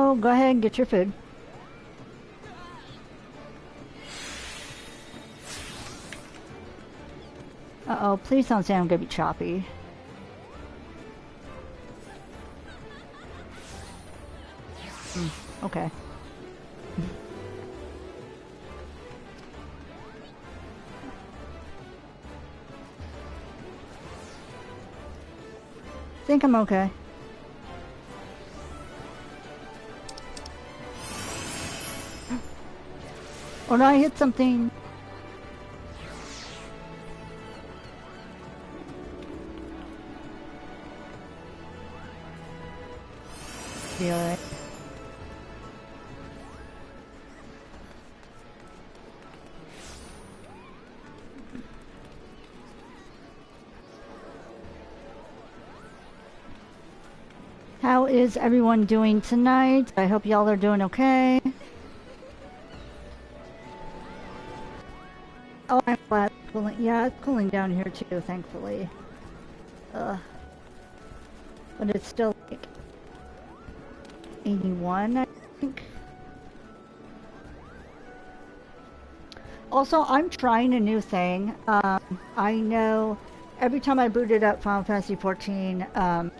no, go ahead and get your food. Uh-oh, please don't say I'm gonna be choppy. Okay. Think I'm okay. Oh no, I hit something. Be alright. How is everyone doing tonight? I hope y'all are doing okay. Oh, I'm glad. Yeah, it's cooling down here too, thankfully. But it's still like 81, I think. Also, I'm trying a new thing. I know every time I booted up Final Fantasy XIV, I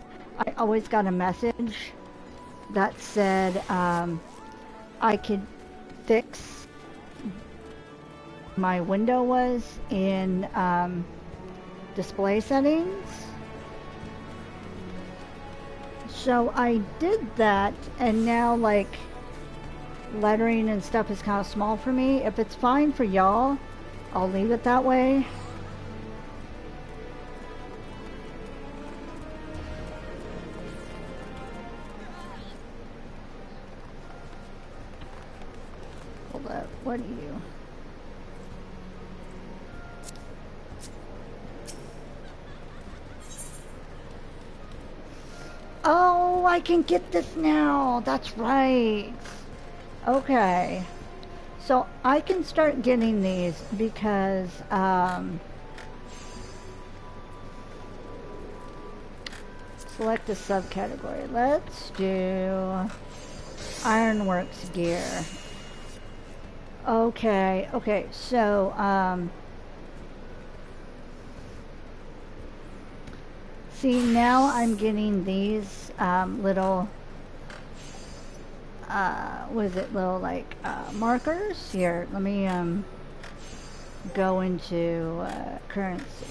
always got a message that said I could fix my window was in display settings. So I did that, and now like lettering and stuff is kind of small for me. If it's fine for y'all, I'll leave it that way. Hold up, what are you? Oh, I can get this now. That's right. Okay. So I can start getting these because select a subcategory. Let's do Ironworks gear. Okay, so see, now I'm getting these little what is it, little like markers. Here, let me go into currency.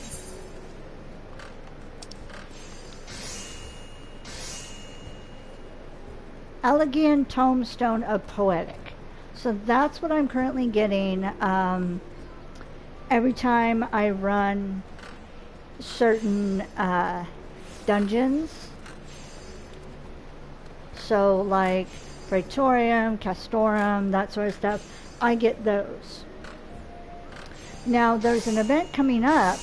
Elegant Tombstone of Poetic. So that's what I'm currently getting every time I run certain dungeons. So like Praetorium, Castorum, that sort of stuff, I get those. Now there's an event coming up.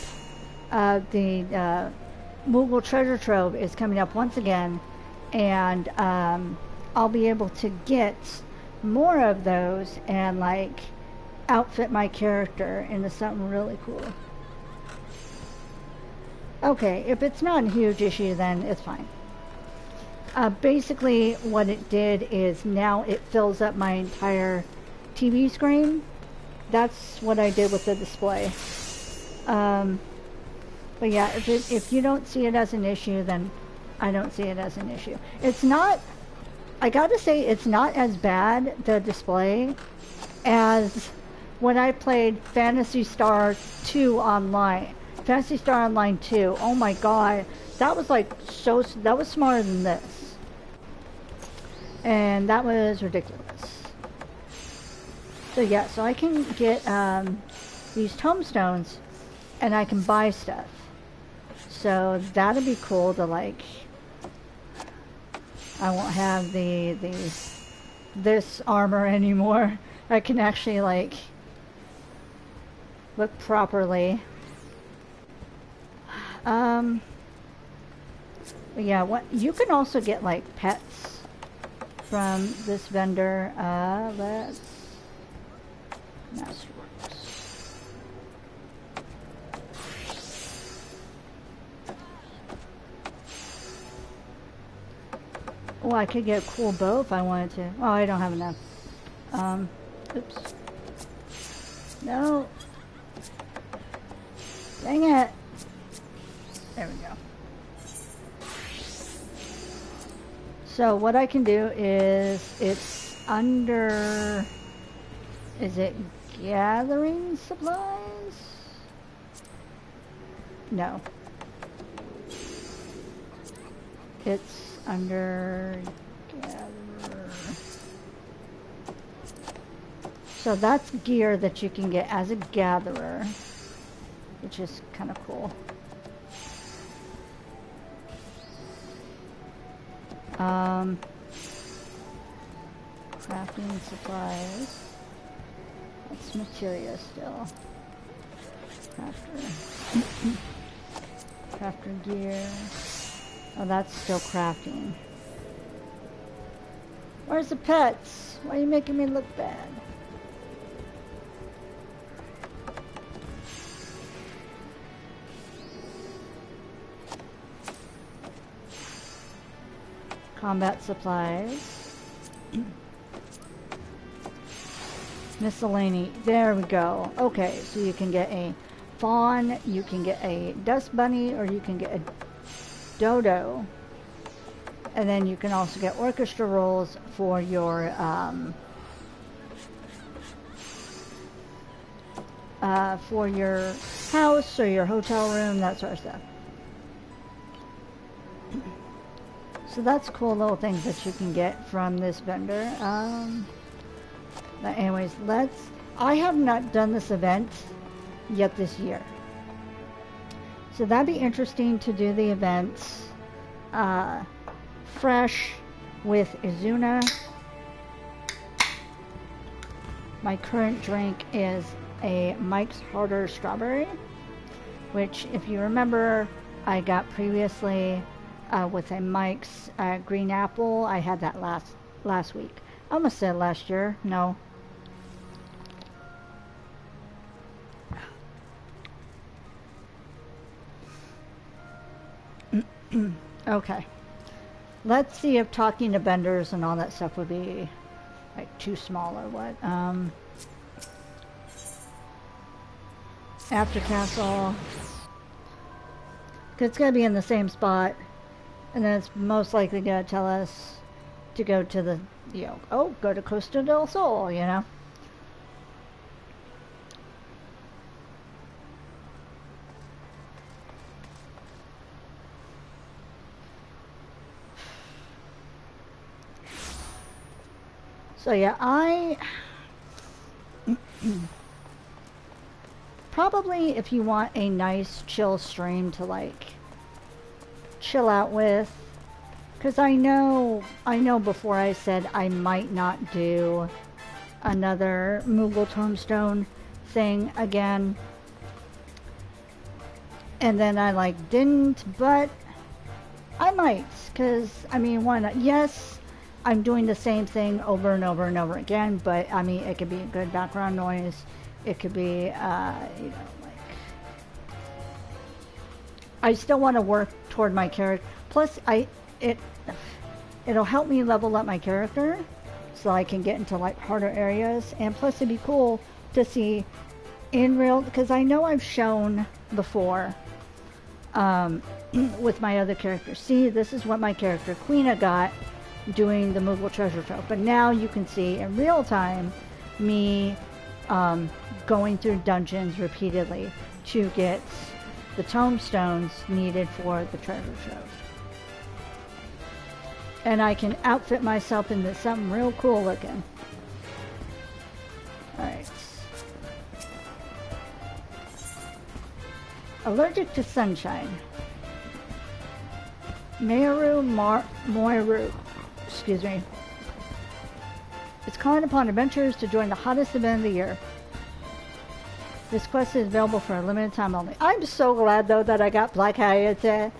The Moogle Treasure Trove is coming up once again, and I'll be able to get more of those and like outfit my character into something really cool. Okay, if it's not a huge issue, then it's fine. Basically what it did is now it fills up my entire TV screen. That's what I did with the display. But yeah, if you don't see it as an issue, then I don't see it as an issue. It's not, I gotta say, it's not as bad, the display, as when I played Phantasy Star 2 online. Phantasy Star Online 2, oh my god, that was like so, that was smarter than this. And that was ridiculous. So yeah, so I can get these tombstones and I can buy stuff. So that'll be cool to like, I won't have this armor anymore. I can actually like look properly. But yeah, what you can also get like pets from this vendor. Let's Masterworks. Oh, I could get a cool bow if I wanted to. Oh, I don't have enough. Oops. No. Dang it. There we go. So what I can do is, it's under, is it gathering supplies? No. It's under gatherer. So that's gear that you can get as a gatherer, which is kind of cool. Crafting supplies. That's materia still. Crafter. Crafter gear. Oh, that's still crafting. Where's the pets? Why are you making me look bad? Combat supplies. Miscellany. There we go. Okay, so you can get a fawn, you can get a dust bunny, or you can get a dodo. And then you can also get orchestra rolls for your house or your hotel room, that sort of stuff. So that's cool little things that you can get from this vendor. But anyways, I have not done this event yet this year. So that'd be interesting to do the event fresh with Izuna. My current drink is a Mike's Harder Strawberry, which, if you remember, I got previously with a Mike's Green Apple. I had that last week. I almost said last year. No. Okay. Let's see if talking to vendors and all that stuff would be like too small or what. After Castle. Cause it's gonna be in the same spot. And then it's most likely gonna tell us to go to the, go to Costa del Sol, you know? So yeah, I probably, if you want a nice chill stream to like chill out with, because I know before I said I might not do another Moogle Tombstone thing again, and then I didn't, but I might, because I mean, why not? Yes, I'm doing the same thing over and over and over again, but I mean, it could be a good background noise. It could be, I still want to work toward my character. Plus, it'll help me level up my character, so I can get into harder areas. And plus, it'd be cool to see in real, because I know I've shown before with my other characters. See, this is what my character Queena got doing the Moogle Treasure Trove. But now you can see in real time me going through dungeons repeatedly to get the tombstones needed for the treasure trove. And I can outfit myself into something real cool looking. Alright. Allergic to sunshine. Moiru. Excuse me. It's calling upon adventurers to join the hottest event of the year. This quest is available for a limited time only. I'm so glad though that I got Black Hayate.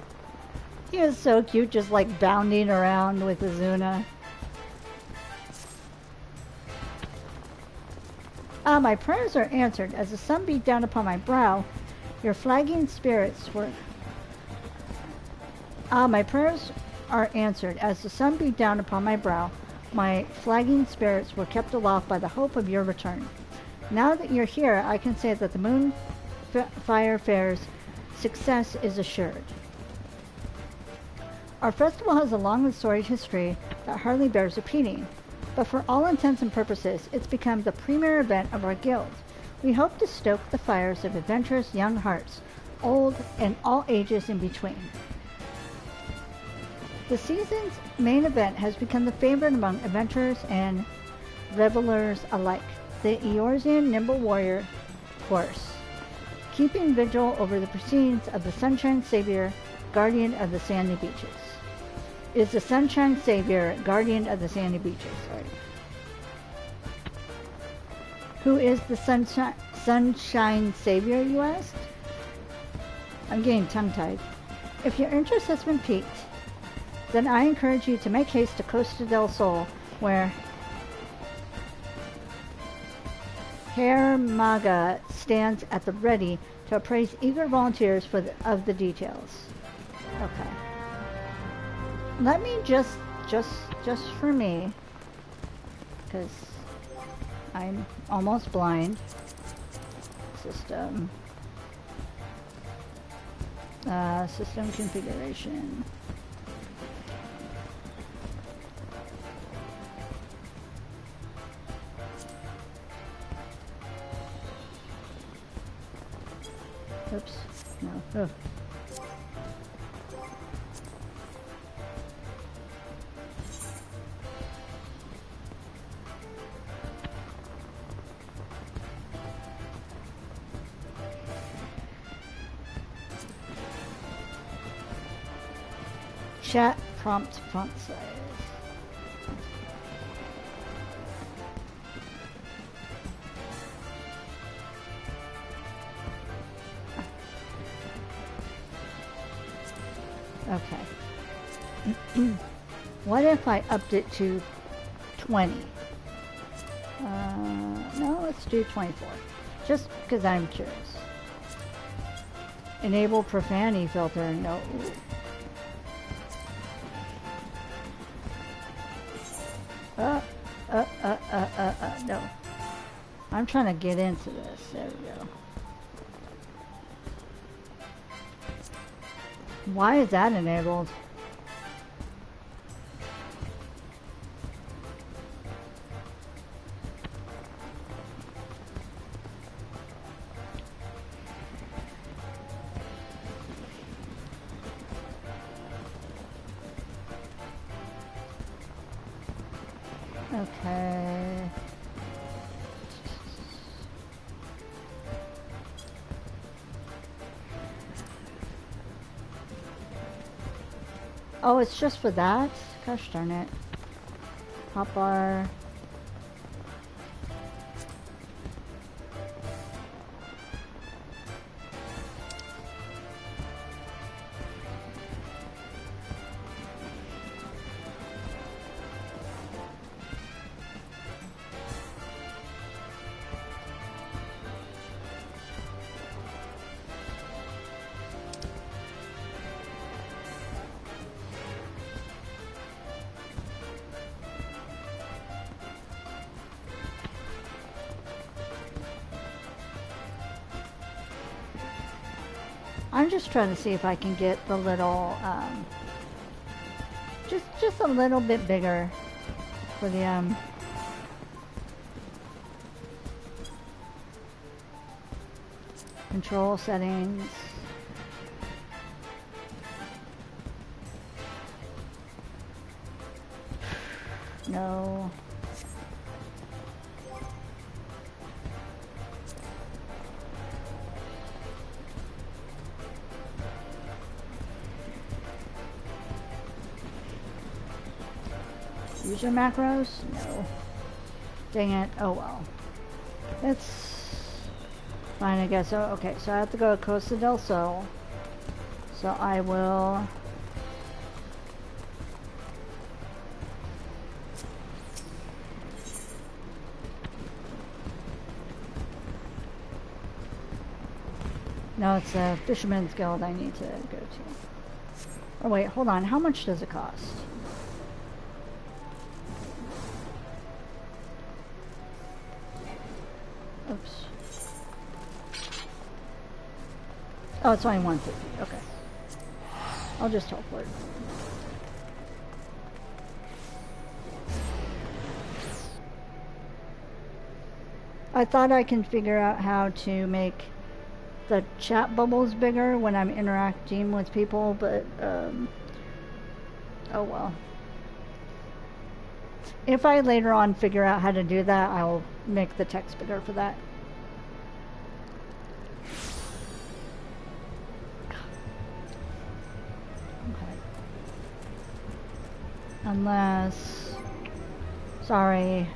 He was so cute, just bounding around with Izuna. My prayers are answered. As the sun beat down upon my brow, your flagging spirits were... my prayers are answered. As the sun beat down upon my brow, my flagging spirits were kept aloft by the hope of your return. Now that you're here, I can say that the Moonfire Faire's success is assured. Our festival has a long and storied history that hardly bears repeating, but for all intents and purposes, it's become the premier event of our guild. We hope to stoke the fires of adventurous young hearts, old and all ages in between. The season's main event has become the favorite among adventurers and revelers alike, the Eorzean Nimble Warrior course, keeping vigil over the proceedings of the Sunshine Savior, Guardian of the Sandy Beaches. Is the Sunshine Savior, Guardian of the Sandy Beaches. Sorry. Who is the Sunshine Savior, you asked? I'm getting tongue-tied. If your interest has been piqued, then I encourage you to make haste to Costa del Sol, where Herr Maga stands at the ready to appraise eager volunteers of the details. Okay. Let me just for me, because I'm almost blind. System configuration. Oops. No. Oh. Chat prompt font size. Okay. What if I upped it to 20? No, let's do 24. Just because I'm curious. Enable profanity filter. No. No. I'm trying to get into this. There we go. Why is that enabled? Okay. Oh, it's just for that? Gosh darn it. Hotbar. I'm just trying to see if I can get the little, just a little bit bigger for the, control settings. No. User macros? No. Dang it. Oh well. It's fine, I guess. Oh, okay, so I have to go to Costa del Sol. So I will... No, it's a Fisherman's Guild I need to go to. Oh wait, hold on. How much does it cost? Oops. Oh, it's only 150. Okay. I'll just teleport. I thought I can figure out how to make the chat bubbles bigger when I'm interacting with people, but oh well. If I later on figure out how to do that, I'll make the text bigger for that. Okay. Unless... Sorry.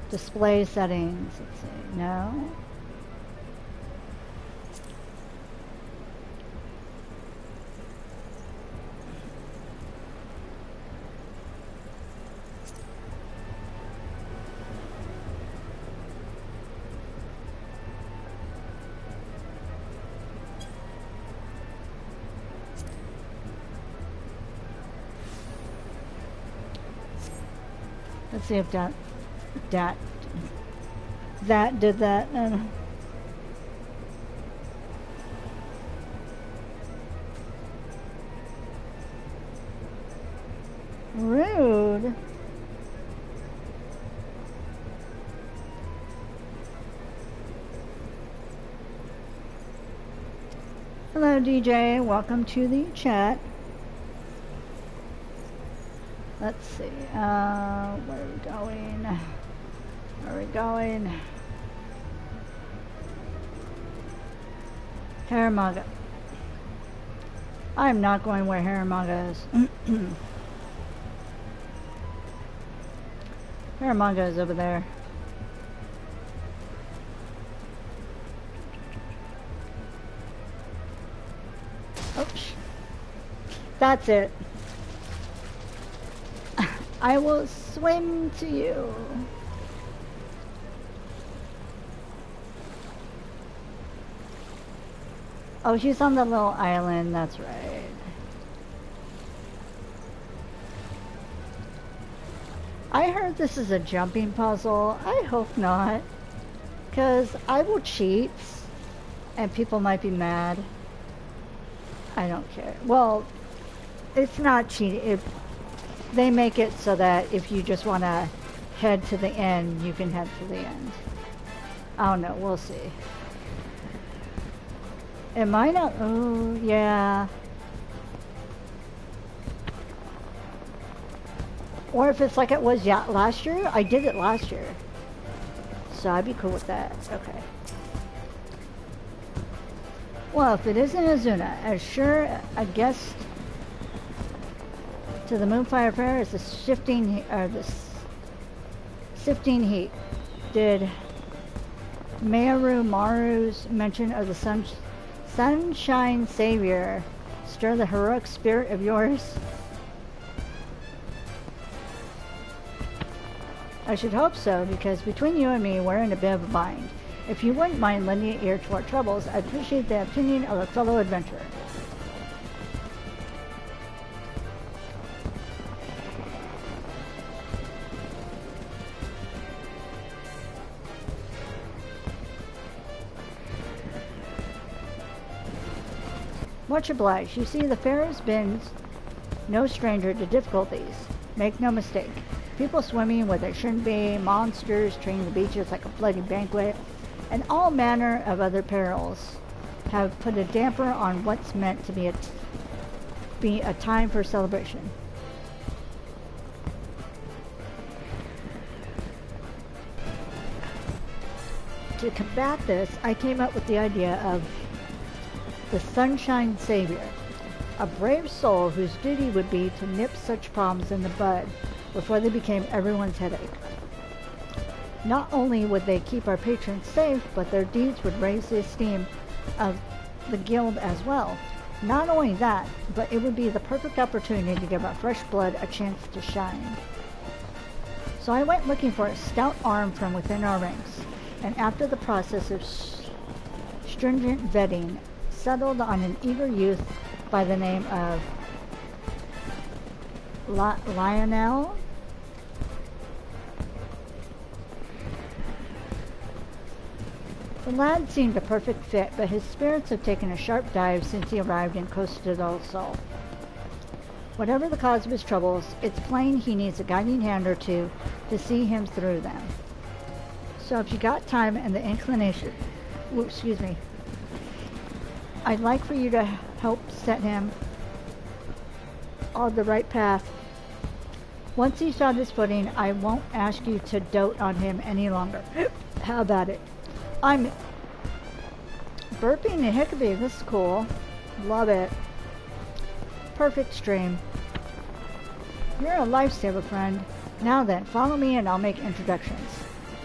Display settings, let's see, no. Let's see if that did that. Rude. Hello, DJ. Welcome to the chat. Let's see. Where are we going? Where are we going? Haramaga. I'm not going where Haramaga is. Haramaga is over there. Oops. That's it. I will swim to you. Oh, she's on the little island, that's right. I heard this is a jumping puzzle. I hope not. Because I will cheat, and people might be mad. I don't care. Well, it's not cheating. They make it so that if you just want to head to the end, you can head to the end. I don't know, we'll see. It might not, oh yeah. Or if it's like it was last year, I did it last year. So I'd be cool with that, okay. Well, if it isn't Izuna, as sure a guest to the Moonfire Faire is the sifting heat. Did Maru Maru's mention of the Sunshine Savior stir the heroic spirit of yours? I should hope so, because between you and me, we're in a bit of a bind. If you wouldn't mind lending an ear to our troubles, I'd appreciate the opinion of a fellow adventurer. Much obliged. You see, the fair has been no stranger to difficulties. Make no mistake. People swimming where they shouldn't be, monsters treating the beaches like a bloody banquet, and all manner of other perils have put a damper on what's meant to be a time for celebration. To combat this, I came up with the idea of the Sunshine Savior, a brave soul whose duty would be to nip such problems in the bud before they became everyone's headache. Not only would they keep our patrons safe, but their deeds would raise the esteem of the guild as well. Not only that, but it would be the perfect opportunity to give our fresh blood a chance to shine. So I went looking for a stout arm from within our ranks, and after the process of stringent vetting, settled on an eager youth by the name of Lionel. The lad seemed a perfect fit, but his spirits have taken a sharp dive since he arrived in Costa del Sol. Whatever the cause of his troubles, it's plain he needs a guiding hand or two to see him through them. So if you got time and the inclination, I'd like for you to help set him on the right path. Once he's found his footing, I won't ask you to dote on him any longer. How about it? I'm burping and hiccuping. This is cool. Love it. Perfect stream. You're a lifesaver, friend. Now then, follow me and I'll make introductions.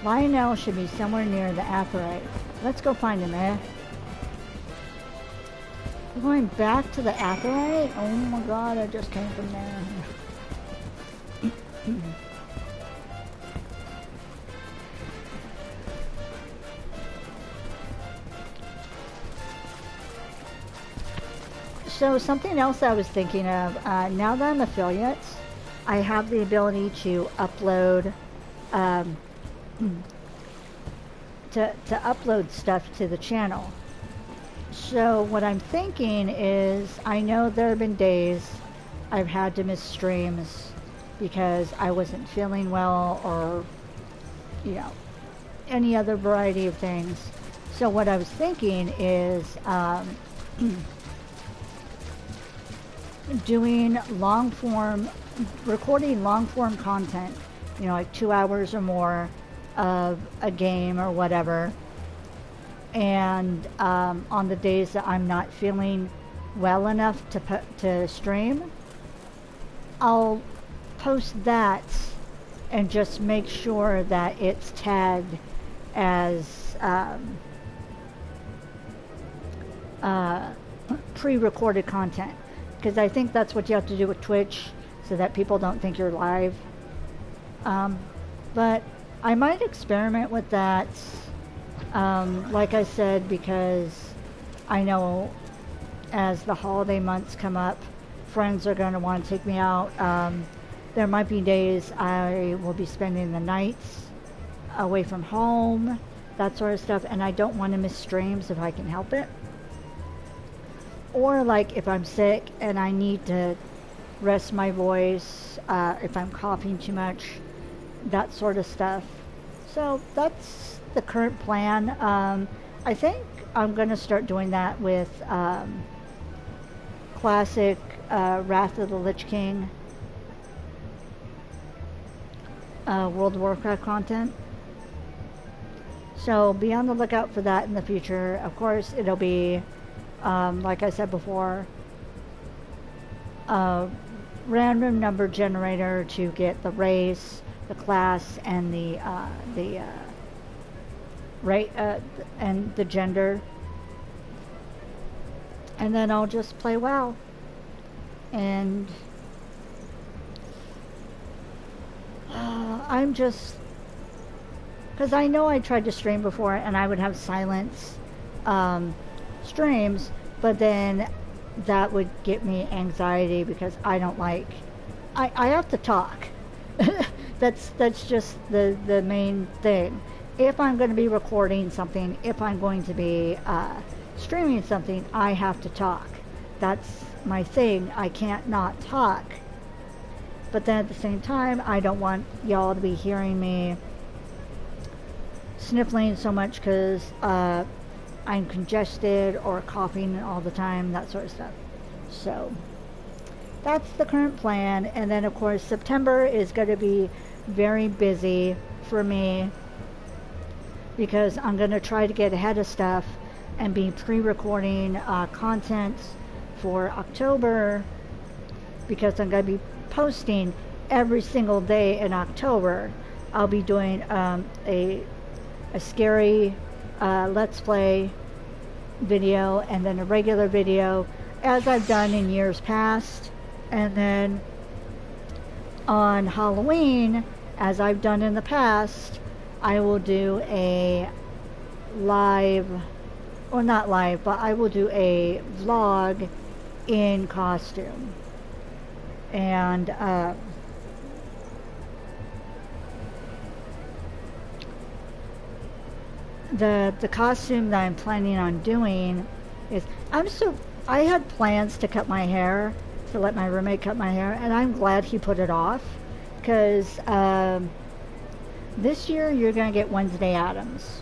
Lionel should be somewhere near the Atheryte. Let's go find him, eh? We're going back to the Atheryte? Oh my god, I just came from there. So something else I was thinking of, now that I'm affiliate, I have the ability to upload to upload stuff to the channel. So what I'm thinking is, I know there have been days I've had to miss streams because I wasn't feeling well, or you know, any other variety of things. So what I was thinking is doing recording long form content, you know, like 2 hours or more of a game or whatever, and on the days that I'm not feeling well enough to stream, I'll post that and just make sure that it's tagged as pre-recorded content, because I think that's what you have to do with Twitch, so that people don't think you're live. But I might experiment with that, like I said, because I know as the holiday months come up, friends are going to want to take me out. There might be days I will be spending the nights away from home, that sort of stuff, and I don't want to miss streams if I can help it. Or like if I'm sick and I need to rest my voice, if I'm coughing too much, that sort of stuff. So that's the current plan. I think I'm going to start doing that with classic Wrath of the Lich King World of Warcraft content. So be on the lookout for that in the future. Of course, it'll be, like I said before, a random number generator to get the race, the class, and the and the gender, and then I'll just play WoW. And I'm just, because I know I tried to stream before and I would have silence streams, but then that would get me anxiety because I don't like, I have to talk. That's just the main thing. If I'm going to be recording something, if I'm going to be streaming something, I have to talk. That's my thing. I can't not talk. But then at the same time, I don't want y'all to be hearing me sniffling so much because I'm congested or coughing all the time, that sort of stuff. So that's the current plan. And then of course September is going to be very busy for me because I'm going to try to get ahead of stuff and be pre-recording content for October, because I'm going to be posting every single day in October. I'll be doing a scary Let's Play video and then a regular video as I've done in years past. And then on Halloween, as I've done in the past, I will do a live, or not live, but I will do a vlog in costume. And the costume that I'm planning on doing is, I had plans to cut my hair, to let my roommate cut my hair, and I'm glad he put it off, because this year you're going to get Wednesday Addams.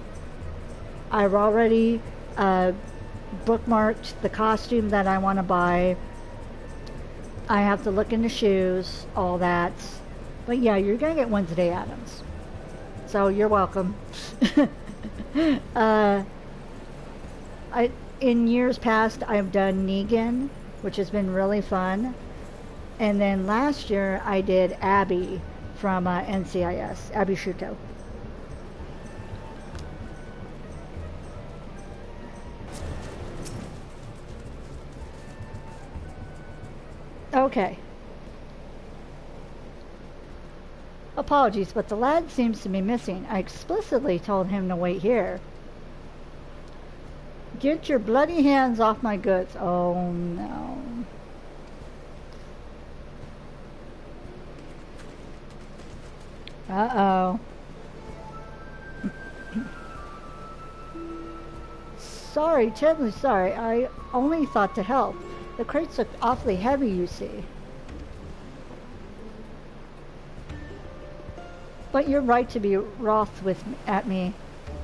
I've already bookmarked the costume that I want to buy. I have to look into shoes, all that. But yeah, you're going to get Wednesday Addams. So you're welcome. In years past, I've done Negan, which has been really fun. And then last year, I did Abby from NCIS, Abby Shuto. Okay. Apologies, but the lad seems to be missing. I explicitly told him to wait here. Get your bloody hands off my goods. Oh no. Uh-oh. Sorry, terribly sorry. I only thought to help. The crates look awfully heavy, you see. But you're right to be wroth at me.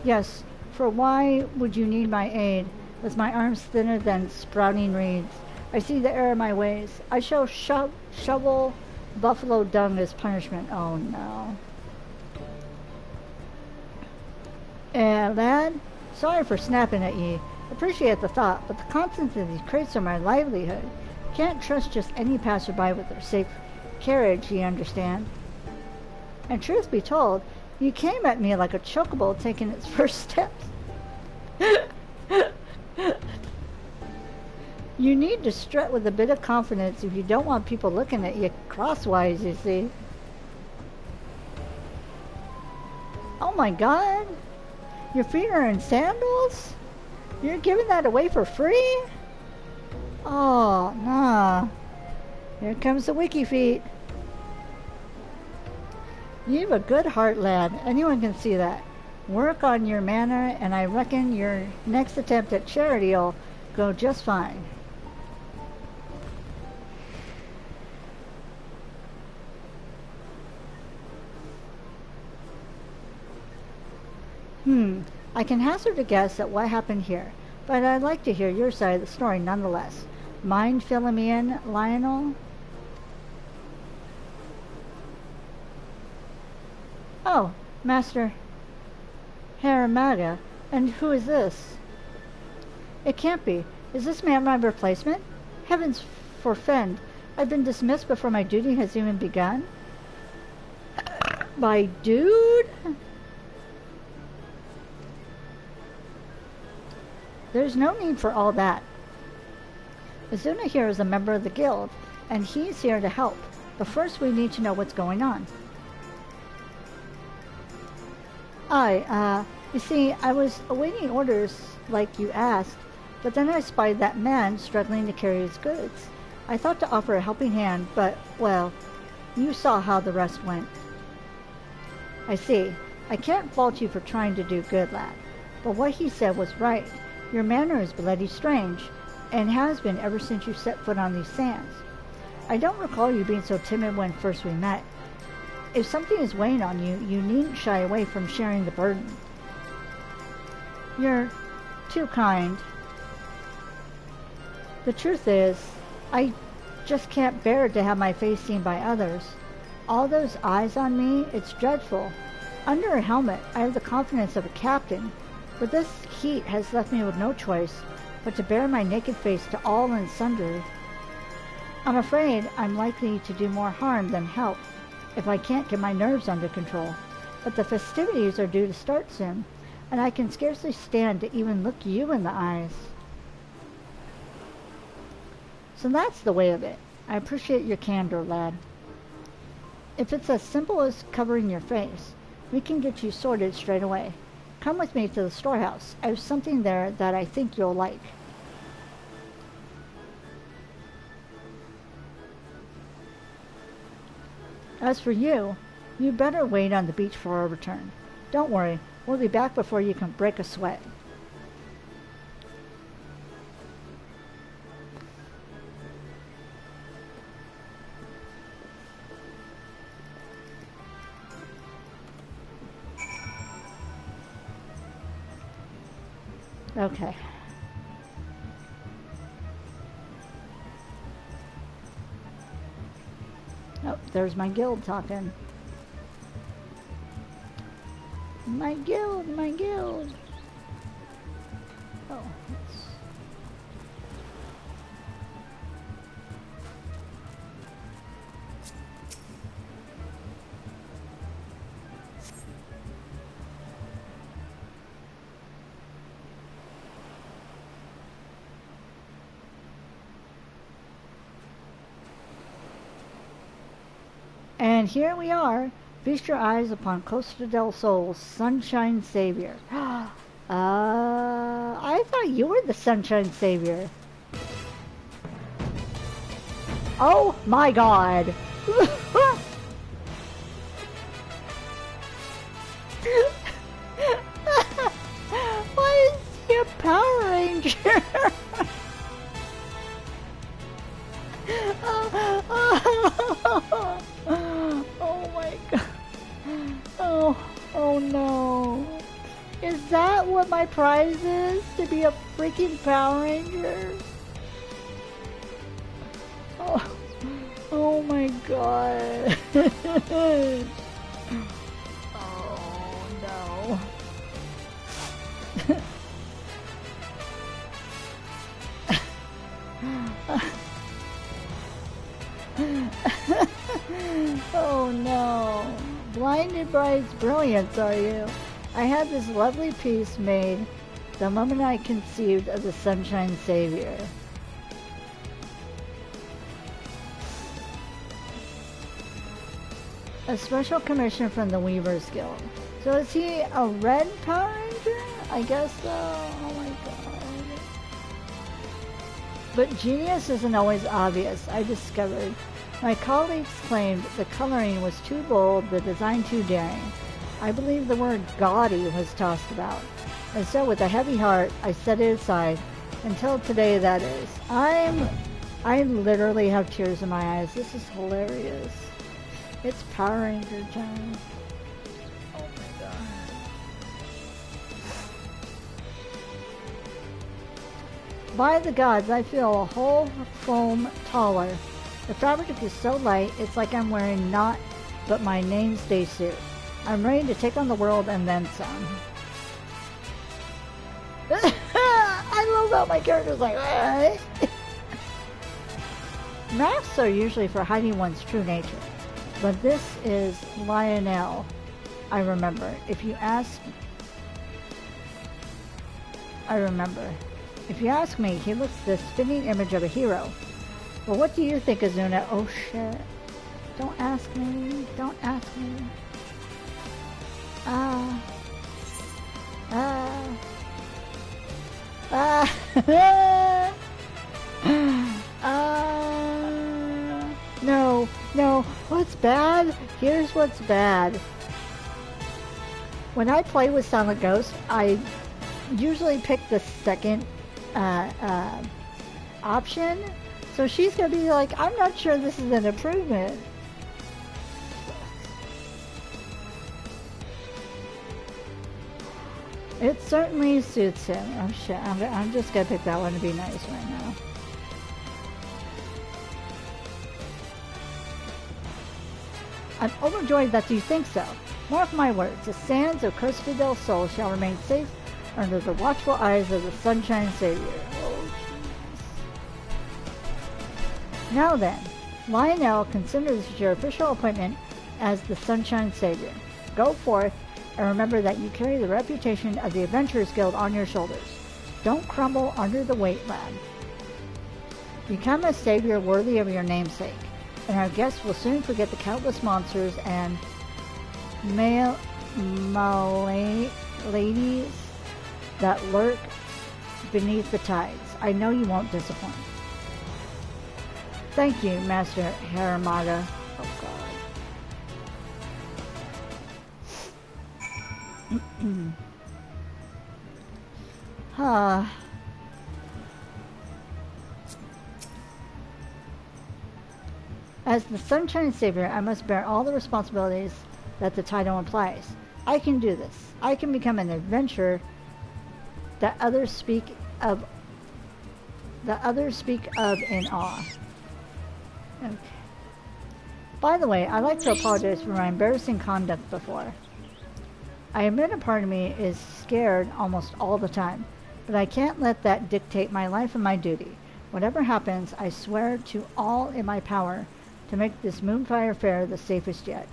Yes, for why would you need my aid? With my arms thinner than sprouting reeds, I see the error of my ways. I shall shovel buffalo dung as punishment. Oh no. Lad, sorry for snapping at ye. Appreciate the thought, but the contents of these crates are my livelihood. Can't trust just any passerby with their safe carriage, ye understand. And truth be told, you came at me like a chocobo taking its first steps. You need to strut with a bit of confidence if you don't want people looking at you crosswise, you see. Oh my god! Your feet are in sandals? You're giving that away for free? Oh, nah. Here comes the wiki feet. You've a good heart, lad. Anyone can see that. Work on your manner, and I reckon your next attempt at charity'll go just fine. I can hazard a guess at what happened here, but I'd like to hear your side of the story nonetheless. Mind filling me in, Lionel? Oh, Master Haramaga. And who is this? It can't be. Is this man my replacement? Heavens forfend. I've been dismissed before my duty has even begun? My dude? There's no need for all that. Izuna here is a member of the guild, and he's here to help. But first we need to know what's going on. You see, I was awaiting orders like you asked, but then I spied that man struggling to carry his goods. I thought to offer a helping hand, but, well, you saw how the rest went. I see. I can't fault you for trying to do good, lad. But what he said was right. Your manner is bloody strange, and has been ever since you set foot on these sands. I don't recall you being so timid when first we met. If something is weighing on you, you needn't shy away from sharing the burden. You're too kind. The truth is, I just can't bear to have my face seen by others. All those eyes on me, it's dreadful. Under a helmet, I have the confidence of a captain, but this heat has left me with no choice but to bare my naked face to all and sundry. I'm afraid I'm likely to do more harm than help if I can't get my nerves under control. but the festivities are due to start soon, and I can scarcely stand to even look you in the eyes. So that's the way of it. I appreciate your candor, lad. If it's as simple as covering your face, we can get you sorted straight away. Come with me to the storehouse. I have something there that I think you'll like. As for you, you better wait on the beach for our return. Don't worry, we'll be back before you can break a sweat. Okay. Oh, there's my guild talking. My guild, my guild. Oh, that's... And here we are. Feast your eyes upon Costa del Sol's Sunshine Savior. I thought you were the Sunshine Savior. Oh my god. Why is he a Power Ranger? Oh my god. Oh no. Is that what my prize is? To be a freaking Power Ranger? Oh my god. Oh no. Oh no. Blinded by its brilliance, are you? I had this lovely piece made the moment I conceived of the Sunshine Savior. A special commission from the Weavers Guild. So is he a red Power Ranger? I guess so. Oh my god. But genius isn't always obvious, I discovered. My colleagues claimed the coloring was too bold, the design too daring. I believe the word gaudy was tossed about. And so with a heavy heart, I set it aside. Until today, that is. I literally have tears in my eyes. This is hilarious. It's Power Ranger time. Oh my god. By the gods, I feel a whole foam taller. The fabric is so light, it's like I'm wearing not but my namestay suit. I'm ready to take on the world and then some. I love how my character's like, masks are usually for hiding one's true nature, but this is Lionel. I remember. If you ask me, he looks the spinning image of a hero. Well, what do you think, Izuna? Oh shit. Don't ask me. Don't ask me. No. What's bad? Here's what's bad. When I play with Silent Ghost, I usually pick the second option. So she's gonna be like, I'm not sure this is an improvement. It certainly suits him. Oh shit, I'm just gonna pick that one to be nice right now. I'm overjoyed that you think so. Mark my words, the sands of Costa del Sol shall remain safe under the watchful eyes of the Sunshine Savior. Oh, jeez. Now then, Lionel considers your official appointment as the Sunshine Savior. Go forth, and remember that you carry the reputation of the Adventurers Guild on your shoulders. Don't crumble under the weight, lad. Become a savior worthy of your namesake, and our guests will soon forget the countless monsters and ladies that lurk beneath the tides. I know you won't disappoint. Thank you, Master Haramaga. Oh, God. As the Sunshine Savior, I must bear all the responsibilities that the title implies. I can do this. I can become an adventurer that others speak of in awe. Okay. By the way, I'd like to apologize for my embarrassing conduct before. I admit a part of me is scared almost all the time, but I can't let that dictate my life and my duty. Whatever happens, I swear to all in my power to make this Moonfire Faire the safest yet.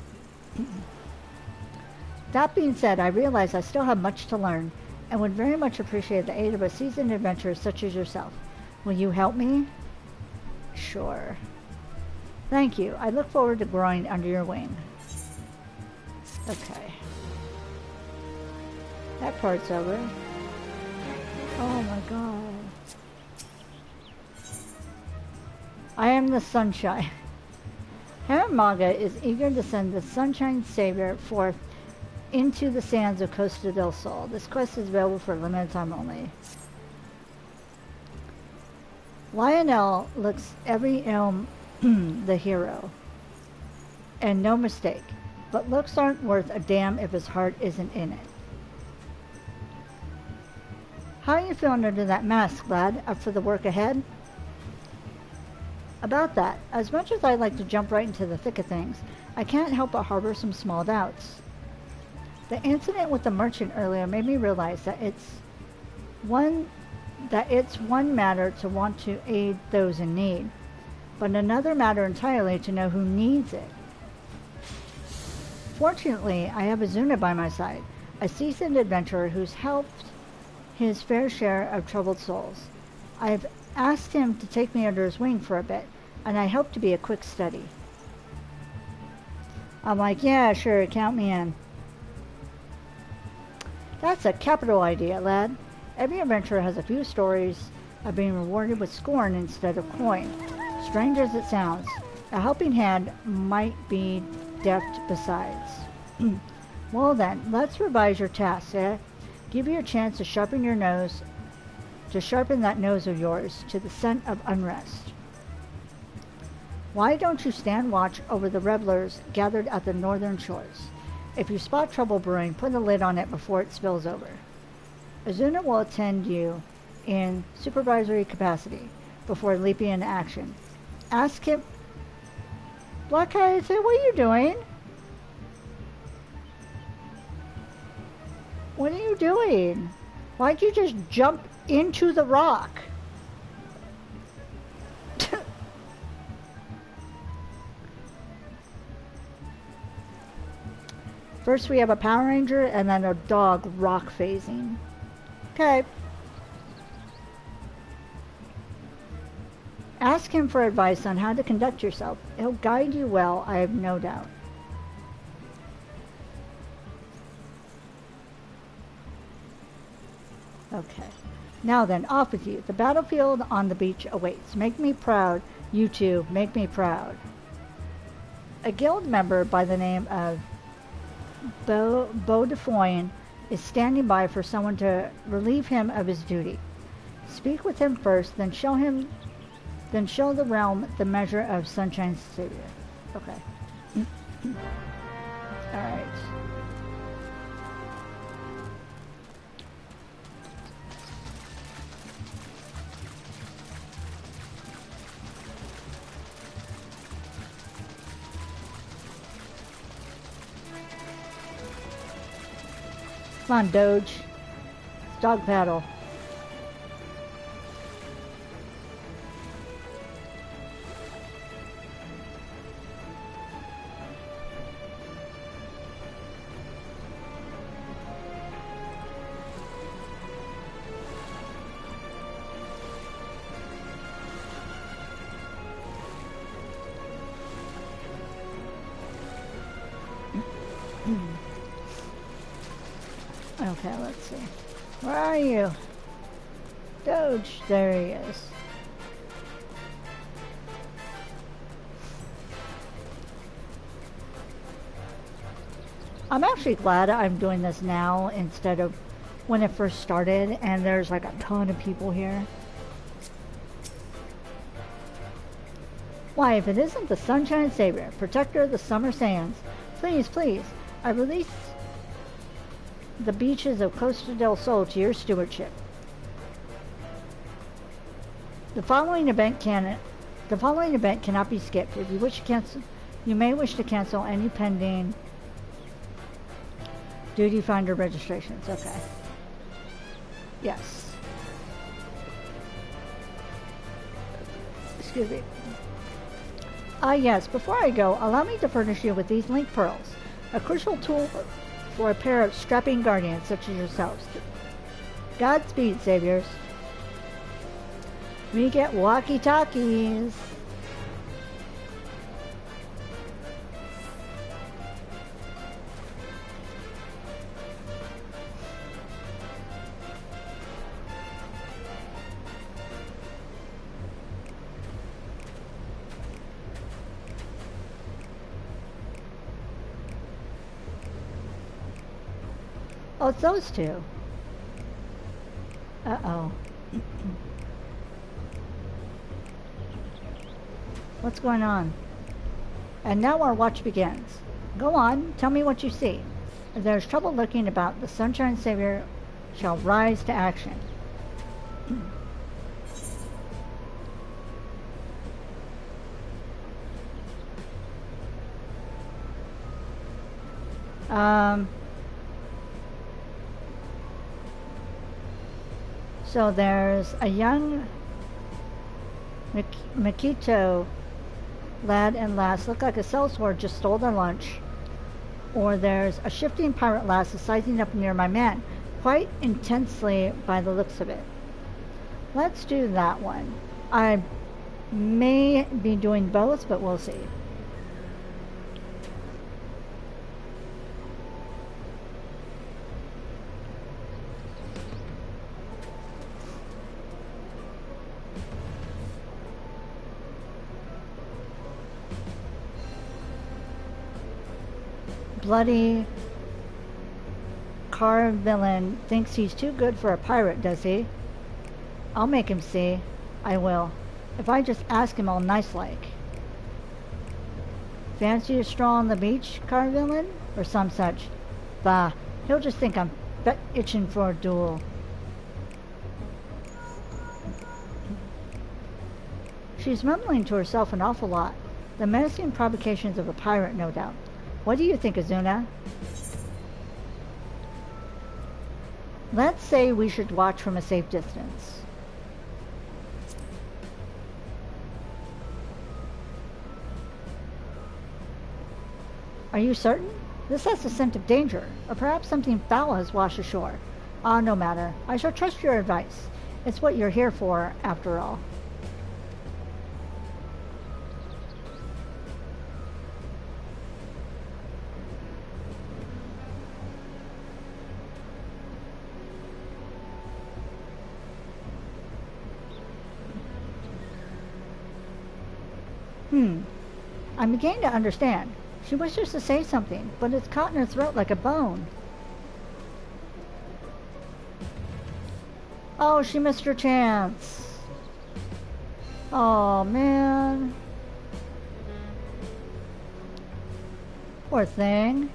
That being said, I realize I still have much to learn and would very much appreciate the aid of a seasoned adventurer such as yourself. Will you help me? Sure. Thank you. I look forward to growing under your wing. Okay. That part's over. Oh my god. I am the Sunshine. Haramaga is eager to send the Sunshine Savior forth into the sands of Costa del Sol. This quest is available for a limited time only. Lionel looks every elm the hero. And no mistake. But looks aren't worth a damn if his heart isn't in it. How are you feeling under that mask, lad? Up for the work ahead? About that, as much as I'd like to jump right into the thick of things, I can't help but harbor some small doubts. The incident with the merchant earlier made me realize that it's one matter to want to aid those in need, but another matter entirely to know who needs it. Fortunately, I have Izuna by my side, a seasoned adventurer who's helped his fair share of troubled souls. I've asked him to take me under his wing for a bit, and I hope to be a quick study. I'm like, yeah, sure, count me in. That's a capital idea, lad. Every adventurer has a few stories of being rewarded with scorn instead of coin. Strange as it sounds, a helping hand might be deft besides. Well then, let's revise your tasks, eh? Give you a chance to sharpen that nose of yours to the scent of unrest. Why don't you stand watch over the revelers gathered at the northern shores? If you spot trouble brewing, put a lid on it before it spills over. Izuna will attend you in supervisory capacity before leaping into action. Ask him... Black Eyes, what are you doing? What are you doing? Why'd you just jump into the rock? First we have a Power Ranger and then a dog rock phasing. Okay. Ask him for advice on how to conduct yourself. He'll guide you well, I have no doubt. Okay. Now then, off with you. The battlefield on the beach awaits. Make me proud, you two. Make me proud. A guild member by the name of Beaudefoin is standing by for someone to relieve him of his duty. Speak with him first, then show the realm the measure of Sunshine's Savior. Okay. Alright. Come on, Doge. It's dog paddle. Okay, let's see. Where are you? Doge, there he is. I'm actually glad I'm doing this now instead of when it first started and there's like a ton of people here. Why, if it isn't the Sunshine Savior, protector of the summer sands, please, please, I release the beaches of Costa del Sol to your stewardship. The following event cannot be skipped. If you wish to cancel, you may wish to cancel any pending duty finder registrations. Okay. Yes. Excuse me. Yes, before I go, allow me to furnish you with these link pearls, a crucial tool for a pair of strapping guardians such as yourselves. Godspeed, saviors. We get walkie-talkies. Oh, it's those two. Uh-oh. What's going on? And now our watch begins. Go on, tell me what you see. If there's trouble looking about, the Sunshine Savior shall rise to action. So there's a young Makito lad and lass look like a sellsword just stole their lunch. Or there's a shifting pirate lass sizing up near my man, quite intensely by the looks of it. Let's do that one. I may be doing both, but we'll see. Bloody car villain thinks he's too good for a pirate, does he? I'll make him see. I will. If I just ask him all nice-like. Fancy a straw on the beach, car villain? Or some such. Bah, he'll just think I'm itching for a duel. She's mumbling to herself an awful lot. The menacing provocations of a pirate, no doubt. What do you think, Izuna? Let's say we should watch from a safe distance. Are you certain? This has the scent of danger, or perhaps something foul has washed ashore. Ah, no matter. I shall trust your advice. It's what you're here for, after all. I'm beginning to understand. She wishes to say something, but it's caught in her throat like a bone. Oh, she missed her chance. Oh, man. Poor thing.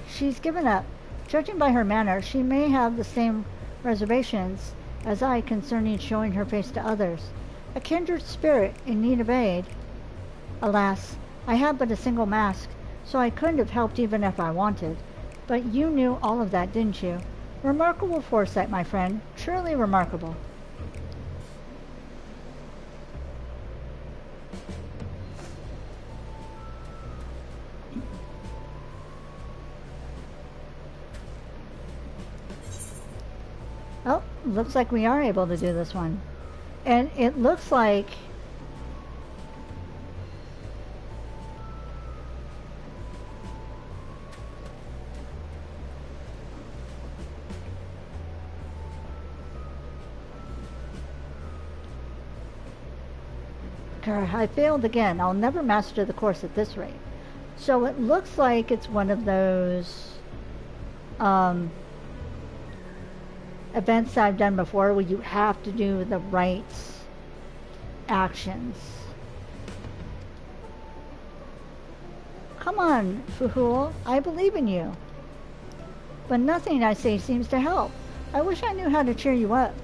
She's given up. Judging by her manner, she may have the same reservations as I concerning showing her face to others. A kindred spirit in need of aid. Alas, I have but a single mask, so I couldn't have helped even if I wanted. But you knew all of that, didn't you? Remarkable foresight, my friend. Truly remarkable. Oh, looks like we are able to do this one. And it looks like I failed again. I'll never master the course at this rate. So it looks like it's one of those events I've done before where you have to do the right actions. Come on, Fuhul. I believe in you. But nothing I say seems to help. I wish I knew how to cheer you up.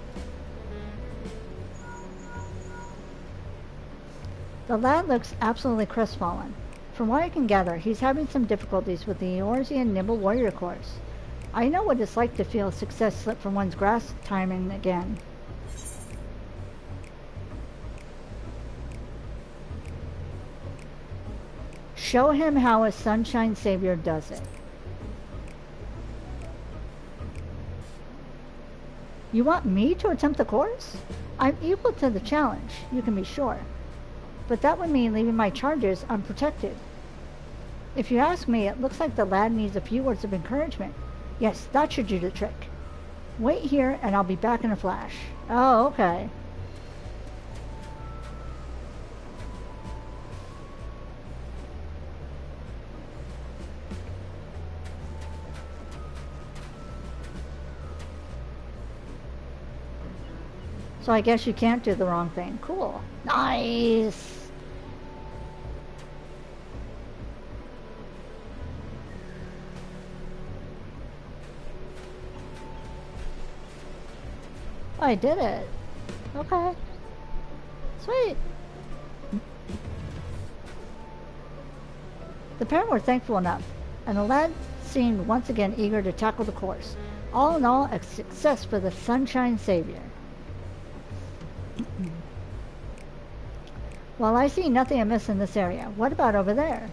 The lad looks absolutely crestfallen. From what I can gather, he's having some difficulties with the Eorzean Nimble Warrior course. I know what it's like to feel success slip from one's grasp time and again. Show him how a Sunshine Savior does it. You want me to attempt the course? I'm equal to the challenge, you can be sure. But that would mean leaving my charges unprotected. If you ask me, it looks like the lad needs a few words of encouragement. Yes, that should do the trick. Wait here and I'll be back in a flash. Oh, okay. So I guess you can't do the wrong thing. Cool. Nice! I did it. Okay. Sweet. The pair were thankful enough, and the lad seemed once again eager to tackle the course. All in all, a success for the Sunshine Savior. Well, I see nothing amiss in this area. What about over there?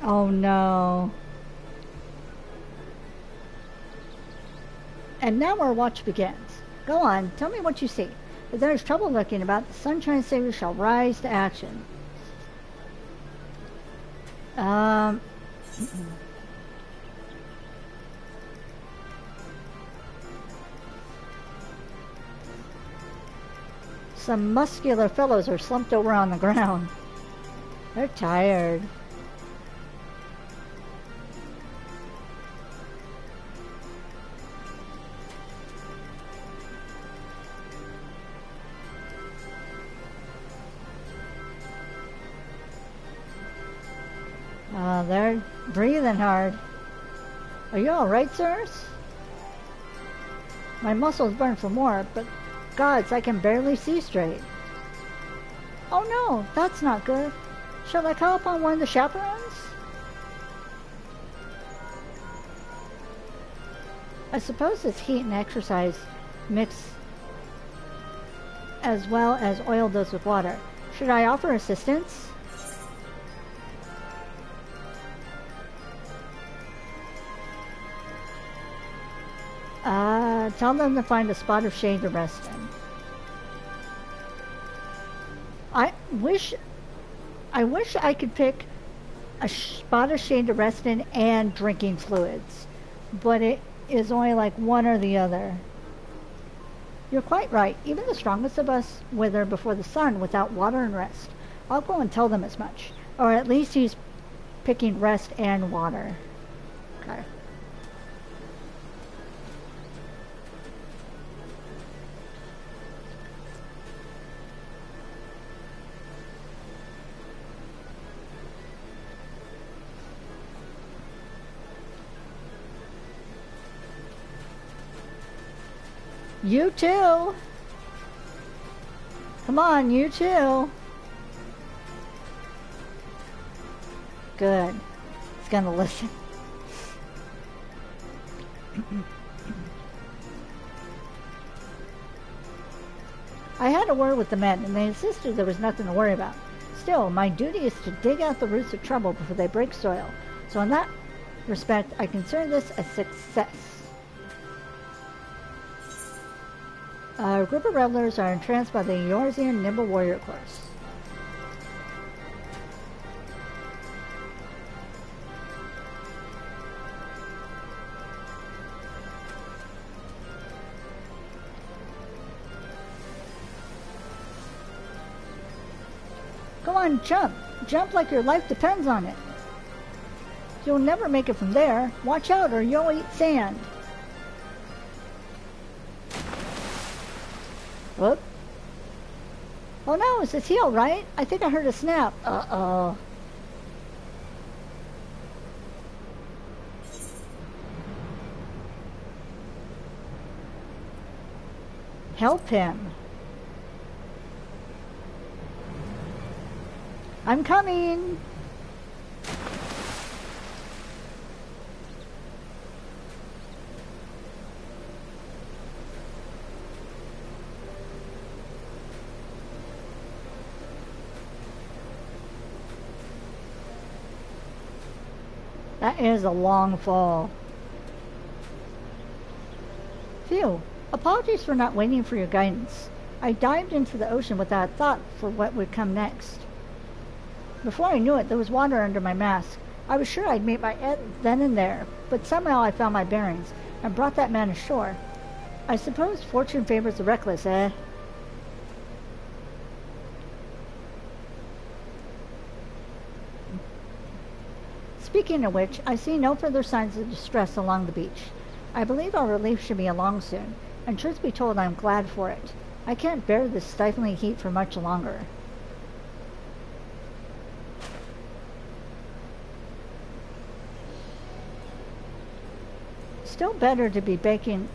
Oh no. And now our watch begins. Go on, tell me what you see. If there is trouble lurking about, the Sunshine Savior shall rise to action. Some muscular fellows are slumped over on the ground. They're tired. They're breathing hard. Are you alright, sirs? My muscles burn for more, but gods, I can barely see straight. Oh no, that's not good. Shall I call upon one of the chaperones? I suppose this heat and exercise mix as well as oil does with water. Should I offer assistance? Tell them to find a spot of shade to rest in. I wish I could pick a spot of shade to rest in and drinking fluids, but it is only like one or the other. You're quite right. Even the strongest of us wither before the sun without water and rest. I'll go and tell them as much. Or at least he's picking rest and water. Okay. You too. Come on, you too. Good. It's gonna listen. I had a word with the men, and they insisted there was nothing to worry about. Still, my duty is to dig out the roots of trouble before they break soil. So in that respect, I consider this a success. A group of revelers are entranced by the Eorzean Nimble Warrior course. Go on, jump! Jump like your life depends on it. You'll never make it from there. Watch out or you'll eat sand. Whoop. Oh no, is his heel right? I think I heard a snap. Uh-oh. Help him. I'm coming! That is a long fall. Phew. Apologies for not waiting for your guidance. I dived into the ocean without thought for what would come next. Before I knew it, there was water under my mask. I was sure I'd meet my end then and there, but somehow I found my bearings and brought that man ashore. I suppose fortune favors the reckless, eh? Speaking of which, I see no further signs of distress along the beach. I believe our relief should be along soon, and truth be told, I'm glad for it. I can't bear this stifling heat for much longer. Still, better to be baking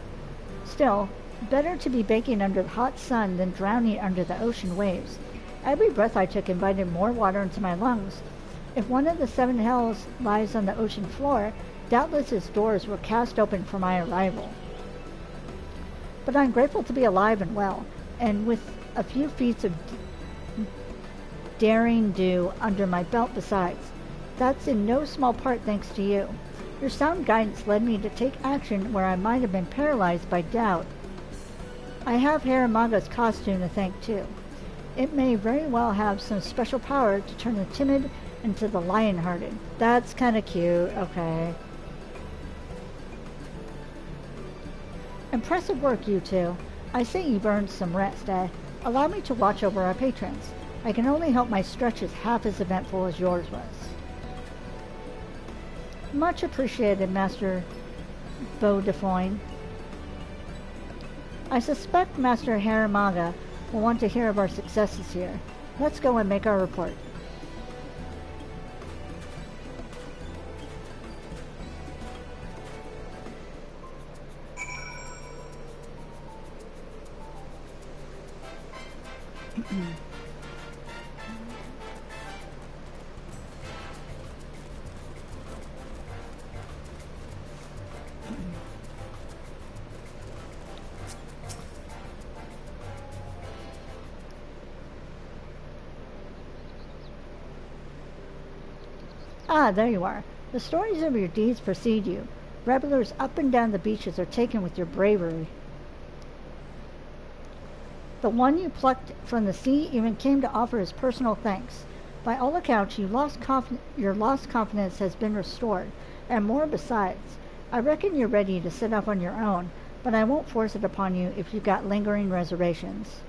under the hot sun than drowning under the ocean waves. Every breath I took invited more water into my lungs. If one of the seven hells lies on the ocean floor, doubtless its doors were cast open for my arrival. But I'm grateful to be alive and well, and with a few feats of daring do under my belt besides. That's in no small part thanks to you. Your sound guidance led me to take action where I might have been paralyzed by doubt. I have Haramaga's costume to thank too. It may very well have some special power to turn the timid into the lion-hearted. That's kind of cute, okay. Impressive work, you two. I say you've earned some rest, eh? Allow me to watch over our patrons. I can only hope my stretch is half as eventful as yours was. Much appreciated, Master Beaudefoin. I suspect Master Haramaga will want to hear of our successes here. Let's go and make our report. Ah, there you are. The stories of your deeds precede you. Revelers up and down the beaches are taken with your bravery. The one you plucked from the sea even came to offer his personal thanks. By all accounts, your lost confidence has been restored, and more besides. I reckon you're ready to set off on your own, but I won't force it upon you if you've got lingering reservations.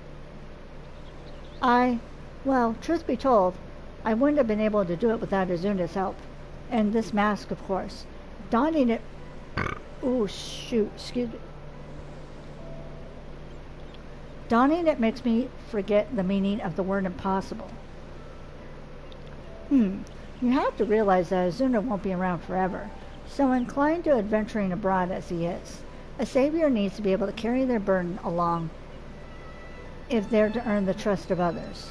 Well, truth be told, I wouldn't have been able to do it without Izuna's help. And this mask, of course. Donning it... Oh, shoot. Excuse me. Donning it makes me forget the meaning of the word impossible. You have to realize that Izuna won't be around forever. So inclined to adventuring abroad as he is, a savior needs to be able to carry their burden along if they're to earn the trust of others.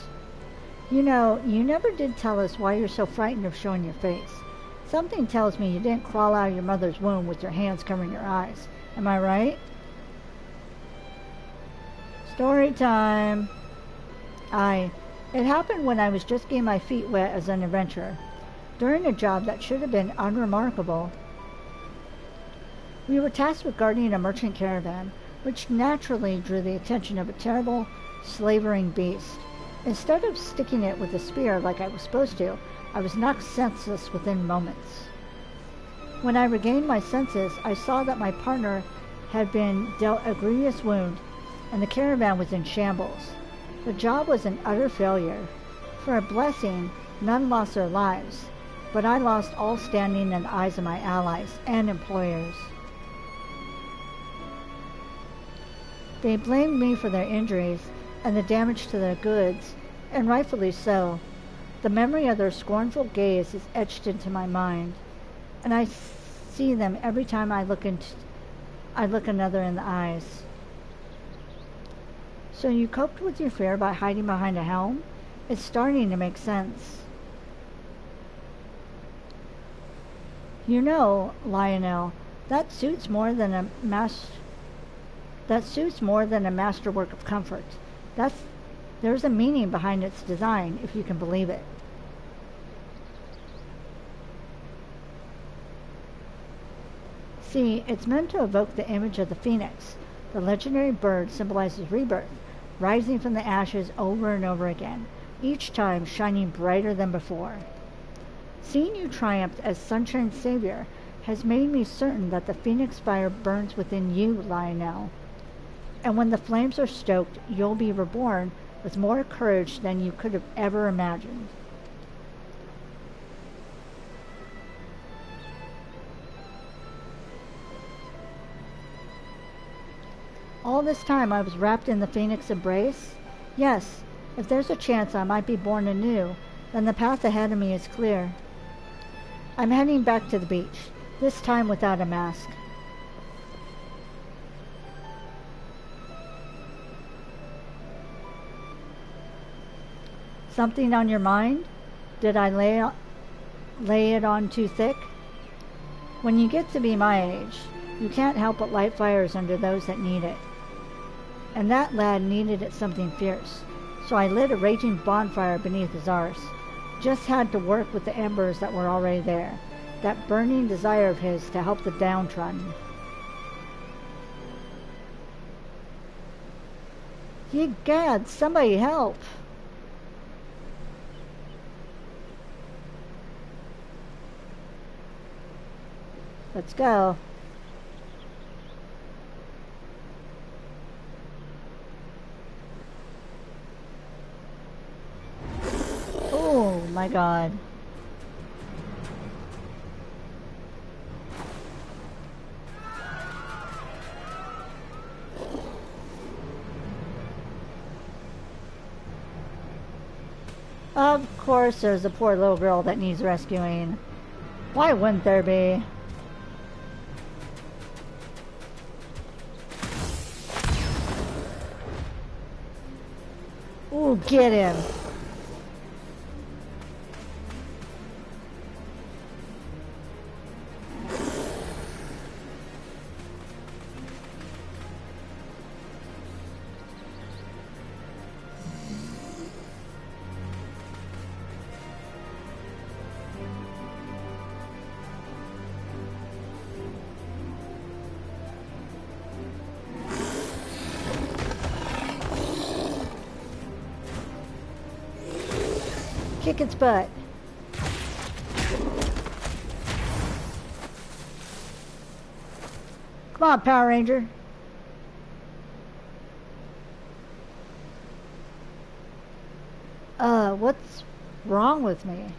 You know, you never did tell us why you're so frightened of showing your face. Something tells me you didn't crawl out of your mother's womb with your hands covering your eyes. Am I right? Story time. Aye, it happened when I was just getting my feet wet as an adventurer. During a job that should have been unremarkable, we were tasked with guarding a merchant caravan, which naturally drew the attention of a terrible, slavering beast. Instead of sticking it with a spear like I was supposed to, I was knocked senseless within moments. When I regained my senses, I saw that my partner had been dealt a grievous wound, and the caravan was in shambles. The job was an utter failure. For a blessing, none lost their lives, but I lost all standing in the eyes of my allies and employers. They blamed me for their injuries and the damage to their goods, and rightfully so. The memory of their scornful gaze is etched into my mind, and I see them every time I look another in the eyes. So you coped with your fear by hiding behind a helm? It's starting to make sense. You know, Lionel, that suits more than a masterwork of comfort. There's a meaning behind its design, if you can believe it. See, it's meant to evoke the image of the phoenix. The legendary bird symbolizes rebirth, rising from the ashes over and over again, each time shining brighter than before. Seeing you triumph as Sunshine's savior has made me certain that the phoenix fire burns within you, Lionel. And when the flames are stoked, you'll be reborn with more courage than you could have ever imagined. All this time I was wrapped in the phoenix embrace? Yes, if there's a chance I might be born anew, then the path ahead of me is clear. I'm heading back to the beach, this time without a mask. Something on your mind? Did I lay it on too thick? When you get to be my age, you can't help but light fires under those that need it. And that lad needed it something fierce, so I lit a raging bonfire beneath his arse. Just had to work with the embers that were already there, that burning desire of his to help the downtrodden. Ye gad, somebody help! Let's go. Oh my god. Of course there's a poor little girl that needs rescuing. Why wouldn't there be? Ooh, get him. Kick its butt. Come on, Power Ranger. What's wrong with me?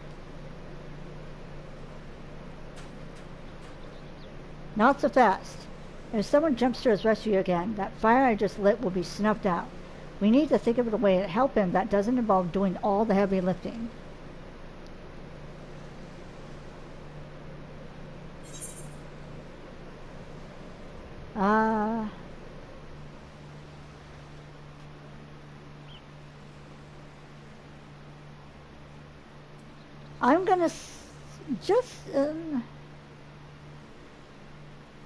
Not so fast. If someone jumps to his rescue again, that fire I just lit will be snuffed out. We need to think of a way to help him that doesn't involve doing all the heavy lifting.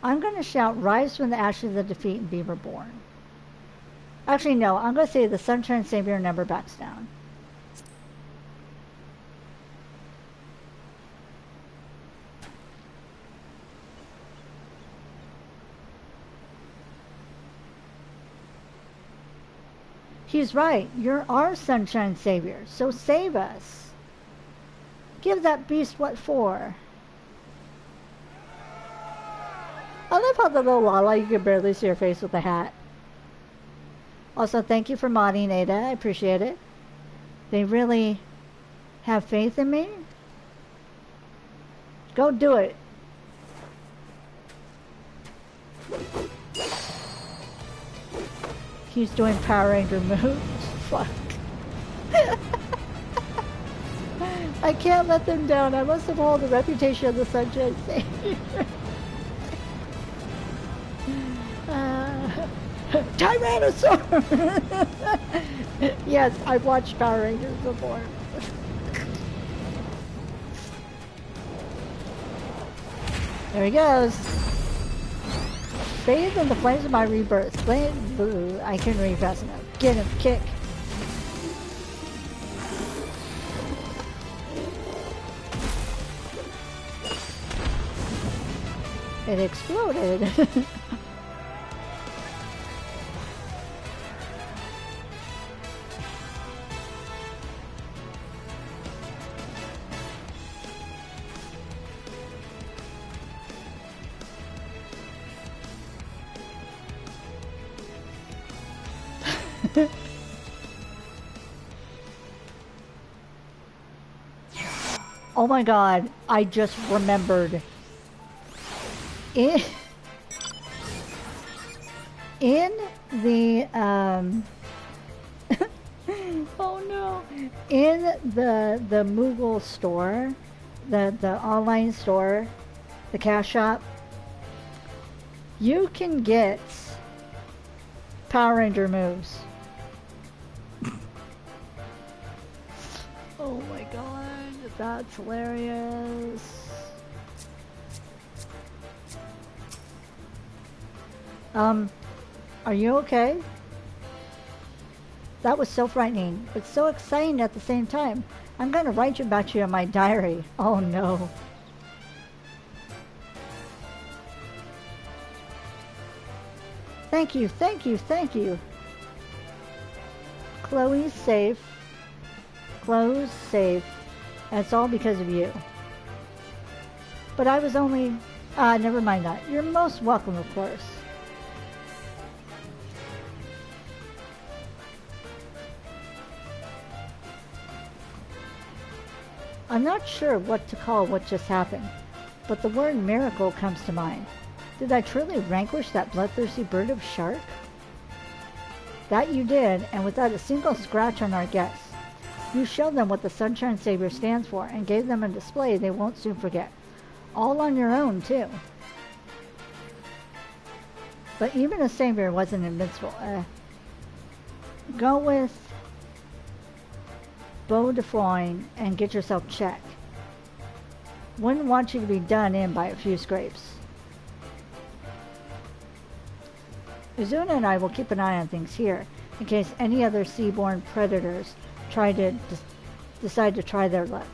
I'm gonna shout, rise from the ashes of defeat and be reborn. Actually, no. I'm going to say the Sunshine Savior never backs down. He's right. You're our Sunshine Savior, so save us. Give that beast what for. I love how the little Lala, you can barely see her face with the hat. Also, thank you for modding, Ada. I appreciate it. They really have faith in me. Go do it. He's doing Power Ranger moves. Fuck. I can't let them down. I must uphold the reputation of the Sunshine Savior. Tyrannosaurus! Yes, I've watched Power Rangers before. There he goes. Bathed in the flames of my rebirth. Boo. I couldn't read fast enough. Get him, kick. It exploded. Oh my god, I just remembered. In the, oh no. In the Moogle store, the online store, the cash shop, you can get Power Ranger moves. Oh my god, that's hilarious. Are you okay? That was so frightening, but so exciting at the same time. I'm gonna write about you in my diary. Oh no. Thank you, thank you, thank you. Chloe's safe. Chloe's safe. And it's all because of you. But I was only... never mind that. You're most welcome, of course. I'm not sure what to call what just happened, but the word miracle comes to mind. Did I truly vanquish that bloodthirsty bird of shark? That you did, and without a single scratch on our guests. You showed them what the Sunshine Savior stands for, and gave them a display they won't soon forget. All on your own, too. But even a Savior wasn't invincible. Go with Beau de Foin and get yourself checked. Wouldn't want you to be done in by a few scrapes. Izuna and I will keep an eye on things here, in case any other seaborne predators try to decide to try their luck.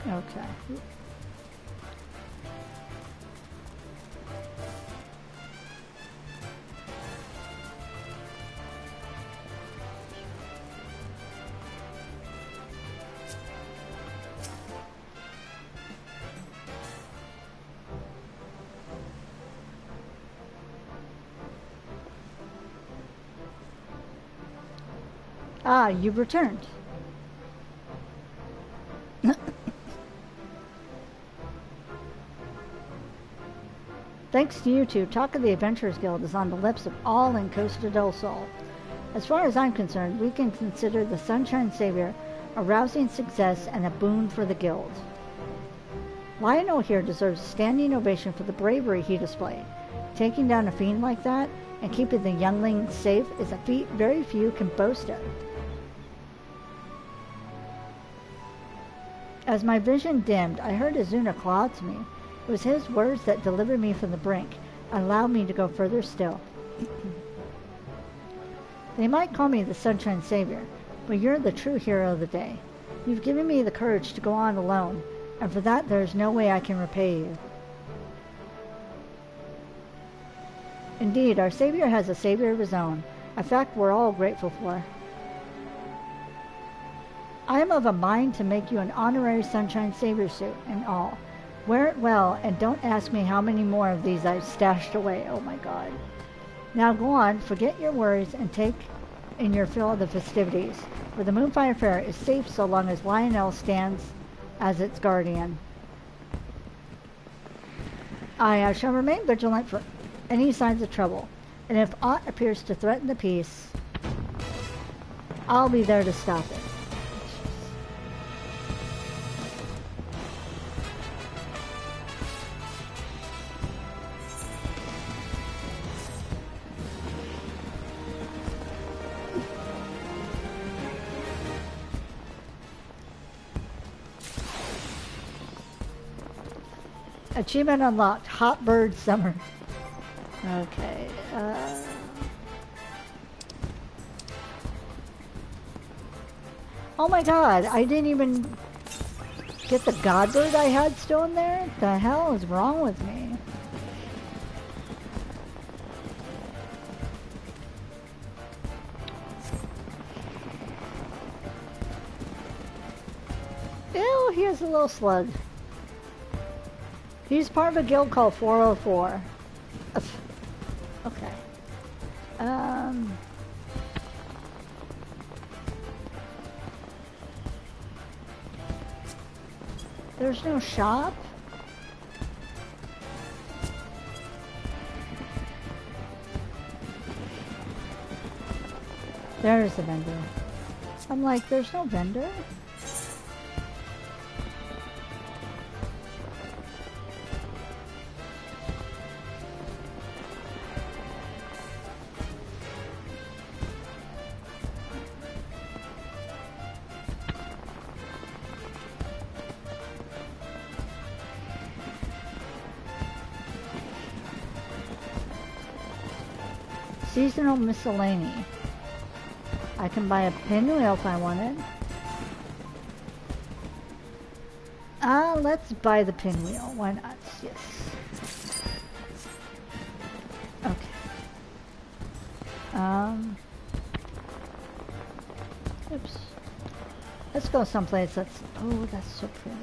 Okay. Ah, you've returned. Thanks to you two, talk of the Adventurers Guild is on the lips of all in Costa del Sol. As far as I'm concerned, we can consider the Sunshine Savior a rousing success and a boon for the guild. Lionel here deserves a standing ovation for the bravery he displayed. Taking down a fiend like that and keeping the youngling safe is a feat very few can boast of. As my vision dimmed, I heard Izuna call out to me. It was his words that delivered me from the brink and allowed me to go further still. They might call me the Sunshine Savior, but you're the true hero of the day. You've given me the courage to go on alone, and for that there is no way I can repay you. Indeed, our Savior has a Savior of his own, a fact we're all grateful for. I am of a mind to make you an honorary Sunshine Savior suit and all. Wear it well, and don't ask me how many more of these I've stashed away. Oh my God. Now go on, forget your worries, and take in your fill of the festivities, for the Moonfire Faire is safe so long as Lionel stands as its guardian. I shall remain vigilant for any signs of trouble, and if aught appears to threaten the peace, I'll be there to stop it. Achievement unlocked, Hot Bird Summer. Okay, oh my God, I didn't even get the Godbird I had still in there? What the hell is wrong with me? Ew, here's a little slug. He's part of a guild called 404. Okay. There's no shop? There's the vendor. I'm like, there's no vendor? Seasonal miscellany. I can buy a pinwheel if I wanted. Let's buy the pinwheel. Why not? Yes. Okay. Oops. Let's go someplace that's... Oh, that's so pretty.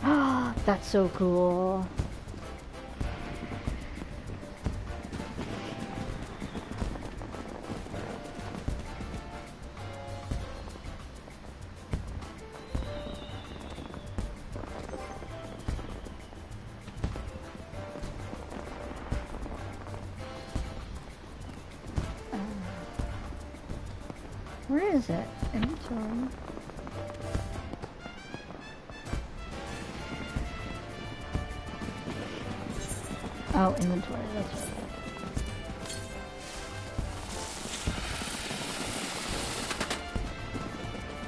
Ah, that's so cool. Where is it? Inventory. Oh, inventory, that's right.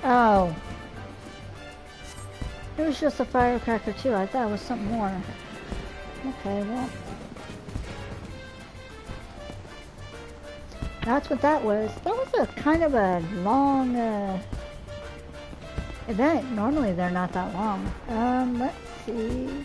Oh. It was just a firecracker too. I thought it was something more. Okay, well. That's what that was. That was a kind of a long event. Normally they're not that long. Let's see.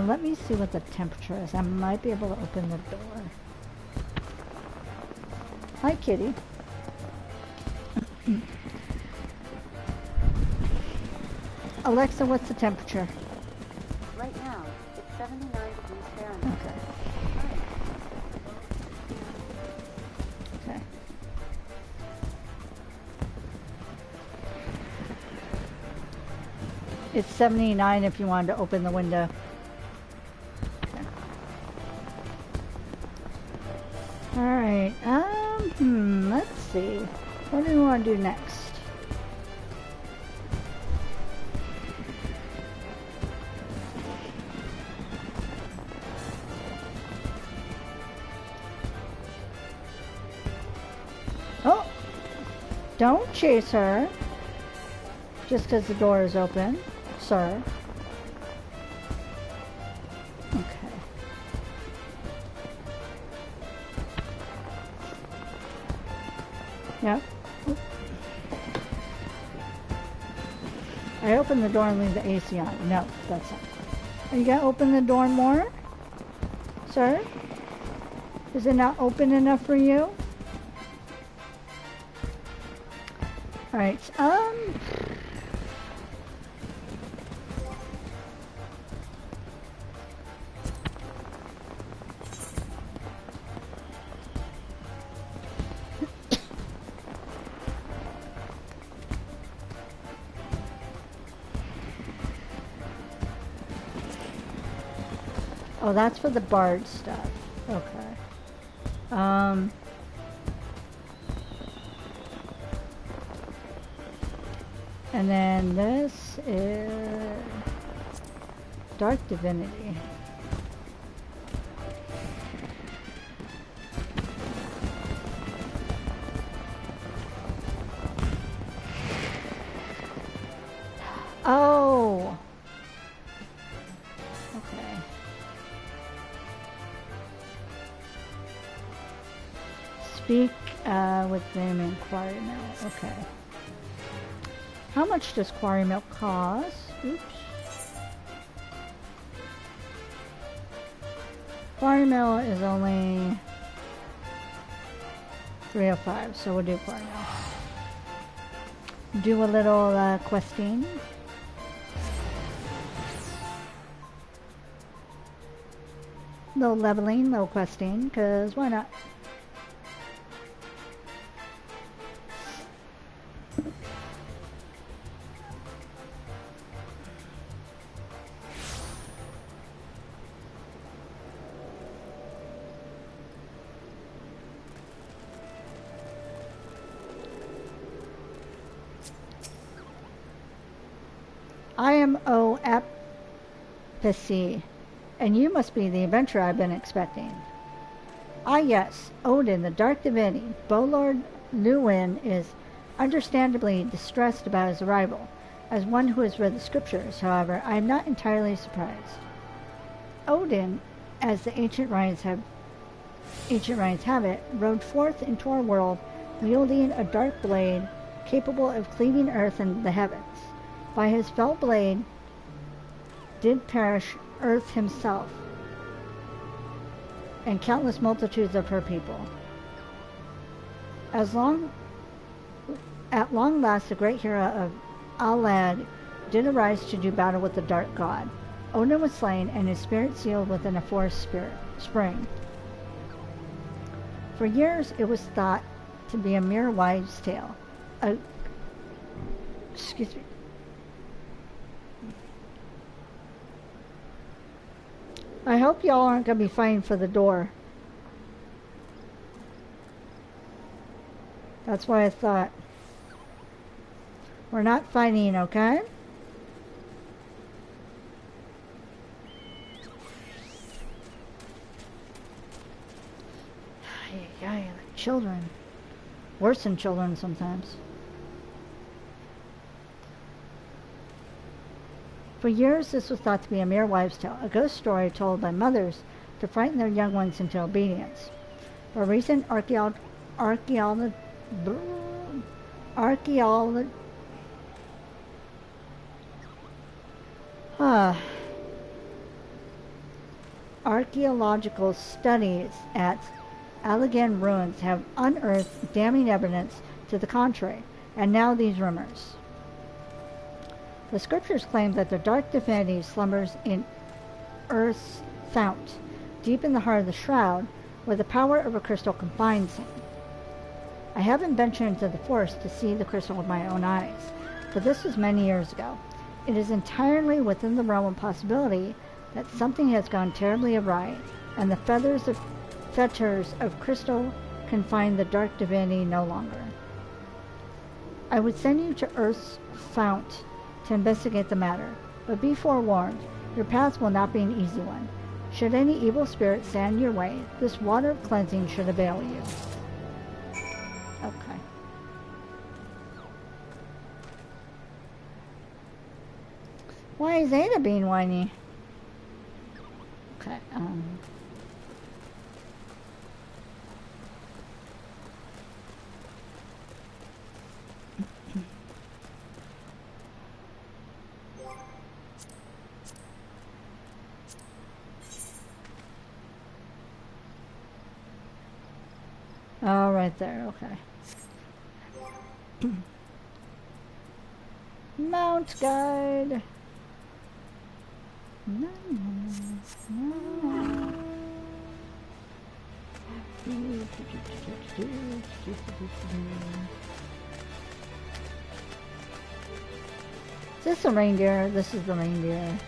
Let me see what the temperature is. I might be able to open the door. Hi, kitty. Alexa, what's the temperature? Right now, it's 79 degrees Fahrenheit. Okay. Okay. It's 79 if you wanted to open the window. Okay. Alright, Let's see. What do we want to do next? Oh! Don't chase her. Just because the door is open, sir. Okay. Yep. I open the door and leave the AC on. No, that's not. Are you gonna open the door more? Sir? Is it not open enough for you? Alright, oh, that's for the bard stuff. Okay. And then this is Dark Divinity. Oh! Okay. Speak with them in Quarry Mill. Okay. How much does Quarry Mill cost? Oops. Quarry Mill is only 305, so we'll do Quarry Mill. Do a little questing. Little leveling, little questing, because why not? I am O. Apathy, and you must be the adventurer I've been expecting. Ah yes, Odin, the Dark Divinity, Bolord Luwin is understandably distressed about his arrival. As one who has read the scriptures, however, I am not entirely surprised. Odin, as the ancient writings have it, rode forth into our world wielding a dark blade capable of cleaving earth and the heavens. By his fell blade did perish earth himself and countless multitudes of her people. At long last the great hero of Alad did arise to do battle with the dark god. Odin was slain and his spirit sealed within a forest spring. For years it was thought to be a mere wives' tale. Excuse me. I hope y'all aren't going to be fighting for the door. That's what I thought. We're not fighting, okay? Yeah, children. Worse than children sometimes. For years, this was thought to be a mere wives' tale, a ghost story told by mothers to frighten their young ones into obedience. But recent archaeological studies at Allegan ruins have unearthed damning evidence to the contrary, and now these rumors. The scriptures claim that the dark divinity slumbers in Earth's fount, deep in the heart of the shroud, where the power of a crystal confines him. I haven't ventured into the forest to see the crystal with my own eyes, for this was many years ago. It is entirely within the realm of possibility that something has gone terribly awry, and the fetters of crystal can find the dark divinity no longer. I would send you to Earth's fount to investigate the matter, but be forewarned, your path will not be an easy one. Should any evil spirit stand in your way, this water of cleansing should avail you. Okay. Why is Ada being whiny? Okay, oh, right there, okay. Mount guide. No. Is this a reindeer? This is the reindeer.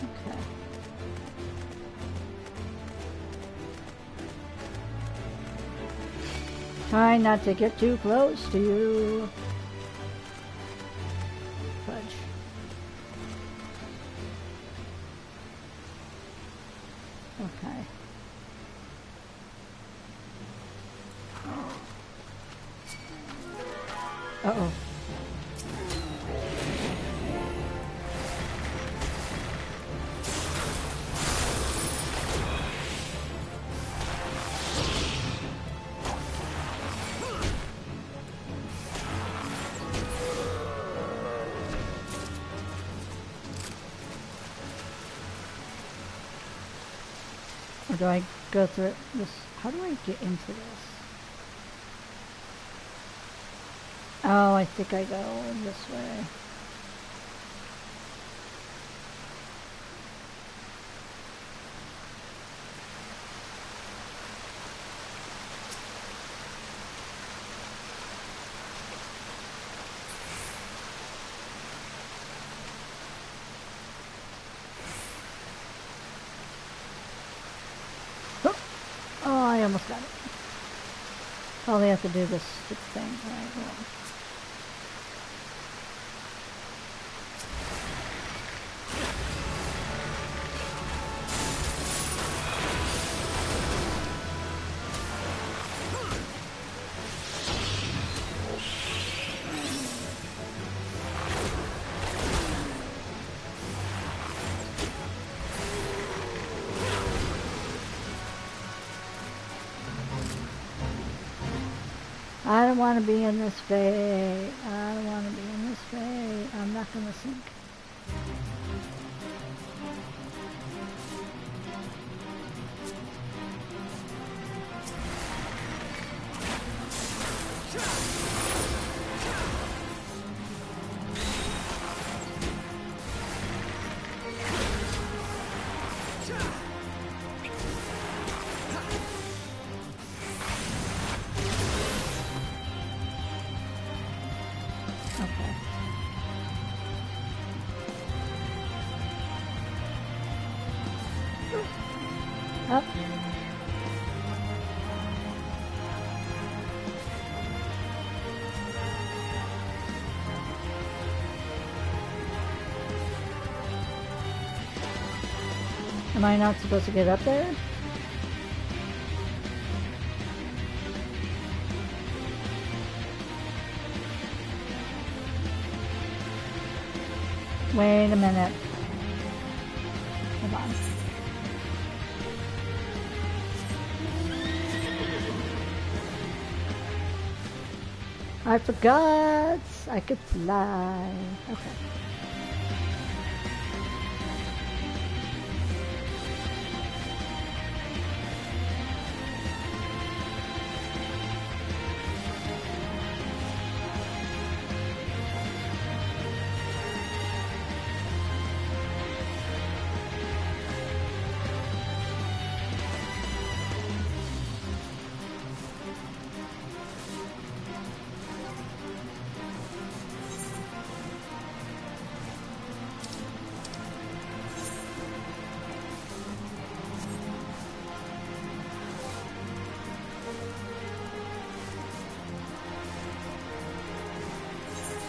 Okay. Try not to get too close to you. Fudge. Okay. Uh-oh. Or do I go through this? How do I get into this? Oh, I think I go this way. Oh, I almost got it. Probably have to do this stupid thing. All right, hold on. I don't want to be in this fate. I don't want to be in this fate. I'm not going to sink. Up. Am I not supposed to get up there? Wait a minute. Hold on. I forgot I could fly. Okay.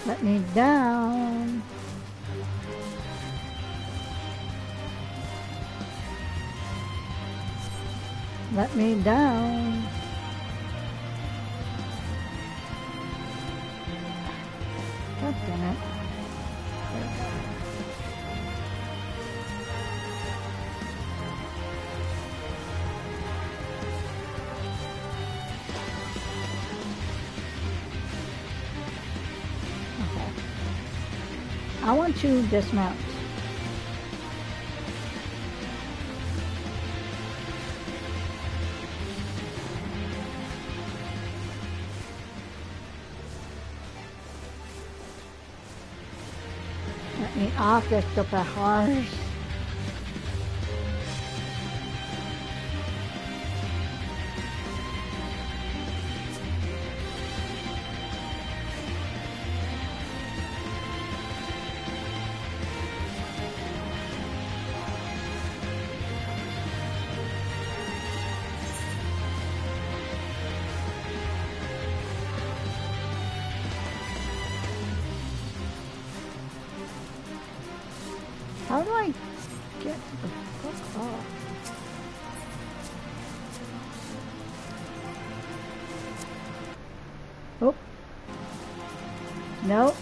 Let me down. Let me down. God damn it. There we go. Okay. I want to dismount. Let me off the stupid horse. How do I get the fuck off? Oh. Nope.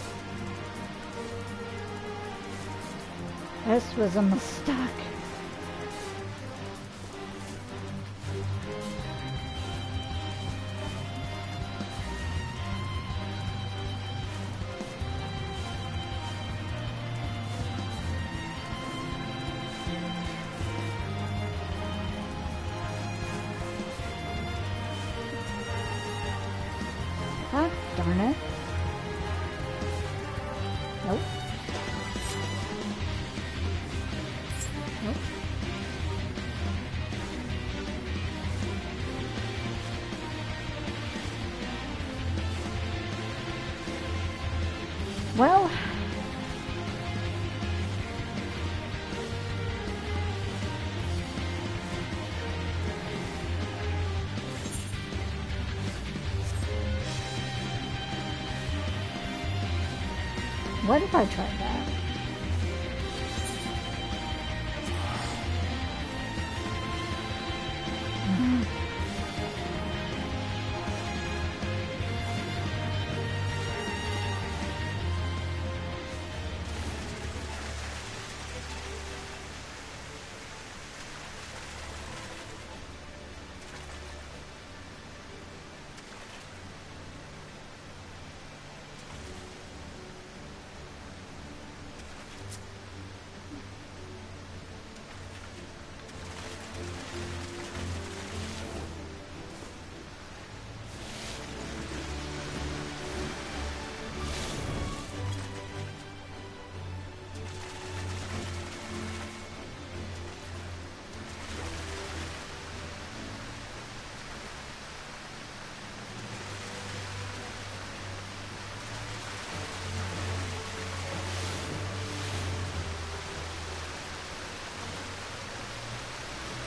This was a mistake. Ah, darn it. Nope. Nope. Well, what if I tried that?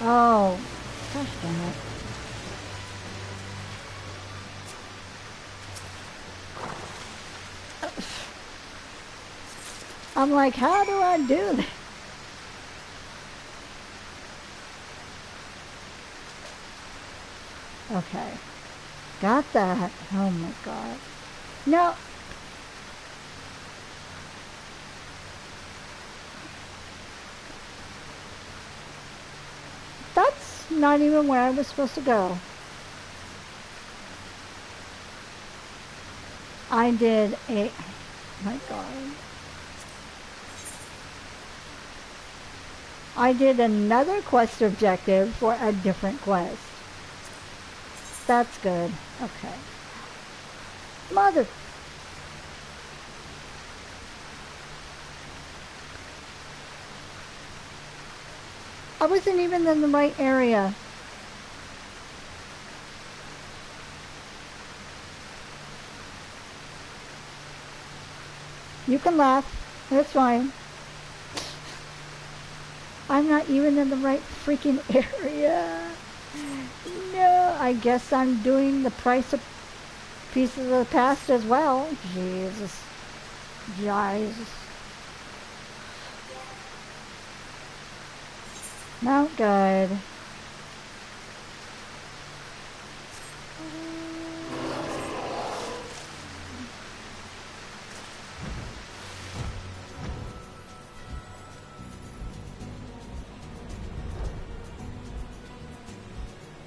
Oh, gosh damn it. I'm like, how do I do this? Okay. Got that. Oh my god. No. That's not even where I was supposed to go. I did a... Oh my god. I did another quest objective for a different quest. That's good. Okay. Mother... I wasn't even in the right area. You can laugh. That's fine. I'm not even in the right freaking area. No, I guess I'm doing the price of pieces of the past as well. Jesus. Jesus. Not good.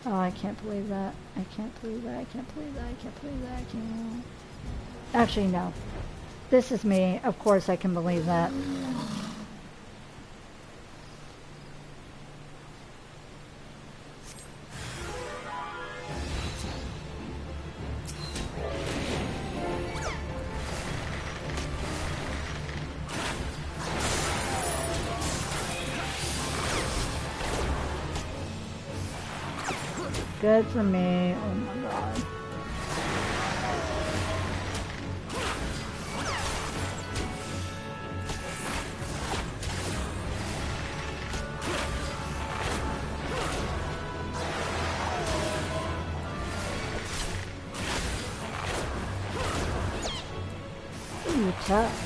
Oh, I can't believe that. I can't believe that. I can't believe that. I can't believe that. I can't. Actually, no. This is me. Of course I can believe that. Good for me. Oh my god. Ooh, tough.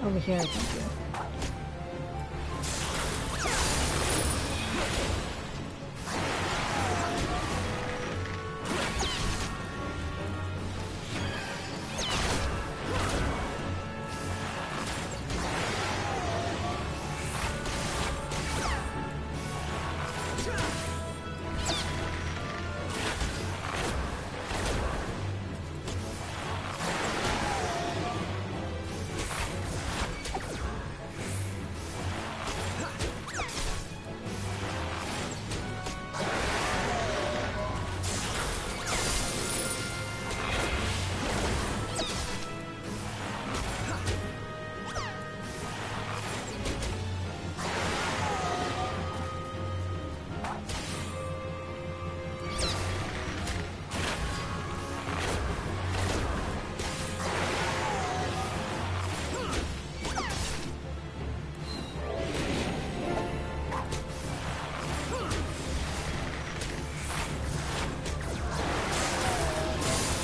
Over here, thank you.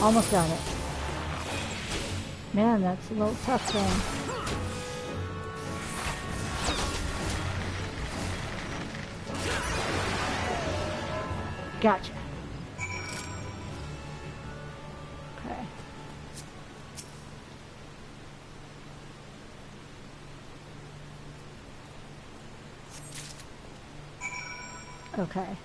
Almost got it. Man, that's a little tough thing. Gotcha. Okay. Okay.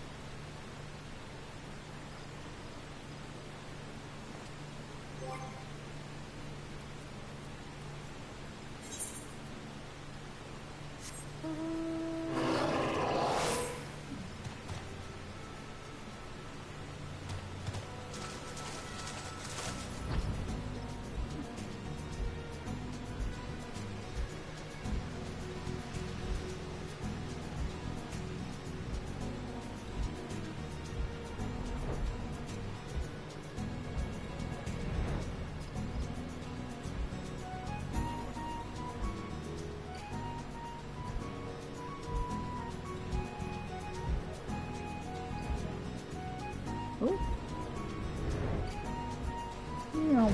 Ooh. No.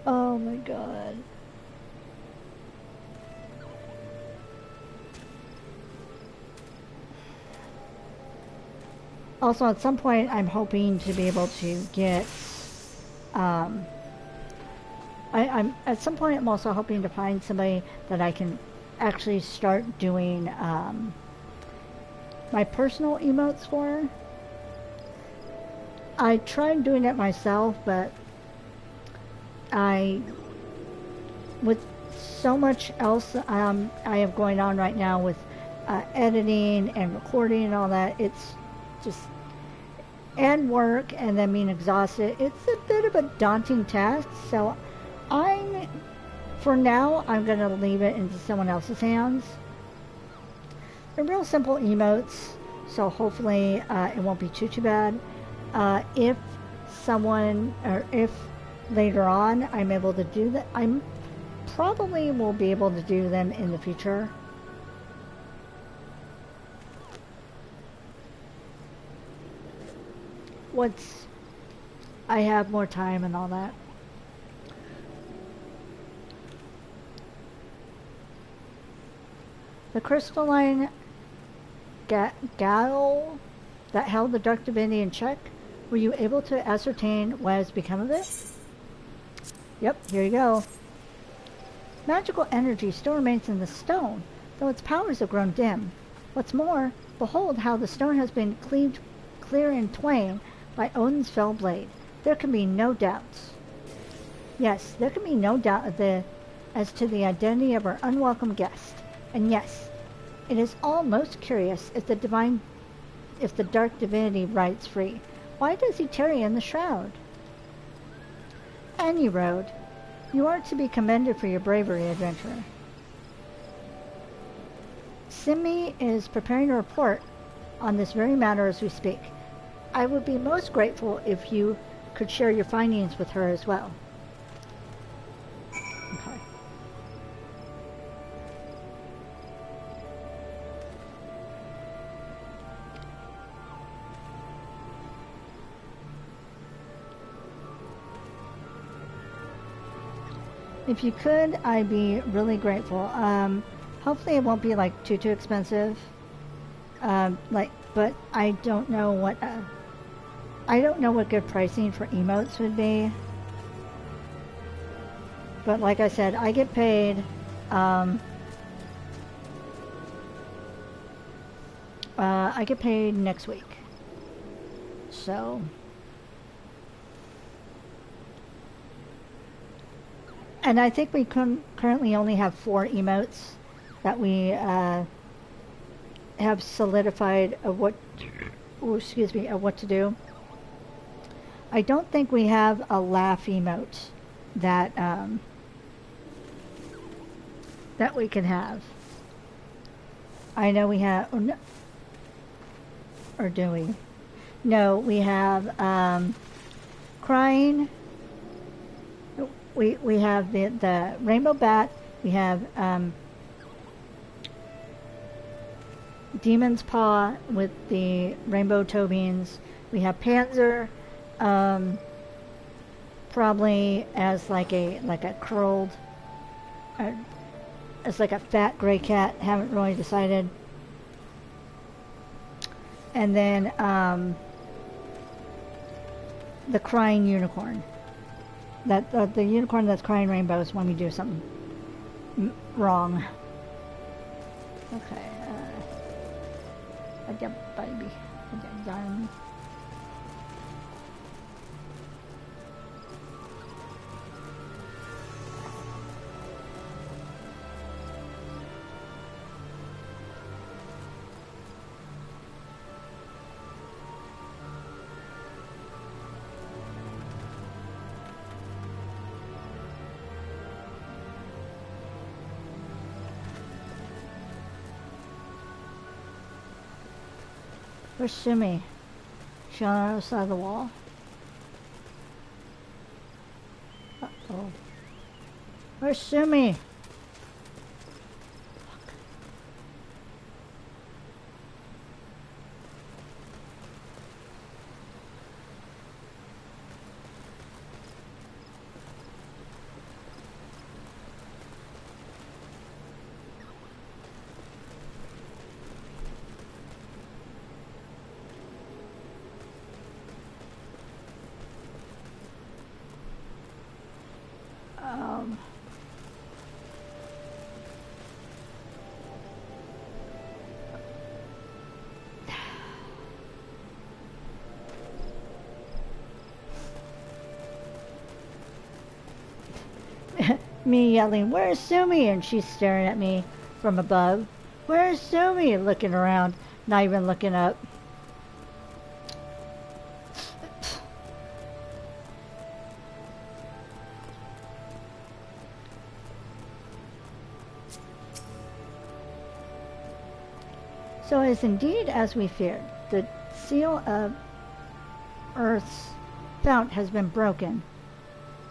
Oh my god. Also, at some point, I'm hoping to be able to get, I'm at some point, I'm also hoping to find somebody that I can actually start doing, my personal emotes for. I tried doing it myself, but with so much else I have going on right now with editing and recording and all that, it's just, and work, and then being exhausted, it's a bit of a daunting task. So for now, I'm going to leave it into someone else's hands. They're real simple emotes, so hopefully it won't be too bad. If later on I'm able to do that, I'm probably will be able to do them in the future. Once I have more time and all that. The crystalline gale that held the dark divinity in check, were you able to ascertain what has become of it? Yep, here you go. Magical energy still remains in the stone, though its powers have grown dim. What's more, behold how the stone has been cleaved clear in twain by Odin's fell blade. There can be no doubts. Yes, there can be no doubt as to the identity of our unwelcome guest. And yes, it is all most curious if the dark divinity rides free. Why does he tarry in the shroud? And you rode. You are to be commended for your bravery, adventurer. Simi is preparing a report on this very matter as we speak. I would be most grateful if you could share your findings with her as well. Okay. If you could, I'd be really grateful. Hopefully it won't be like too expensive. But I don't know what good pricing for emotes would be. But like I said, I get paid. I get paid next week. So. And I think we currently only have 4 emotes that we have solidified of what to do. I don't think we have a laugh emote that that we can have. I know we have, or do we? No, we have crying. We have the rainbow bat. We have demon's paw with the rainbow toe beans. We have Panzer, probably as like a curled, as like a fat gray cat. Haven't really decided. And then the crying unicorn. That the unicorn that's crying rainbows when we do something wrong. Okay. Baby. Done. Where's Simi? She on the other side of the wall? Uh-oh. Where's Simi? Me yelling, "Where's Sumi?" And she's staring at me from above. "Where's Sumi?" Looking around, not even looking up. So it is indeed as we feared. The seal of Earth's fount has been broken,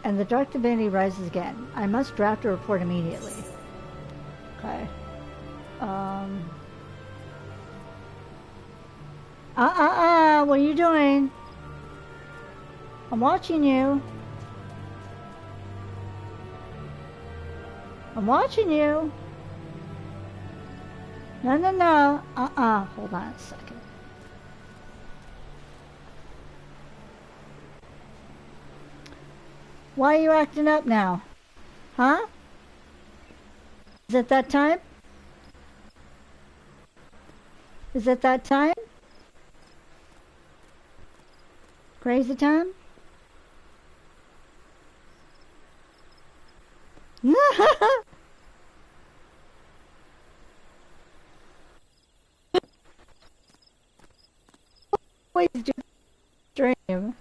and the dark divinity rises again. I must draft a report immediately. Okay. What are you doing? I'm watching you. I'm watching you. No, no, no. Hold on a second. Why are you acting up now? Huh? Is it that time? Is it that time? Crazy time? Always do dream.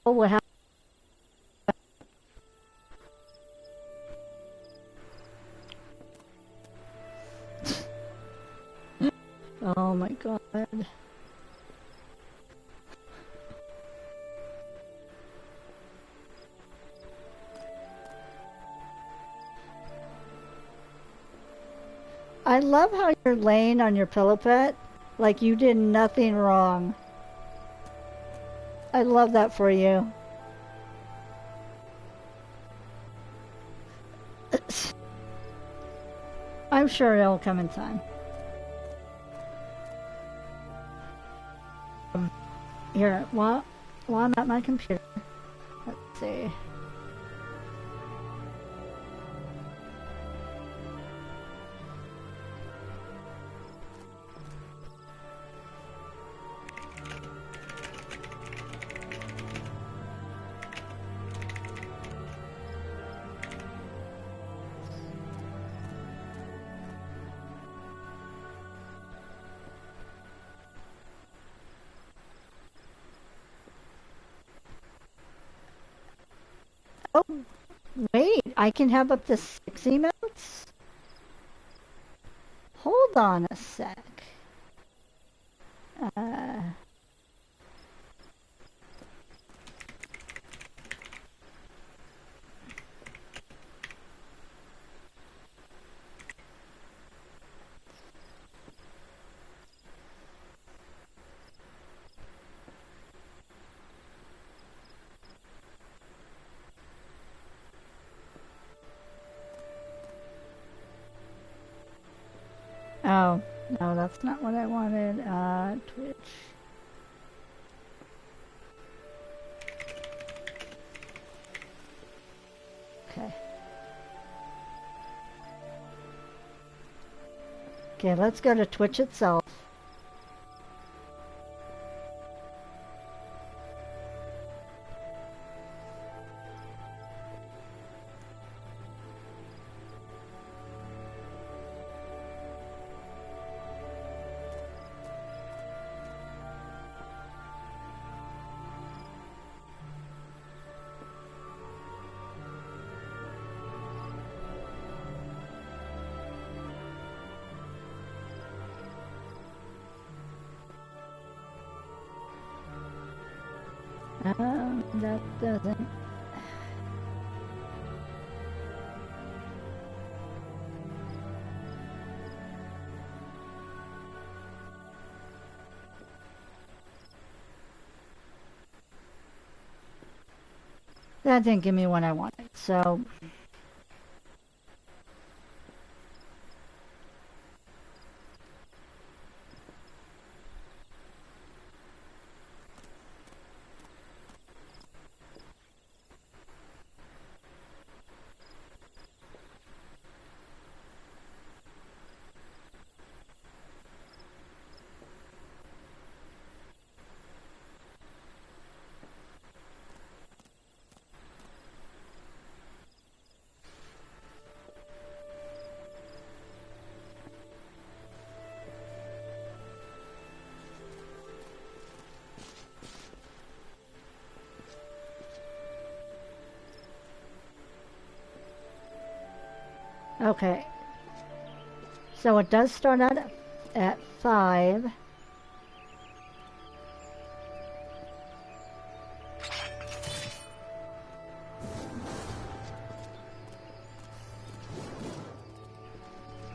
Oh, what happened? Oh my god. I love how you're laying on your pillow pet like you did nothing wrong. I love that for you. I'm sure it'll come in time. Here, while I'm at my computer, let's see. Oh, wait, I can have up to 6 emotes? Hold on a sec. Oh, no, that's not what I wanted. Twitch. Okay. Okay, let's go to Twitch itself. That doesn't. That didn't give me what I wanted, so. Okay. So it does start out at 5.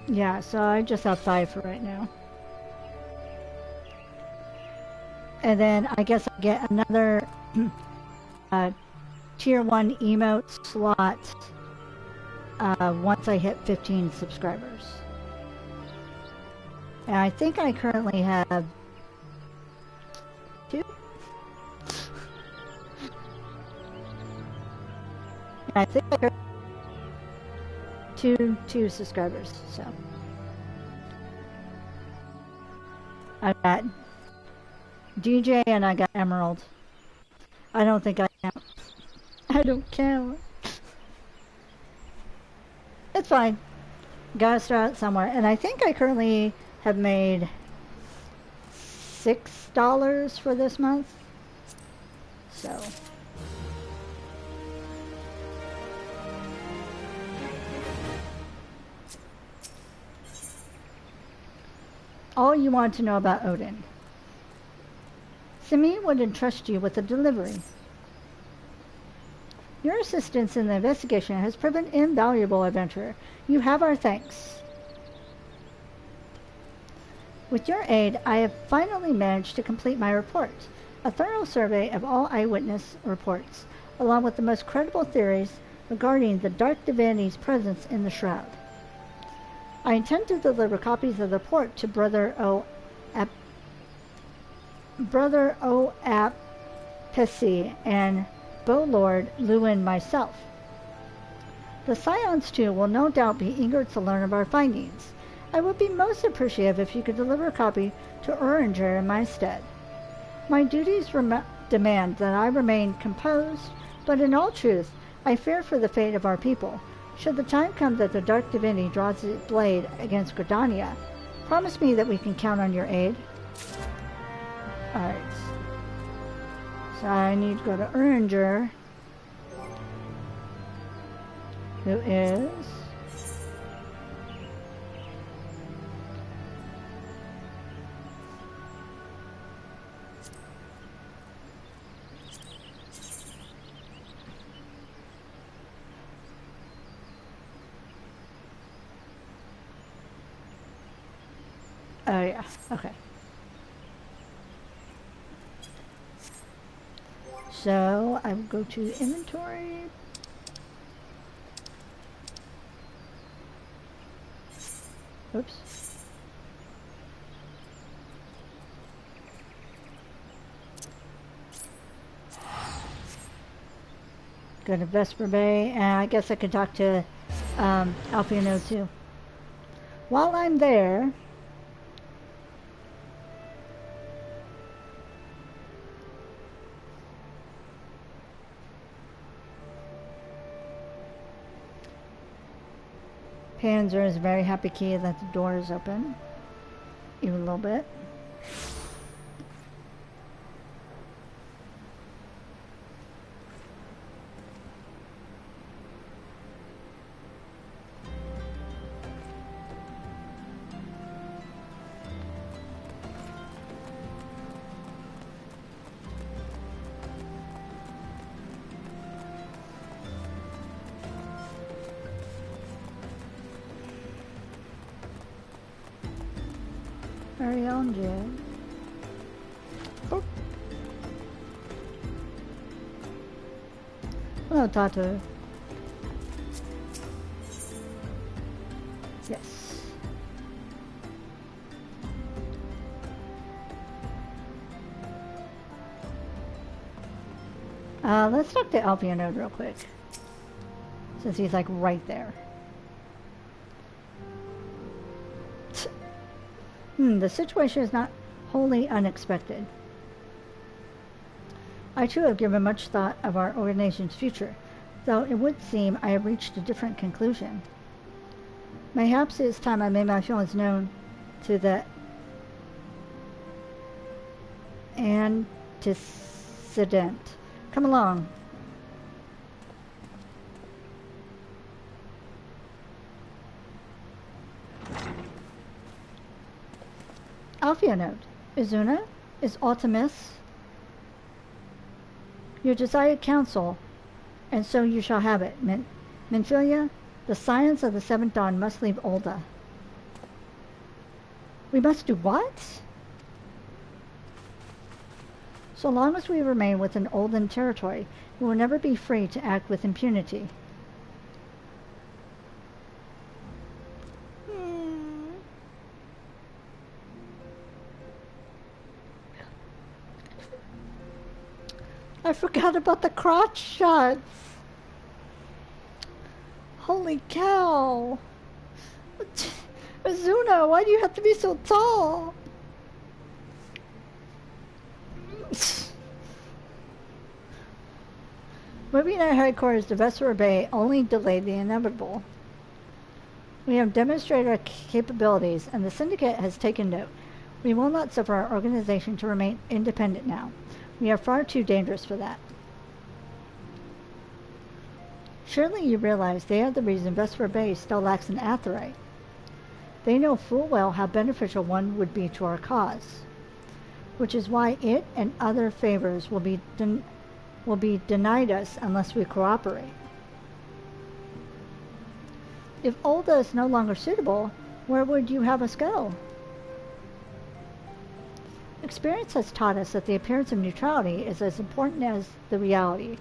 Yeah, so I just have 5 for right now. And then I guess I get another tier 1 emote slot once I hit 15 subscribers. And I think I currently have 2. And I think I got two subscribers, so. I got DJ and I got Emerald. I don't think I count. I don't count. It's fine. Gotta start somewhere. And I think I currently have made $6 for this month. So. All you want to know about Odin. Simi would entrust you with the delivery. Your assistance in the investigation has proven invaluable, adventurer. You have our thanks. With your aid, I have finally managed to complete my report, a thorough survey of all eyewitness reports, along with the most credible theories regarding the dark divinity's presence in the shroud. I intend to deliver copies of the report to Brother O'Apessy and Bowlord Lewin myself. The Scions, too, will no doubt be eager to learn of our findings. I would be most appreciative if you could deliver a copy to Uringer in my stead. My duties demand that I remain composed, but in all truth, I fear for the fate of our people. Should the time come that the Dark Divinity draws its blade against Gridania, promise me that we can count on your aid. Alright. So I need to go to Uringer, who is... Oh yeah, okay. So I will go to inventory. Oops. Go to Vesper Bay, and I guess I could talk to Alfiano too. While I'm there, Panzer is very happy key that the door is open, even a little bit. Very on, Jed. Oh. Hello, Tato. Yes. Let's talk to Alfiano real quick, since he's like right there. The situation is not wholly unexpected. I too have given much thought of our organization's future, though it would seem I have reached a different conclusion. Mayhaps it is time I made my feelings known to the antecedent. Come along. Alpha node. Izuna is Ultimus your desired counsel, and so you shall have it. Minfilia, the scions of the Seventh Dawn must leave Ulda. We must do what? So long as we remain within Uldan territory, we will never be free to act with impunity. I forgot about the crotch shots. Holy cow. Izuna, why do you have to be so tall? Moving our headquarters to Vesper Bay only delayed the inevitable. We have demonstrated our capabilities, and the Syndicate has taken note. We will not suffer our organization to remain independent now. We are far too dangerous for that. Surely you realize they are the reason Vesper Bay still lacks an Aetheryte. They know full well how beneficial one would be to our cause, which is why it and other favors will be denied us unless we cooperate. If Ulda is no longer suitable, where would you have us go? Experience has taught us that the appearance of neutrality is as important as the reality.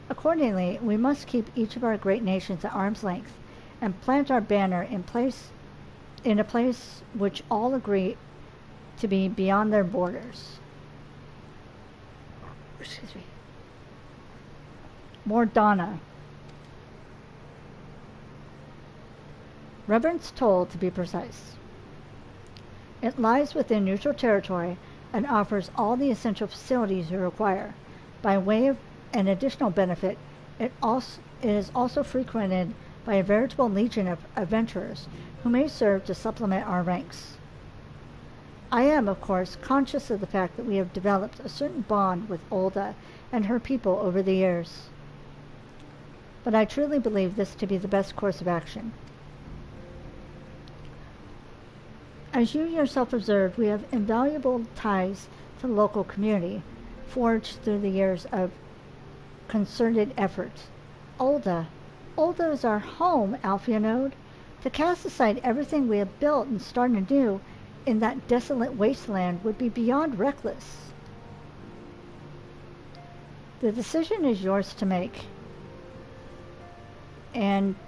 Accordingly, we must keep each of our great nations at arm's length and plant our banner in a place which all agree to be beyond their borders. Excuse me. Mordana. Reverence told, to be precise. It lies within neutral territory and offers all the essential facilities you require. By way of an additional benefit, it is also frequented by a veritable legion of adventurers who may serve to supplement our ranks. I am, of course, conscious of the fact that we have developed a certain bond with Ulda and her people over the years. But I truly believe this to be the best course of action. As you yourself observed, we have invaluable ties to the local community, forged through the years of concerted effort. Ulda is our home, Alpha Node. To cast aside everything we have built and start anew in that desolate wasteland would be beyond reckless. The decision is yours to make. Antecedent.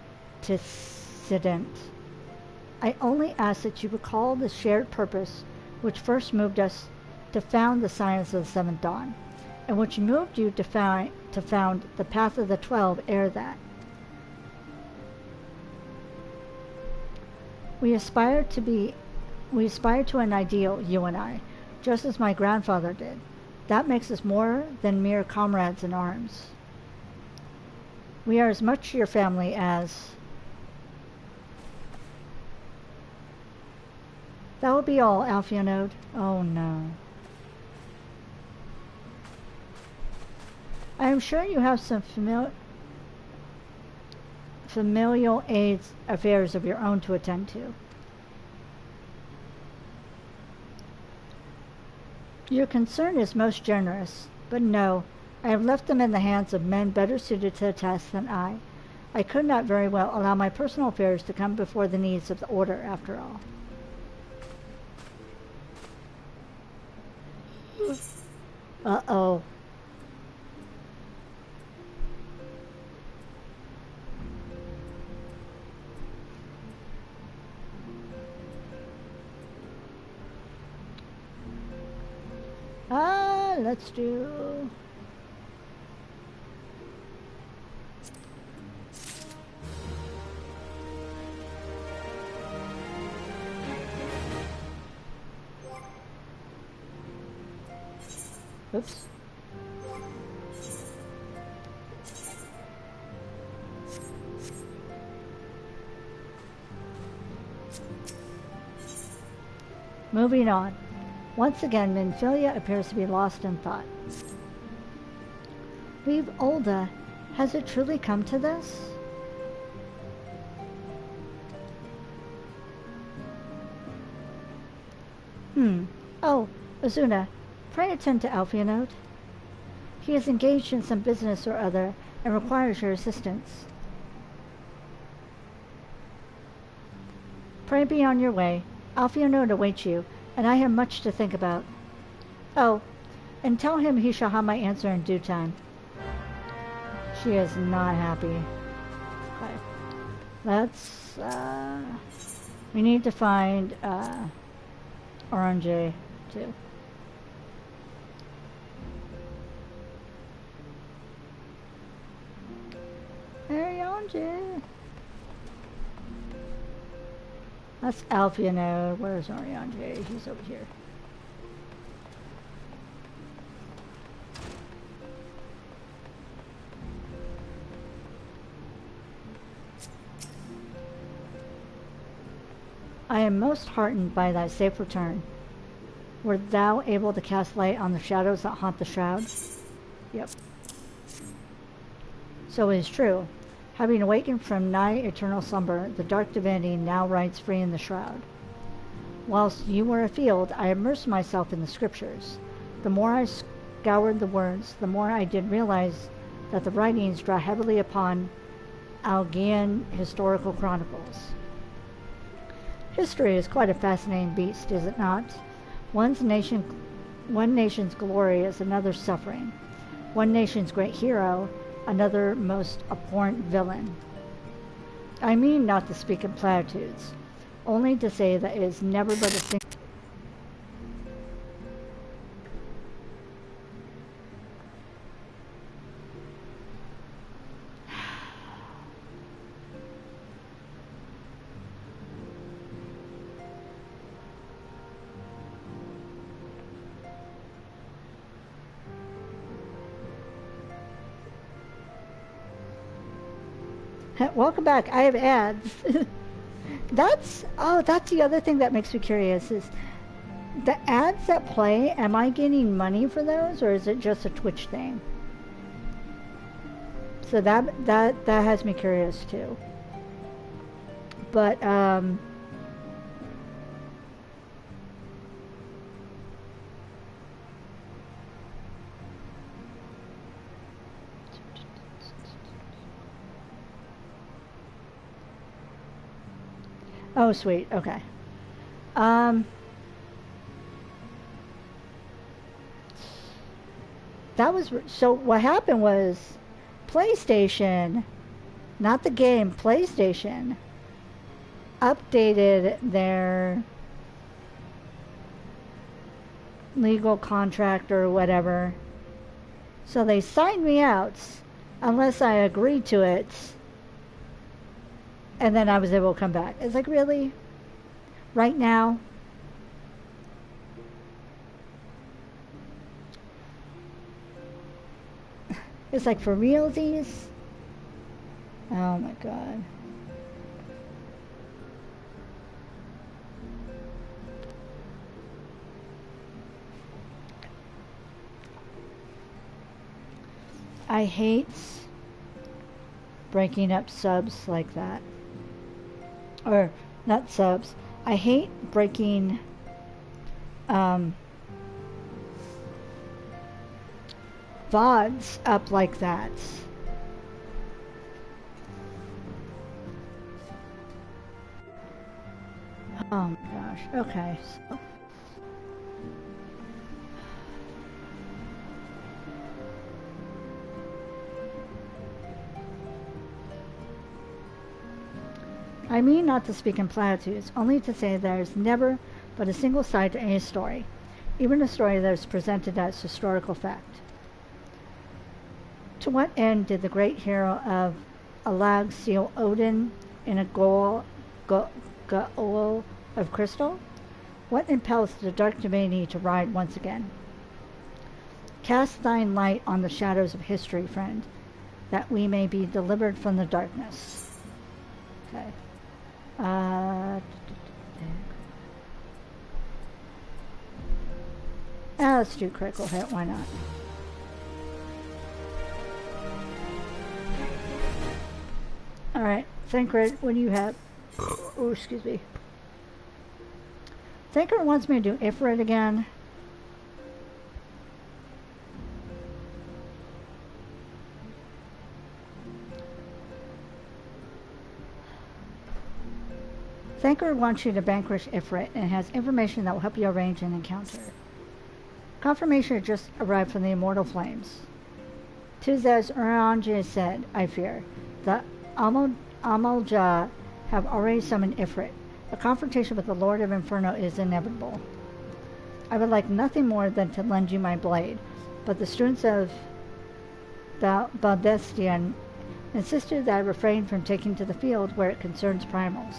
I only ask that you recall the shared purpose which first moved us to found the Science of the Seventh Dawn, and which moved you to found the Path of the 12 ere that. We aspire to an ideal, you and I, just as my grandfather did. That makes us more than mere comrades in arms. We are as much your family as... That will be all, Alpha Node. Oh no. I am sure you have some familial affairs of your own to attend to. Your concern is most generous, but no, I have left them in the hands of men better suited to the task than I. I could not very well allow my personal affairs to come before the needs of the Order, after all. Uh-oh. Let's do... Oops. Moving on. Once again, Minfilia appears to be lost in thought. Leave Ulda. Has it truly come to this? Oh, Izuna, pray attend to Alphionode. He is engaged in some business or other and requires your assistance. Pray be on your way. Alphionode awaits you, and I have much to think about. Oh, and tell him he shall have my answer in due time. She is not happy. Okay. Let's, we need to find, Orange too. Orange. That's Alphionode. Where's Oriange? He's over here. I am most heartened by thy safe return. Wert thou able to cast light on the shadows that haunt the shroud? Yep. So it is true. Having awakened from nigh eternal slumber, the dark divinity now rides free in the shroud. Whilst you were afield, I immersed myself in the scriptures. The more I scoured the words, the more I did realize that the writings draw heavily upon Algaean historical chronicles. History is quite a fascinating beast, is it not? One nation's glory is another's suffering. One nation's great hero, another most abhorrent villain. I mean not to speak in platitudes, only to say that it is never but a single. Welcome back. I have ads. That's the other thing that makes me curious is the ads that play, am I getting money for those or is it just a Twitch thing? So that has me curious too. But oh, sweet. Okay. That was so. What happened was, PlayStation, not the game, PlayStation, updated their legal contract or whatever. So they signed me out unless I agreed to it. And then I was able to come back. It's like, really? Right now? It's like, for realsies? Oh my god. I hate breaking up subs like that. Or not subs. I hate breaking VODs up like that. Oh my gosh. Okay. So. I mean not to speak in platitudes, only to say there is never but a single side to any story, even a story that is presented as historical fact. To what end did the great hero of Alag seal Odin in a goal of crystal? What impels the dark divinity to ride once again? Cast thine light on the shadows of history, friend, that we may be delivered from the darkness. Okay. Let's do critical hit, why not? Alright, Thancred, what do you have? Oh, excuse me. Thinker wants me to do Ifrit again. Thinker wants you to vanquish Ifrit and has information that will help you arrange an encounter. Confirmation just arrived from the Immortal Flames. Tuzez Uranje said, I fear, the Amalja have already summoned Ifrit. A confrontation with the Lord of Inferno is inevitable. I would like nothing more than to lend you my blade, but the students of Baldestian insisted that I refrain from taking to the field where it concerns primals.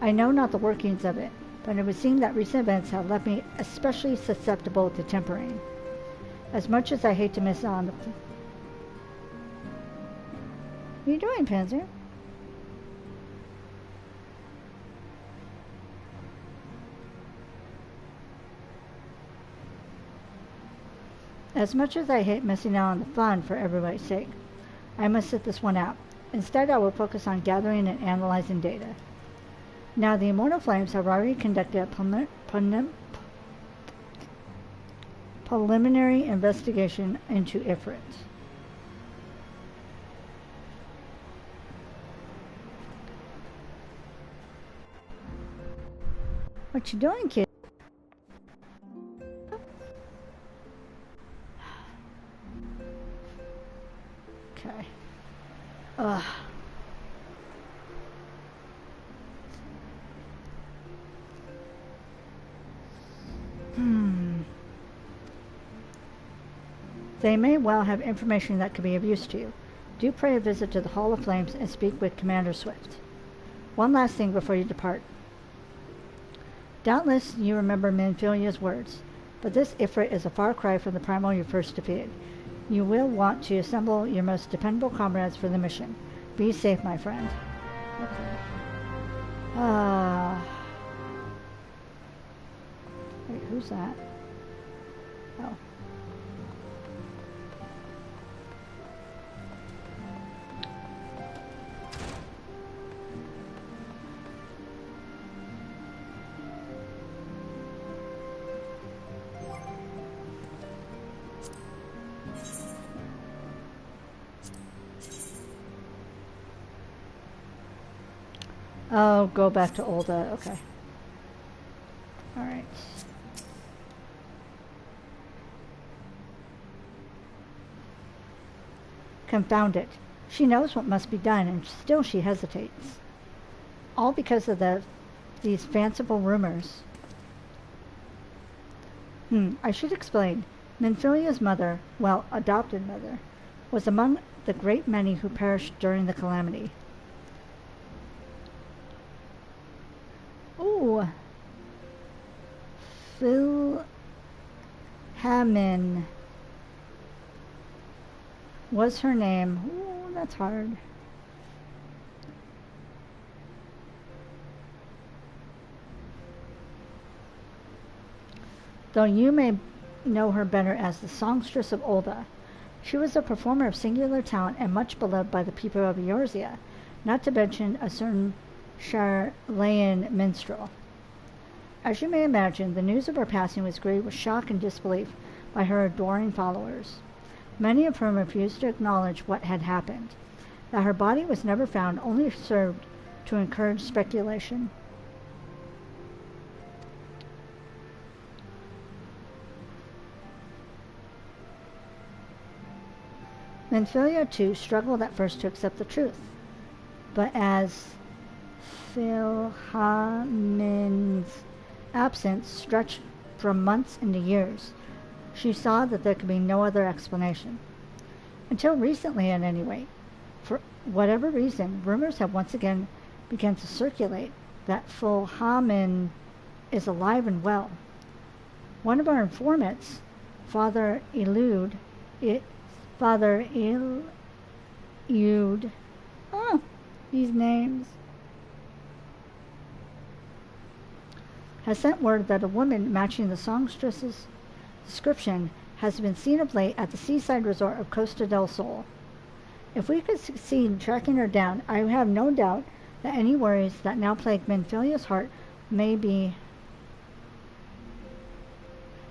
I know not the workings of it, but it would seem that recent events have left me especially susceptible to tempering. As much as I hate to miss on the... What are you doing, Panzer? As much as I hate missing out on the fun for everybody's sake, I must sit this one out. Instead, I will focus on gathering and analyzing data. Now, the Immortal Flames have already conducted a preliminary investigation into Ifrit. What you doing, kid? Okay. Ugh. They may well have information that could be of use to you. Do pay a visit to the Hall of Flames and speak with Commander Swift. One last thing before you depart. Doubtless you remember Minfilia's words, but this Ifrit is a far cry from the primal you first defeated. You will want to assemble your most dependable comrades for the mission. Be safe, my friend. Okay. Wait, who's that? Oh. Oh, go back to Olda. Okay. Alright. Confound it. She knows what must be done, and still she hesitates. All because of these fanciful rumors. I should explain. Minfilia's mother, well, adopted mother, was among the great many who perished during the calamity. Ooh. Philhamin was her name. Ooh, that's hard. Though you may know her better as the songstress of Olda, she was a performer of singular talent and much beloved by the people of Eorzea, not to mention a certain Charlayan minstrel. As you may imagine, the news of her passing was greeted with shock and disbelief by her adoring followers, many of whom refused to acknowledge what had happened. That her body was never found only served to encourage speculation. Minfilia, too, struggled at first to accept the truth, but as Philhamin's absence stretched from months into years, she saw that there could be no other explanation. Until recently, at any rate. For whatever reason, rumors have once again begun to circulate that Philhamin is alive and well. One of our informants, Father Illud, these names, has sent word that a woman matching the songstress's description has been seen of late at the seaside resort of Costa del Sol. If we could succeed in tracking her down, I have no doubt that any worries that now plague Minfilia's heart maybe,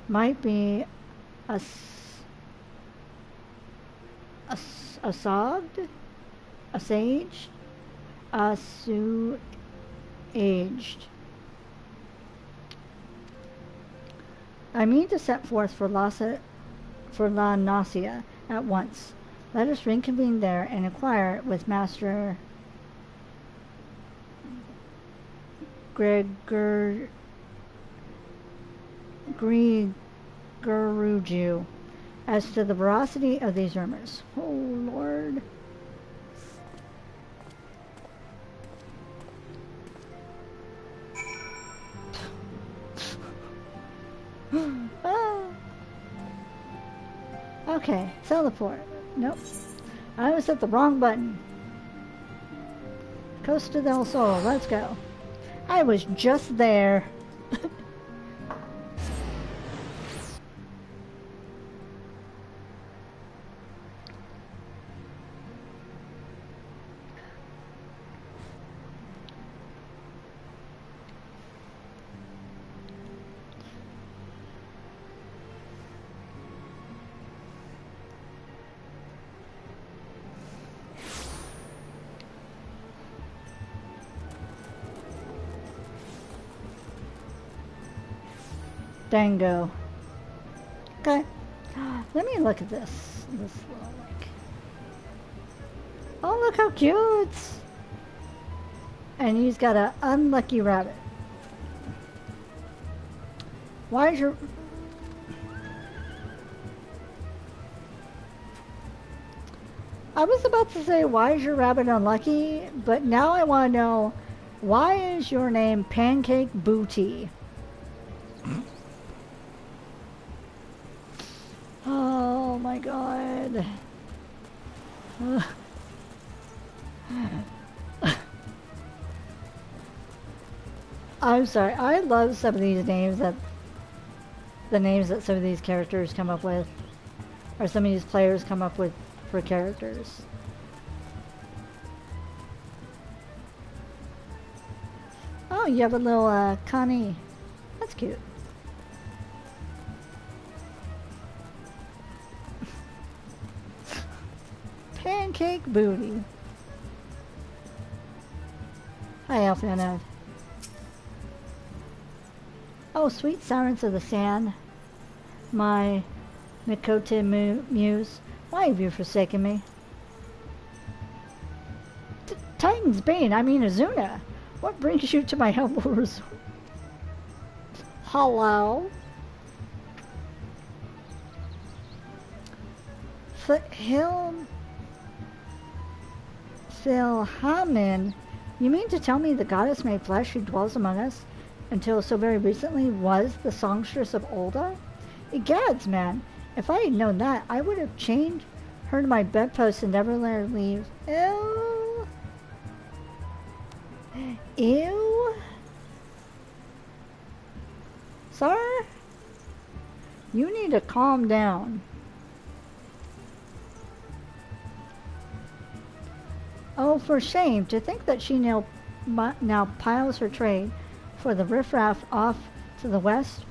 might be a, a sogd, a sage, a aged. I mean to set forth for La Nausea at once. Let us reconvene there and inquire with Master Greguruju as to the veracity of these rumors. Oh, Lord. Ah. Okay, teleport. Nope. I was at the wrong button. Costa del Sol, let's go. I was just there. Dango. Okay. Let me look at this. This little like. Oh, look how cute! And he's got an unlucky rabbit. Why is your... I was about to say, why is your rabbit unlucky? But now I want to know, why is your name Pancake Booty? Oh my god. I'm sorry, I love some of these names that the names that some of these characters come up with, or some of these players come up with for characters. Oh, you have a little Connie. That's cute. Pancake Booty. Hi, Alpha. Oh, sweet sirens of the sand, my Mikote muse, why have you forsaken me? Titan's Bane, I mean Izuna. What brings you to my humble resort? Hello? Philhamin, you mean to tell me the goddess made flesh who dwells among us until so very recently was the songstress of Olda? Egads, man, if I had known that, I would have chained her to my bedpost and never let her leave. Ew. Ew. Sir? You need to calm down. Oh, for shame, to think that she now piles her trade for the riffraff off to the west,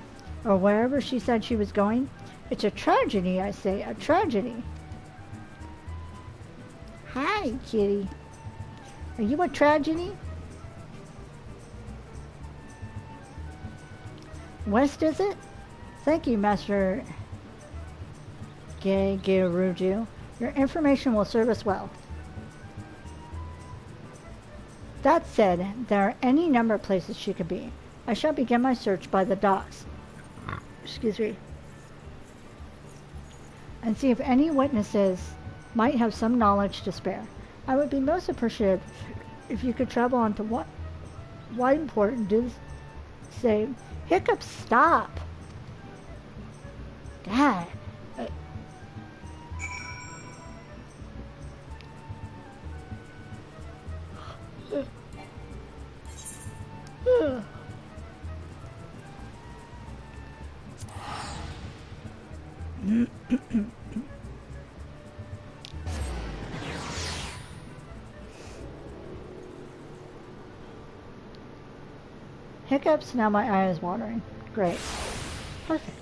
or wherever she said she was going. It's a tragedy, I say, a tragedy. Hi, kitty. Are you a tragedy? West, is it? Thank you, Master Geruju. Your information will serve us well. That said, there are any number of places she could be. I shall begin my search by the docks. Excuse me. And see if any witnesses might have some knowledge to spare. I would be most appreciative if you could travel on to Whiteport and do say, Hiccup, stop! God. Hiccups, now my eye is watering. Great. Perfect.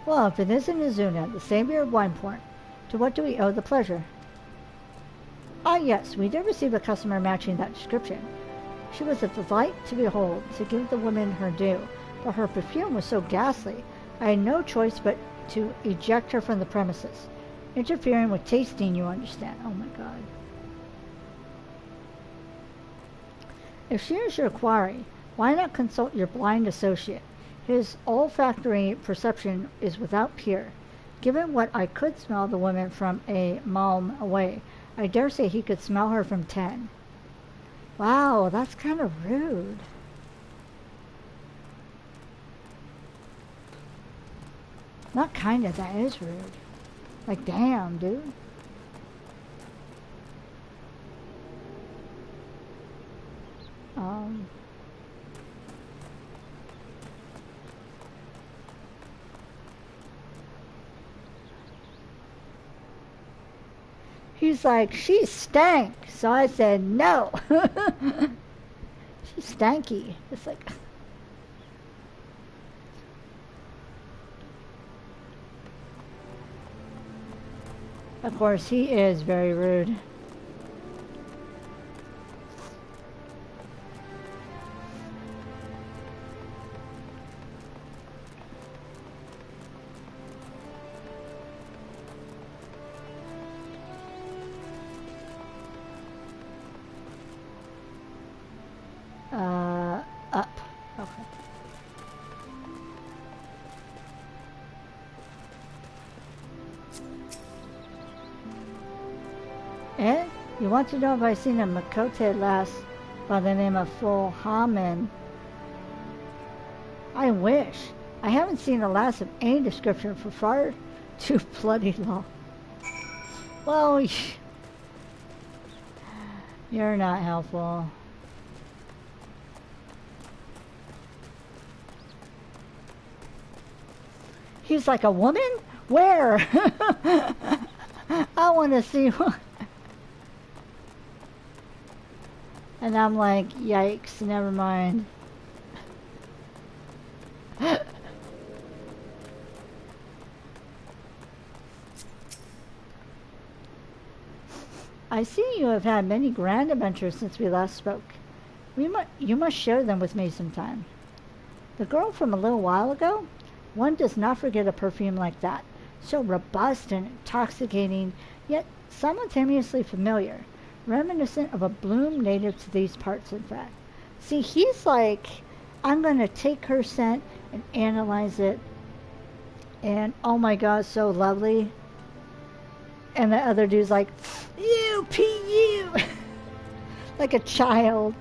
Well, if it isn't Izuna, the savior of Wineport, to what do we owe the pleasure? Ah, yes, we did receive a customer matching that description. She was a delight to behold, to give the woman her due, but her perfume was so ghastly, I had no choice but to eject her from the premises. Interfering with tasting, you understand. Oh my god. If she is your quarry, why not consult your blind associate? His olfactory perception is without peer. Given what I could smell the woman from a malm away, I dare say he could smell her from 10. Wow, that's kind of rude. Not kind of, that is rude. Like, damn, dude. He's like, she stank. So I said, no. She's stanky. It's like... Of course, he is very rude. Up. Okay. Eh? You want to know if I've seen a Makote lass by the name of Full Hamen? I wish. I haven't seen a lass of any description for far too bloody long. Well, you're not helpful. He's like, a woman? Where? I want to see one. And I'm like, yikes, never mind. I see you have had many grand adventures since we last spoke. You must share them with me sometime. The girl from a little while ago? One does not forget a perfume like that. So robust and intoxicating, yet simultaneously familiar. Reminiscent of a bloom native to these parts, in fact. See, he's like, I'm going to take her scent and analyze it. And, oh my god, so lovely. And the other dude's like, ew, P.U. Like a child.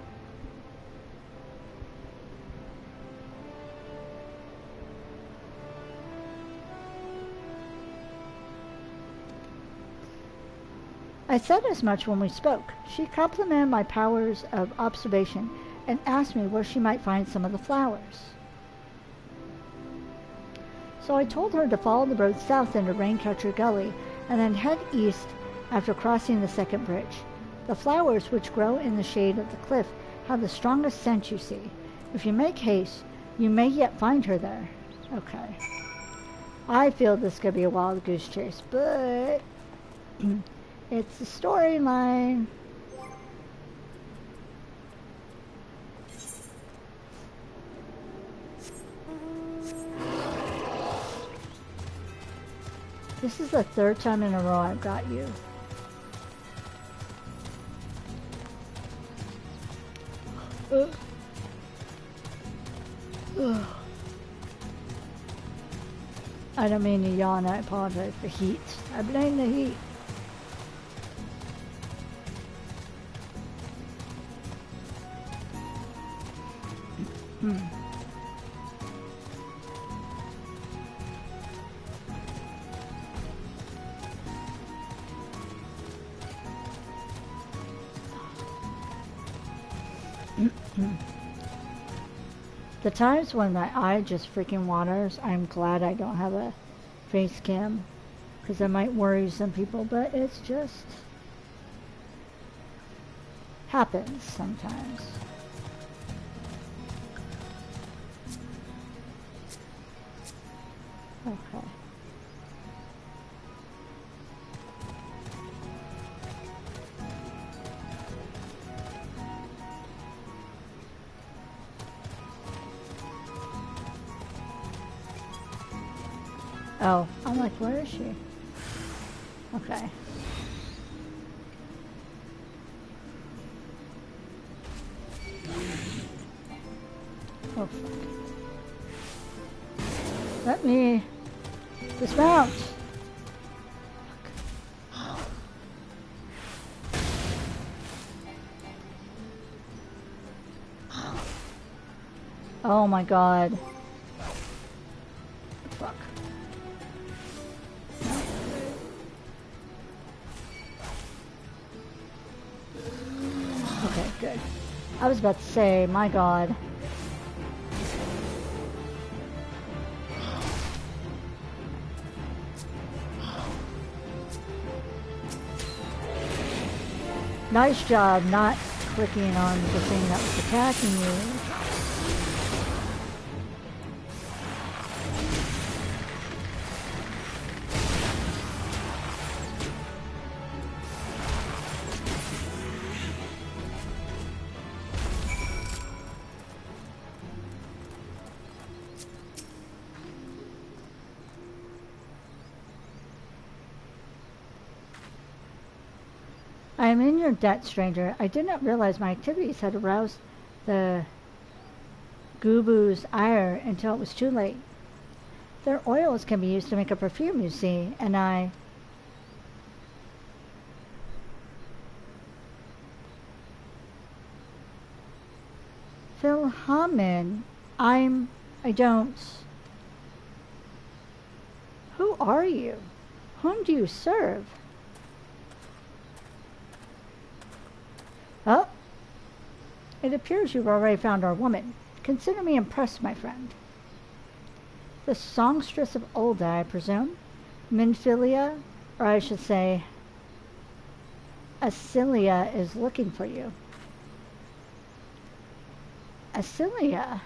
I said as much when we spoke. She complimented my powers of observation and asked me where she might find some of the flowers. So I told her to follow the road south into Raincatcher Gully and then head east after crossing the second bridge. The flowers which grow in the shade of the cliff have the strongest scent, you see. If you make haste, you may yet find her there. Okay. I feel this could be a wild goose chase, but... it's the storyline. This is the third time in a row I've got you. I don't mean to yawn, I apologize for heat. I blame the heat. The times when my eye just freaking waters, I'm glad I don't have a face cam, because it might worry some people, but it's just happens sometimes. Okay. Oh, I'm like, where is she? Okay. Oh, fuck. Let me dismount. Oh my god. Fuck. Okay, good. I was about to say, my god. Nice job not clicking on the thing that was attacking you. I am in your debt, stranger. I did not realize my activities had aroused the Gubu's ire until it was too late. Their oils can be used to make a perfume, you see, and I... Philhamen, I don't... Who are you? Whom do you serve? Oh, it appears you've already found our woman. Consider me impressed, my friend. The songstress of Olda, I presume? Minfilia, or I should say, Asilia is looking for you. Asilia?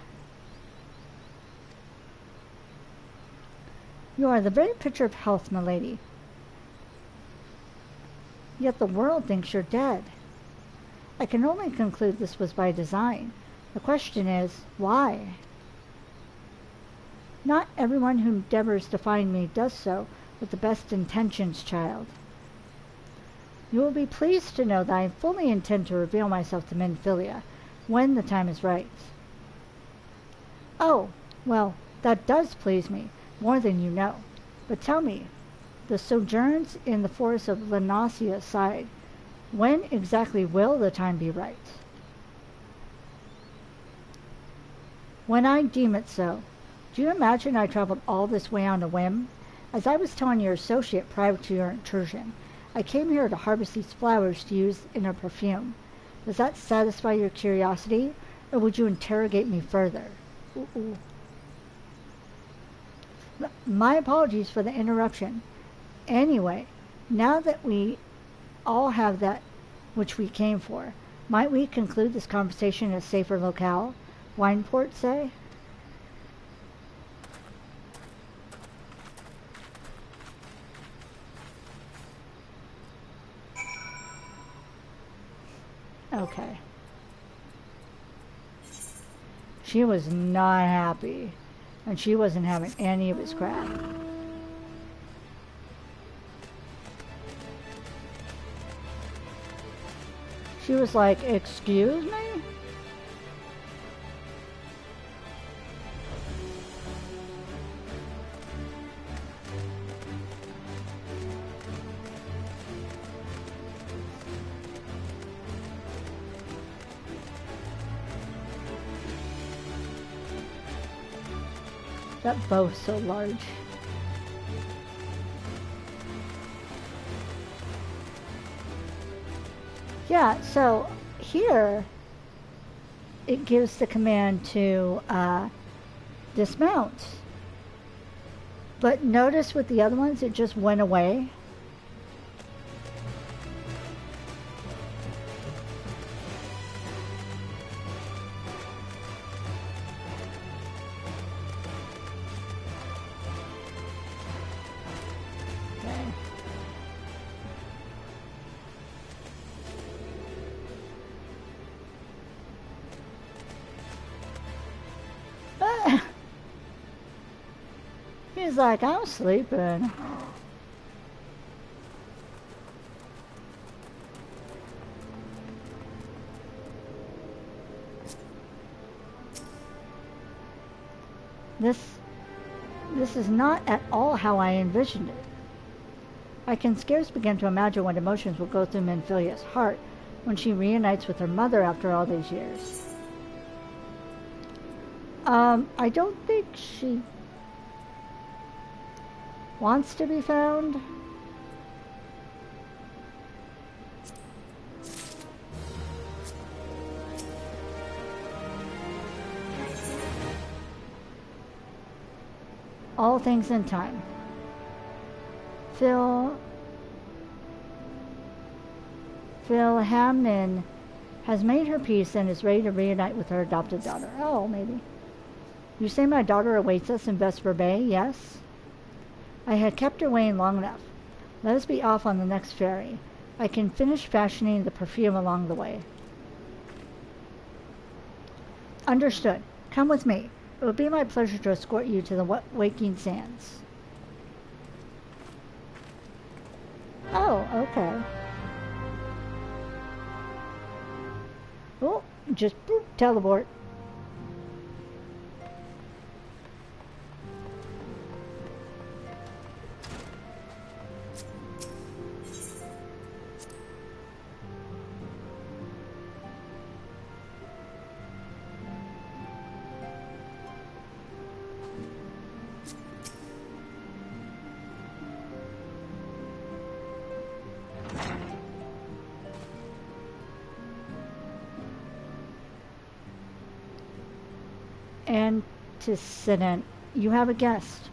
You are the very picture of health, milady. Yet the world thinks you're dead. I can only conclude this was by design. The question is, why? Not everyone who endeavors to find me does so with the best intentions, child. You will be pleased to know that I fully intend to reveal myself to Minfilia when the time is right. Oh, well, that does please me, more than you know. But tell me, the sojourns in the forest of Lenasia aside, when exactly will the time be right? When I deem it so. Do you imagine I traveled all this way on a whim? As I was telling your associate prior to your intrusion, I came here to harvest these flowers to use in a perfume. Does that satisfy your curiosity, or would you interrogate me further? Ooh. My apologies for the interruption. Anyway, now that we all have that which we came for, might we conclude this conversation in a safer locale? Wineport, say? Okay. She was not happy, and she wasn't having any of his crap. She was like, excuse me? That bow's so large. Yeah, so here it gives the command to dismount. But notice with the other ones, it just went away. He's like, I'm sleeping. This is not at all how I envisioned it. I can scarce begin to imagine what emotions will go through Menphilia's heart when she reunites with her mother after all these years. I don't think she wants to be found. All things in time. Phil Hamlin has made her peace and is ready to reunite with her adopted daughter. Oh, maybe. You say my daughter awaits us in Vesper Bay? Yes. I had kept her waiting long enough. Let us be off on the next ferry. I can finish fashioning the perfume along the way. Understood. Come with me. It would be my pleasure to escort you to the Waking Sands. Oh, okay. Oh, just boop, teleport. Antecedent. You have a guest.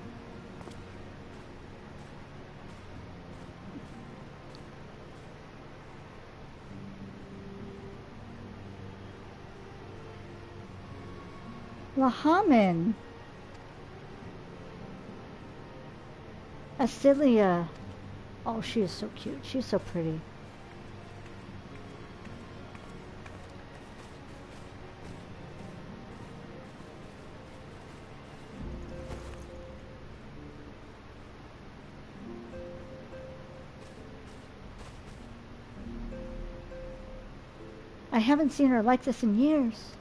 Lahamin. Asilia. Oh, she is so cute. She's so pretty. I haven't seen her like this in years.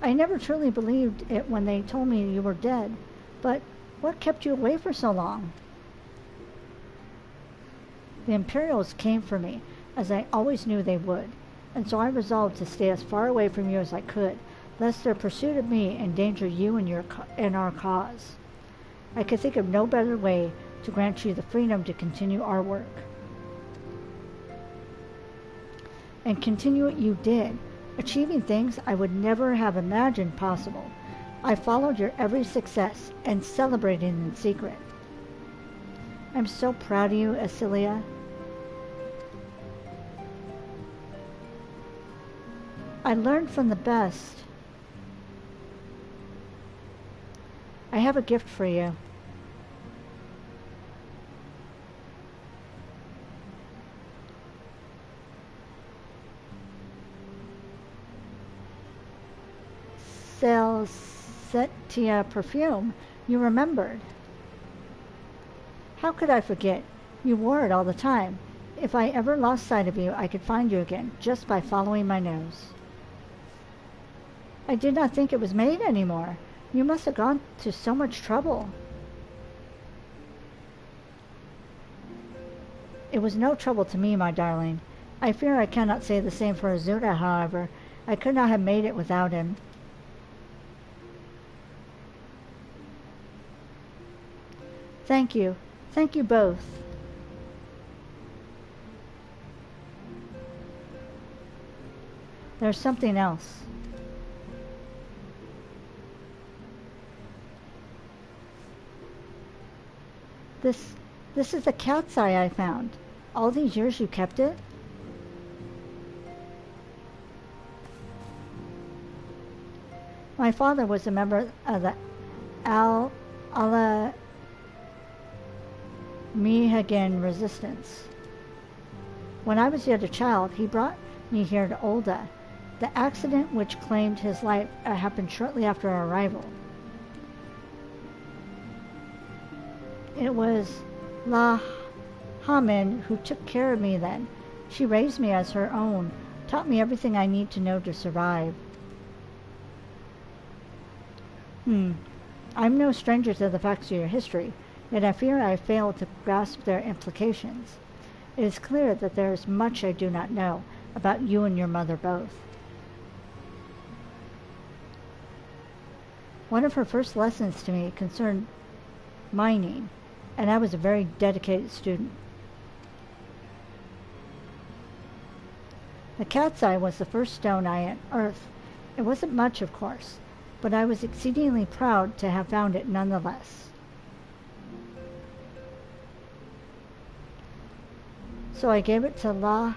I never truly believed it when they told me you were dead. But what kept you away for so long? The Imperials came for me, as I always knew they would, and so I resolved to stay as far away from you as I could, lest their pursuit of me endanger you and our cause. I could think of no better way to grant you the freedom to continue our work. And continue what you did, achieving things I would never have imagined possible. I followed your every success and celebrated in secret. I'm so proud of you, Asilia. I learned from the best. I have a gift for you. Celestia perfume. You remembered. How could I forget? You wore it all the time. If I ever lost sight of you, I could find you again, just by following my nose. I did not think it was made anymore. You must have gone to so much trouble. It was no trouble to me, my darling. I fear I cannot say the same for Izuna, however. I could not have made it without him. Thank you. Thank you both. There's something else. This is the cat's eye I found. All these years you kept it? My father was a member of the Allah Mihagan resistance. When I was yet a child, he brought me here to Olda. The accident which claimed his life happened shortly after our arrival. It was La Hamin who took care of me then. She raised me as her own, taught me everything I need to know to survive. I'm no stranger to the facts of your history, yet I fear I failed to grasp their implications. It is clear that there is much I do not know about you and your mother both. One of her first lessons to me concerned mining, and I was a very dedicated student. The cat's eye was the first stone I unearthed. It wasn't much, of course, but I was exceedingly proud to have found it nonetheless. So I gave it to La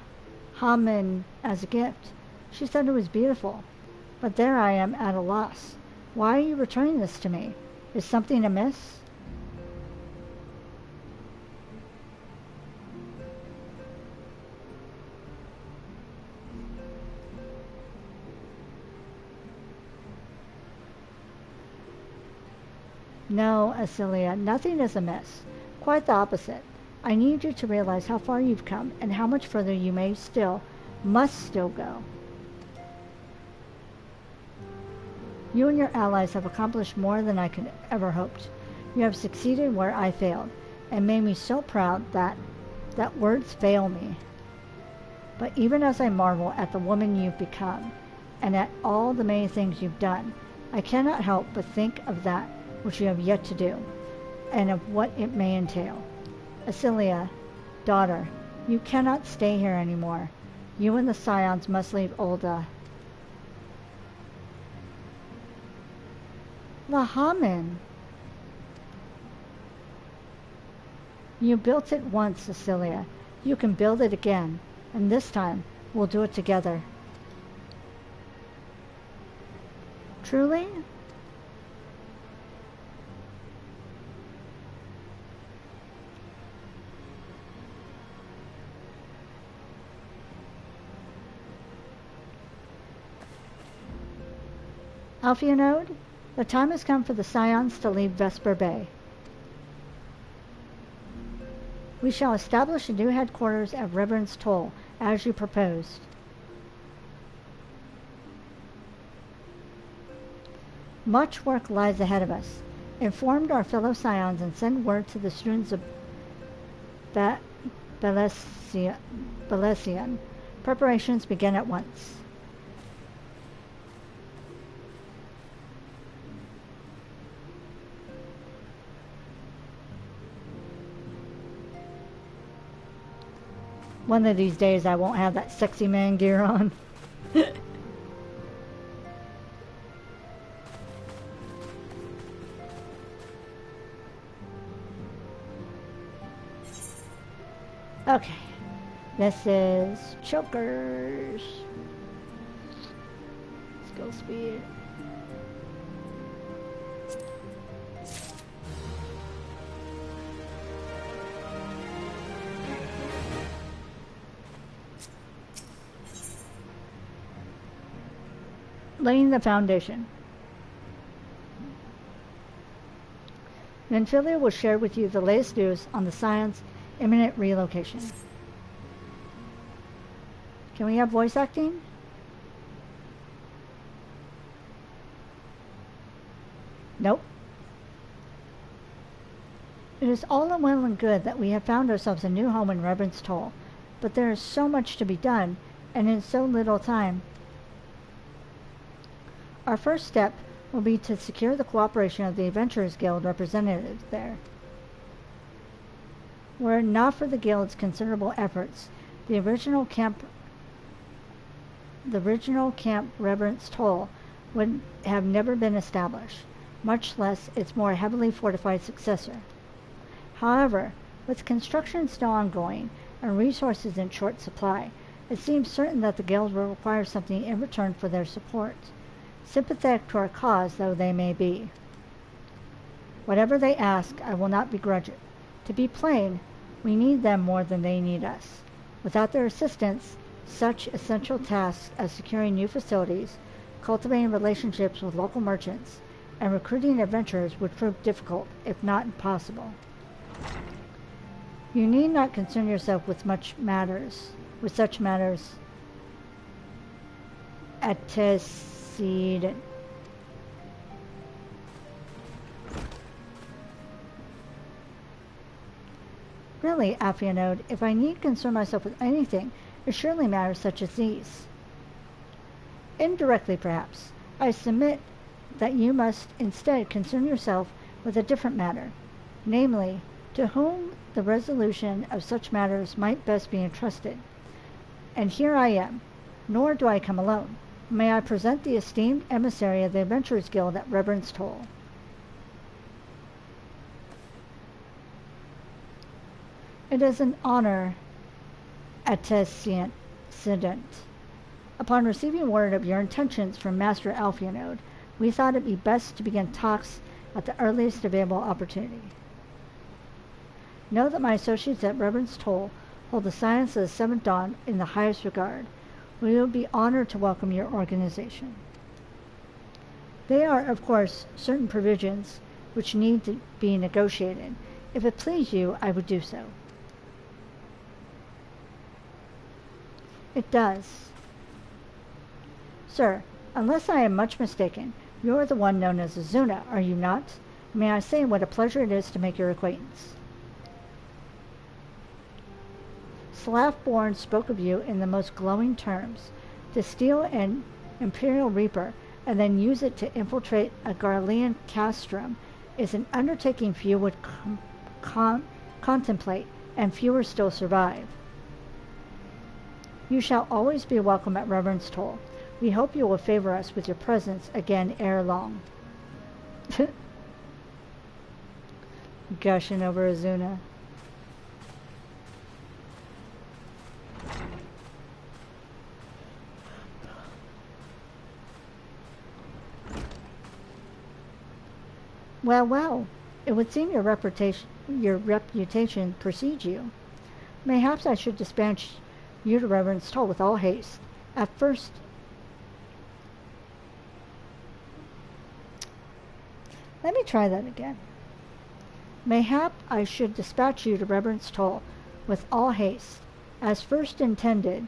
Hamin as a gift. She said it was beautiful, but there I am at a loss. Why are you returning this to me? Is something amiss? No, Asilia, nothing is amiss. Quite the opposite. I need you to realize how far you've come and how much further you must still go. You and your allies have accomplished more than I could ever hoped. You have succeeded where I failed, and made me so proud that words fail me. But even as I marvel at the woman you've become, and at all the many things you've done, I cannot help but think of that which you have yet to do, and of what it may entail. Asilia, daughter, you cannot stay here anymore. You and the Scions must leave Olda. Lahamin! You built it once, Cecilia. You can build it again, and this time we'll do it together. Truly? Alphionode, the time has come for the Scions to leave Vesper Bay. We shall establish a new headquarters at Reverend's Toll, as you proposed. Much work lies ahead of us. Inform our fellow Scions and send word to the students of Balesian. Preparations begin at once. One of these days I won't have that sexy man gear on. Okay. This is Chokers. Skill speed. Laying the foundation. Nenfilia will share with you the latest news on the Scion's imminent relocation. Can we have voice acting? Nope. It is all well and good that we have found ourselves a new home in Reverend's Toll, but there is so much to be done, and in so little time. Our first step will be to secure the cooperation of the Adventurers Guild representatives there. Were it not for the Guild's considerable efforts, the original camp Reverence Toll would have never been established, much less its more heavily fortified successor. However, with construction still ongoing and resources in short supply, it seems certain that the Guild will require something in return for their support, sympathetic to our cause though they may be. Whatever they ask, I will not begrudge it. To be plain, we need them more than they need us. Without their assistance, such essential tasks as securing new facilities, cultivating relationships with local merchants, and recruiting adventurers would prove difficult, if not impossible. You need not concern yourself with such matters antecedent. Really, Afianode, if I need concern myself with anything, it surely matters such as these. Indirectly, perhaps, I submit that you must instead concern yourself with a different matter, namely, to whom the resolution of such matters might best be entrusted. And here I am, nor do I come alone. May I present the esteemed emissary of the Adventurers Guild at Reverence Toll. It is an honor, antecedent. Upon receiving word of your intentions from Master Alfianode, we thought it be best to begin talks at the earliest available opportunity. Know that my associates at Reverence Toll hold the science of the Seventh Dawn in the highest regard. We will be honored to welcome your organization. There are, of course, certain provisions which need to be negotiated. If it please you, I would do so. It does. Sir, unless I am much mistaken, you are the one known as Izuna, are you not? May I say what a pleasure it is to make your acquaintance. Slav-born spoke of you in the most glowing terms. To steal an Imperial Reaper and then use it to infiltrate a Garlean castrum is an undertaking few would contemplate, and fewer still survive. You shall always be welcome at Reverence Toll. We hope you will favor us with your presence again ere long. Gushing over Izuna. Well, well, it would seem your reputation precedes you. Mayhaps I should dispatch you to Reverence Toll with all haste. At first, let me try that again. Mayhap I should dispatch you to Reverence Toll with all haste, as first intended.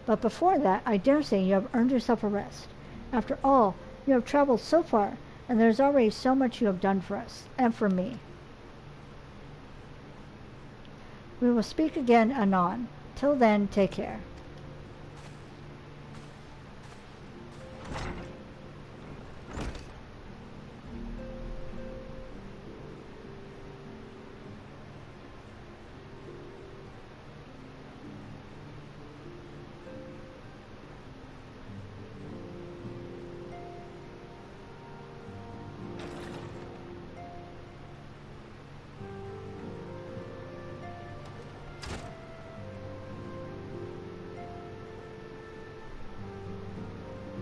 But before that, I dare say you have earned yourself a rest. After all, you have traveled so far, and there is already so much you have done for us, and for me. We will speak again anon. Till then, take care.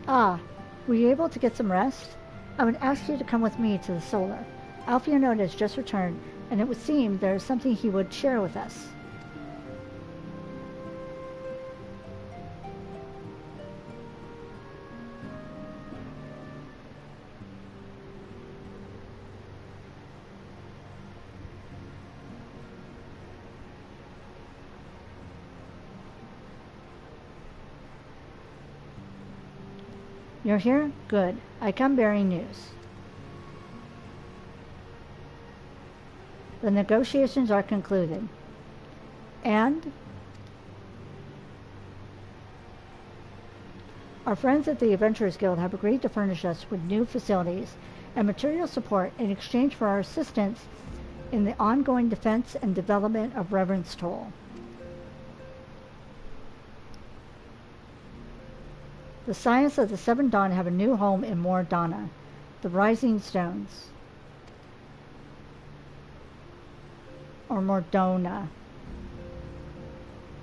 Ah, were you able to get some rest? I would ask you to come with me to the Solar. Alfianode has just returned, and it would seem there is something he would share with us. You're here? Good. I come bearing news. The negotiations are concluded. And our friends at the Adventurers Guild have agreed to furnish us with new facilities and material support in exchange for our assistance in the ongoing defense and development of Reverend's Toll. The Scions of the Seven Dawn have a new home in Mordana, the Rising Stones, or Mordona.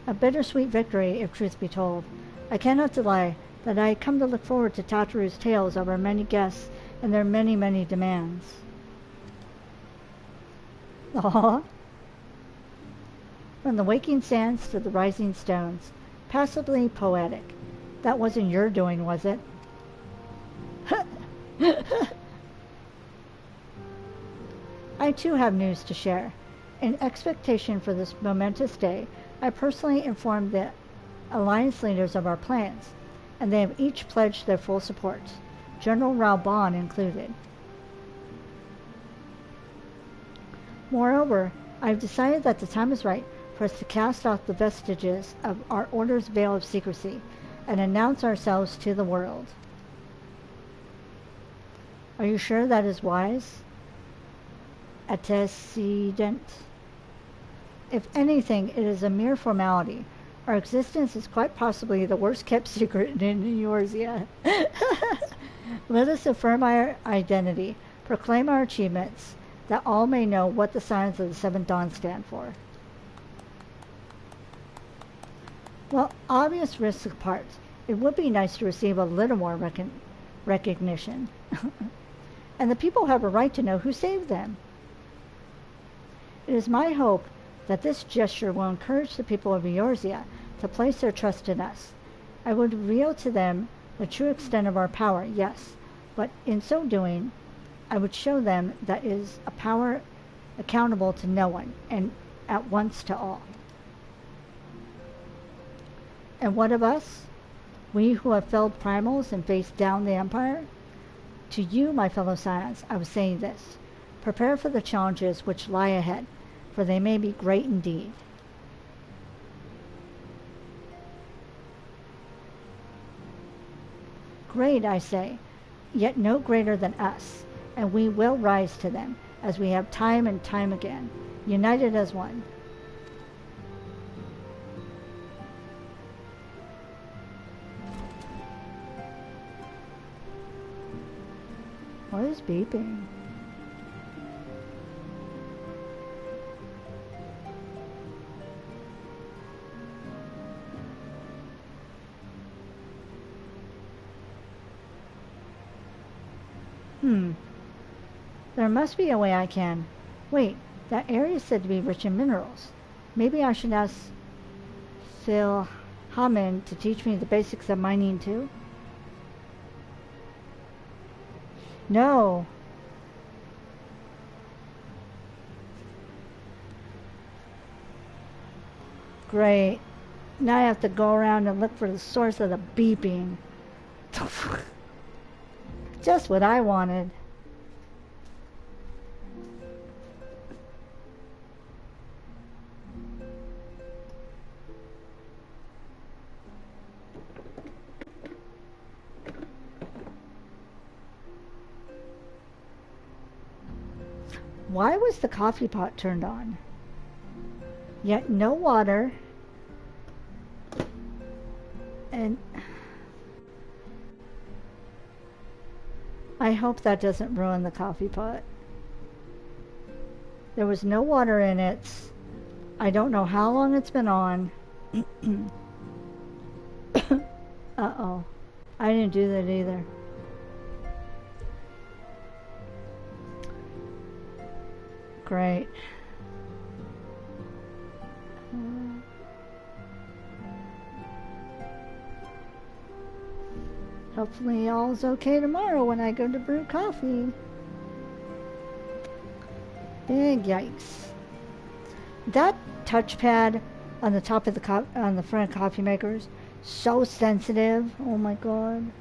A bittersweet victory, if truth be told. I cannot deny that I come to look forward to Tataru's tales of our many guests and their many, many demands. Aww. From the waking sands to the rising stones. Passably poetic. That wasn't your doing, was it? I too have news to share. In expectation for this momentous day, I personally informed the alliance leaders of our plans, and they have each pledged their full support, General Raoban included. Moreover, I have decided that the time is right for us to cast off the vestiges of our order's veil of secrecy and announce ourselves to the world. Are you sure that is wise? Antecedent. If anything, it is a mere formality. Our existence is quite possibly the worst kept secret in Eorzea. Let us affirm our identity, proclaim our achievements, that all may know what the Scions of the Seven Dawn stand for. Well, obvious risks apart, it would be nice to receive a little more recognition. And the people have a right to know who saved them. It is my hope that this gesture will encourage the people of Eorzea to place their trust in us. I would reveal to them the true extent of our power, yes, but in so doing, I would show them that it is a power accountable to no one, and at once to all. And what of us? We who have felled primals and faced down the Empire? To you, my fellow Scions, I was saying this. Prepare for the challenges which lie ahead, for they may be great indeed. Great, I say, yet no greater than us, and we will rise to them, as we have time and time again, united as one. What is beeping? There must be a way I can. Wait, that area is said to be rich in minerals. Maybe I should ask Phil Hammond to teach me the basics of mining too? No. Great. Now I have to go around and look for the source of the beeping. Just what I wanted. Why was the coffee pot turned on? Yet no water. And I hope that doesn't ruin the coffee pot. There was no water in it. I don't know how long it's been on. Uh-oh. I didn't do that either. Great. Hopefully all's okay tomorrow when I go to brew coffee. Big yikes. That touchpad on the top of the on the front coffee makers, so sensitive. Oh my god.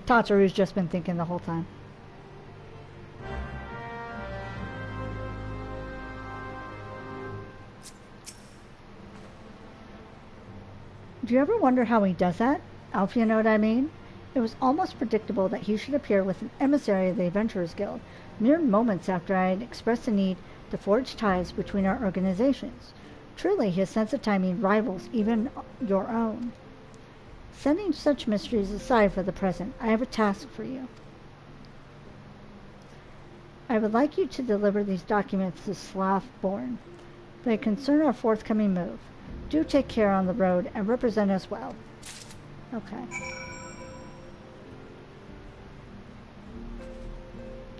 Tataru's just been thinking the whole time. Do you ever wonder how he does that? Alf, you know what I mean? It was almost predictable that he should appear with an emissary of the Adventurers Guild, mere moments after I had expressed the need to forge ties between our organizations. Truly, his sense of timing rivals even your own. Setting such mysteries aside for the present, I have a task for you. I would like you to deliver these documents to Slothborn. They concern our forthcoming move. Do take care on the road and represent us well. Okay.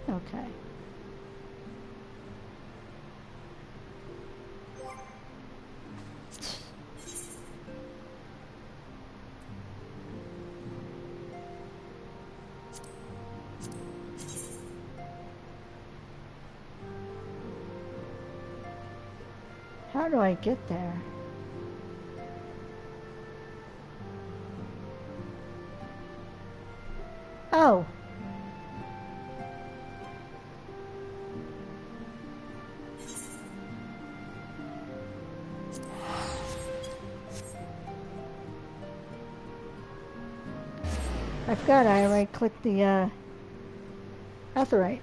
Okay. How do I get there? Oh. I forgot I right-clicked the Etherite.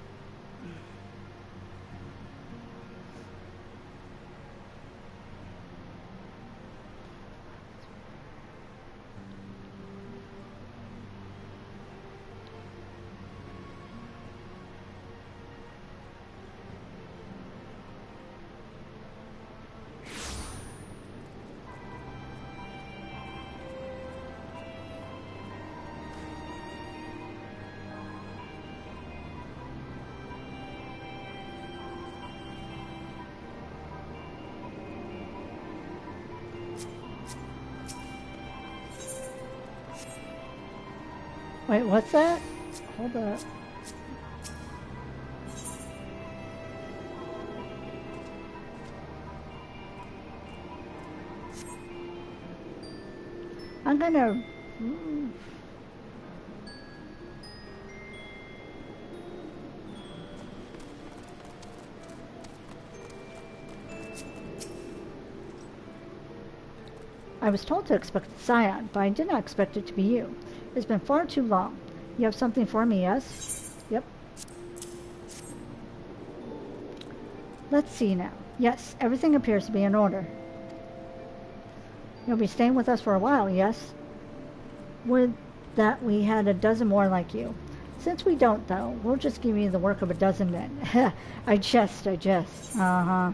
Wait, what's that? Hold up. I'm gonna... I was told to expect the Scion, but I did not expect it to be you. It's been far too long. You have something for me, yes? Yep. Let's see now. Yes, everything appears to be in order. You'll be staying with us for a while, yes? Would that we had a dozen more like you. Since we don't, though, we'll just give you the work of a dozen men. I jest. Uh-huh.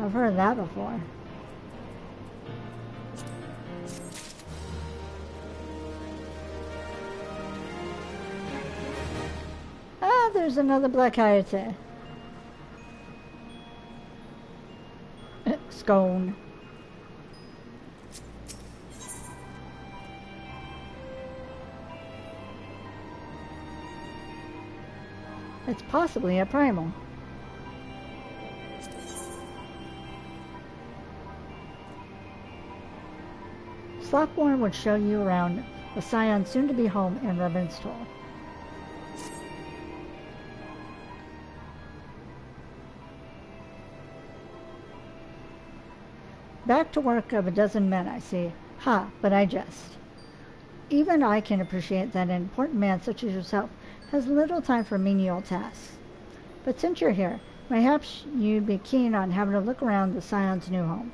I've heard that before. Ah, there's another black coyote. Scone. It's possibly a primal. Slothborn would show you around the Scion soon to be home in Ravenstor. Back to work of a dozen men, I see. Ha, but I jest. Even I can appreciate that an important man such as yourself has little time for menial tasks. But since you're here, perhaps you'd be keen on having a look around the Scion's new home.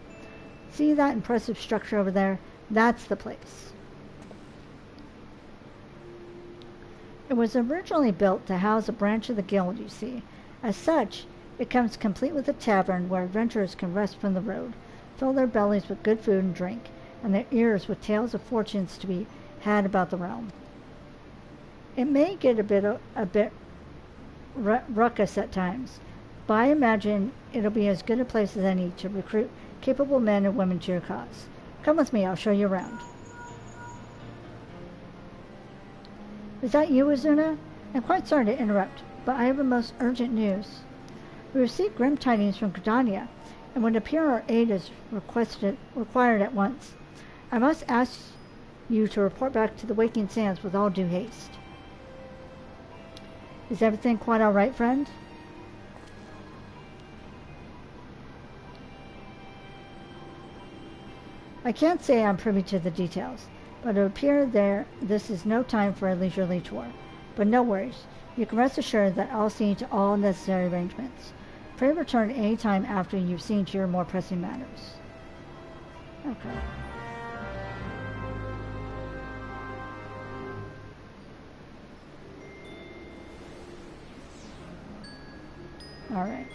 See that impressive structure over there? That's the place. It was originally built to house a branch of the guild, you see. As such, it comes complete with a tavern where adventurers can rest from the road, fill their bellies with good food and drink, and their ears with tales of fortunes to be had about the realm. It may get a bit ruckus at times, but I imagine it'll be as good a place as any to recruit capable men and women to your cause. Come with me, I'll show you around. Is that you, Izuna? I'm quite sorry to interrupt, but I have the most urgent news. We received grim tidings from Gridania, and would appear our aid is required at once. I must ask you to report back to the Waking Sands with all due haste. Is everything quite all right, friend? I can't say I'm privy to the details. but it appears this is no time for a leisurely tour. But no worries. You can rest assured that I'll see to all necessary arrangements. Pray return any time after you've seen to your more pressing matters. Okay. All right.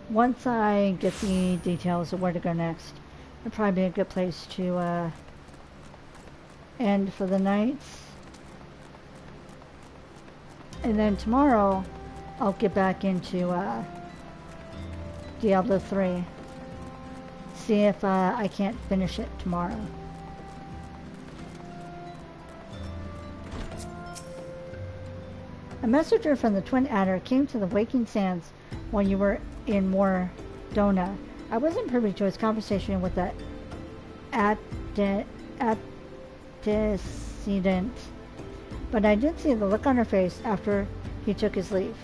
Once I get the details of where to go next, it'll probably be a good place to end for the night. And then tomorrow, I'll get back into Diablo 3. See if I can't finish it tomorrow. A messenger from the Twin Adder came to the Waking Sands while you were in Mordona. I wasn't privy to his conversation with the antecedent, but I did see the look on her face after he took his leave.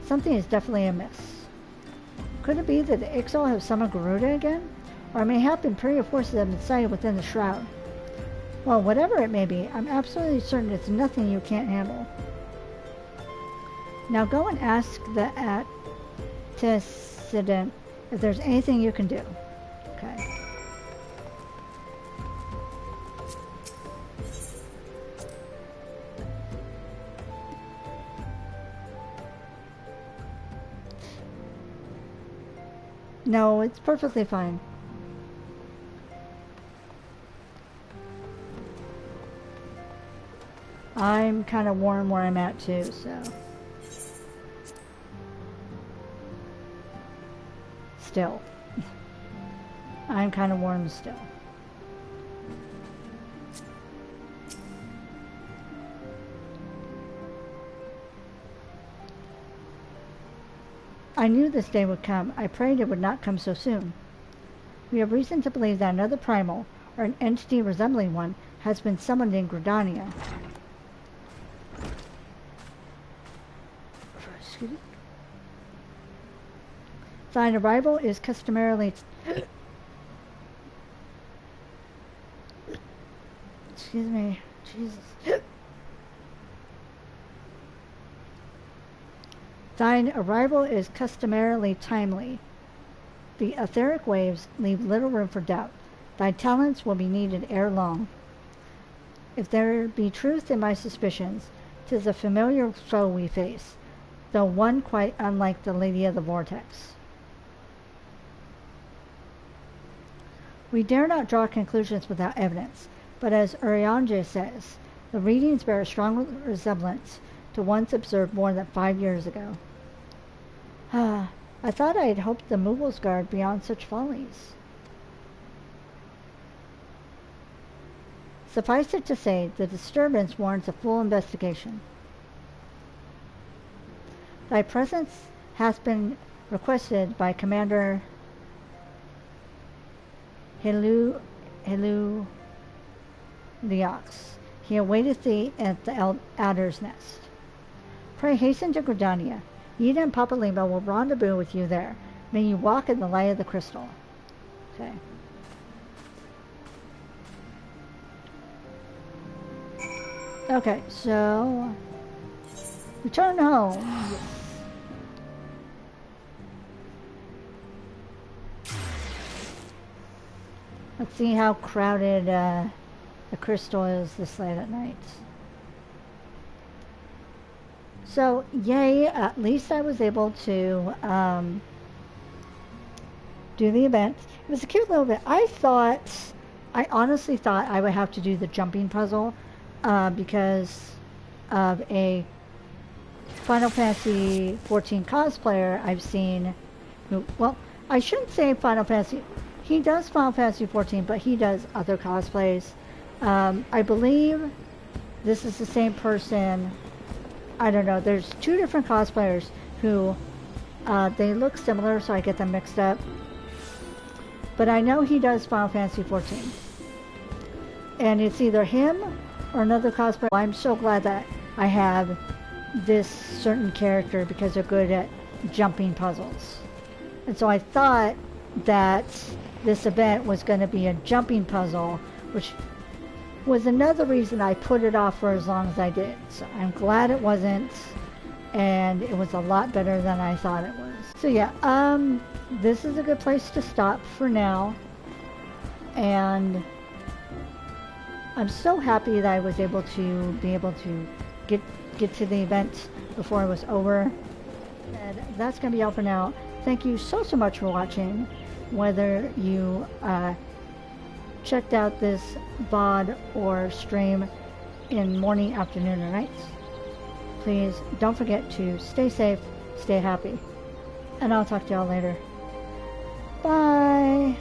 Something is definitely amiss. Could it be that the Ixal have summoned Garuda again? Or mayhap Imperial forces have been sighted within the shroud? Well, whatever it may be, I'm absolutely certain it's nothing you can't handle. Now go and ask the antecedent if there's anything you can do. Okay. No, it's perfectly fine. I'm kind of warm where I'm at too, so. Still. I'm kind of warm still. I knew this day would come. I prayed it would not come so soon. We have reason to believe that another primal, or an entity resembling one, has been summoned in Gridania. Thine arrival is customarily... Excuse me. Jesus. Thine arrival is customarily timely. The etheric waves leave little room for doubt. Thy talents will be needed ere long. If there be truth in my suspicions, 'tis a familiar foe we face, though one quite unlike the Lady of the Vortex. We dare not draw conclusions without evidence, but as Urianger says, the readings bear a strong resemblance to ones observed more than 5 years ago. I thought I had hoped the Moogles guard beyond such follies. Suffice it to say, the disturbance warrants a full investigation. Thy presence hath been requested by Commander Leox. He awaiteth thee at the Adder's Nest. Pray hasten to Gridania. Yda and Papa Lima will rendezvous with you there. May you walk in the light of the crystal. Okay. Okay, so... return home. Yes. Let's see how crowded the crystal is this late at night. So, yay, at least I was able to do the event. It was a cute little bit. I honestly thought I would have to do the jumping puzzle because of a Final Fantasy XIV cosplayer I've seen who, well, I shouldn't say Final Fantasy. He does Final Fantasy XIV, but he does other cosplays. I believe this is the same person I don't know, there's two different cosplayers who, they look similar, so I get them mixed up. But I know he does Final Fantasy XIV. And it's either him or another cosplayer. I'm so glad that I have this certain character because they're good at jumping puzzles. And so I thought that this event was going to be a jumping puzzle, which was another reason I put it off for as long as I did. So I'm glad it wasn't, and it was a lot better than I thought it was. So yeah, this is a good place to stop for now, and I'm so happy that I was able to get to the event before it was over. And that's going to be all for now. Thank you so much for watching. Whether you checked out this VOD or stream in morning, afternoon, or nights, please don't forget to stay safe, stay happy, and I'll talk to y'all later. Bye!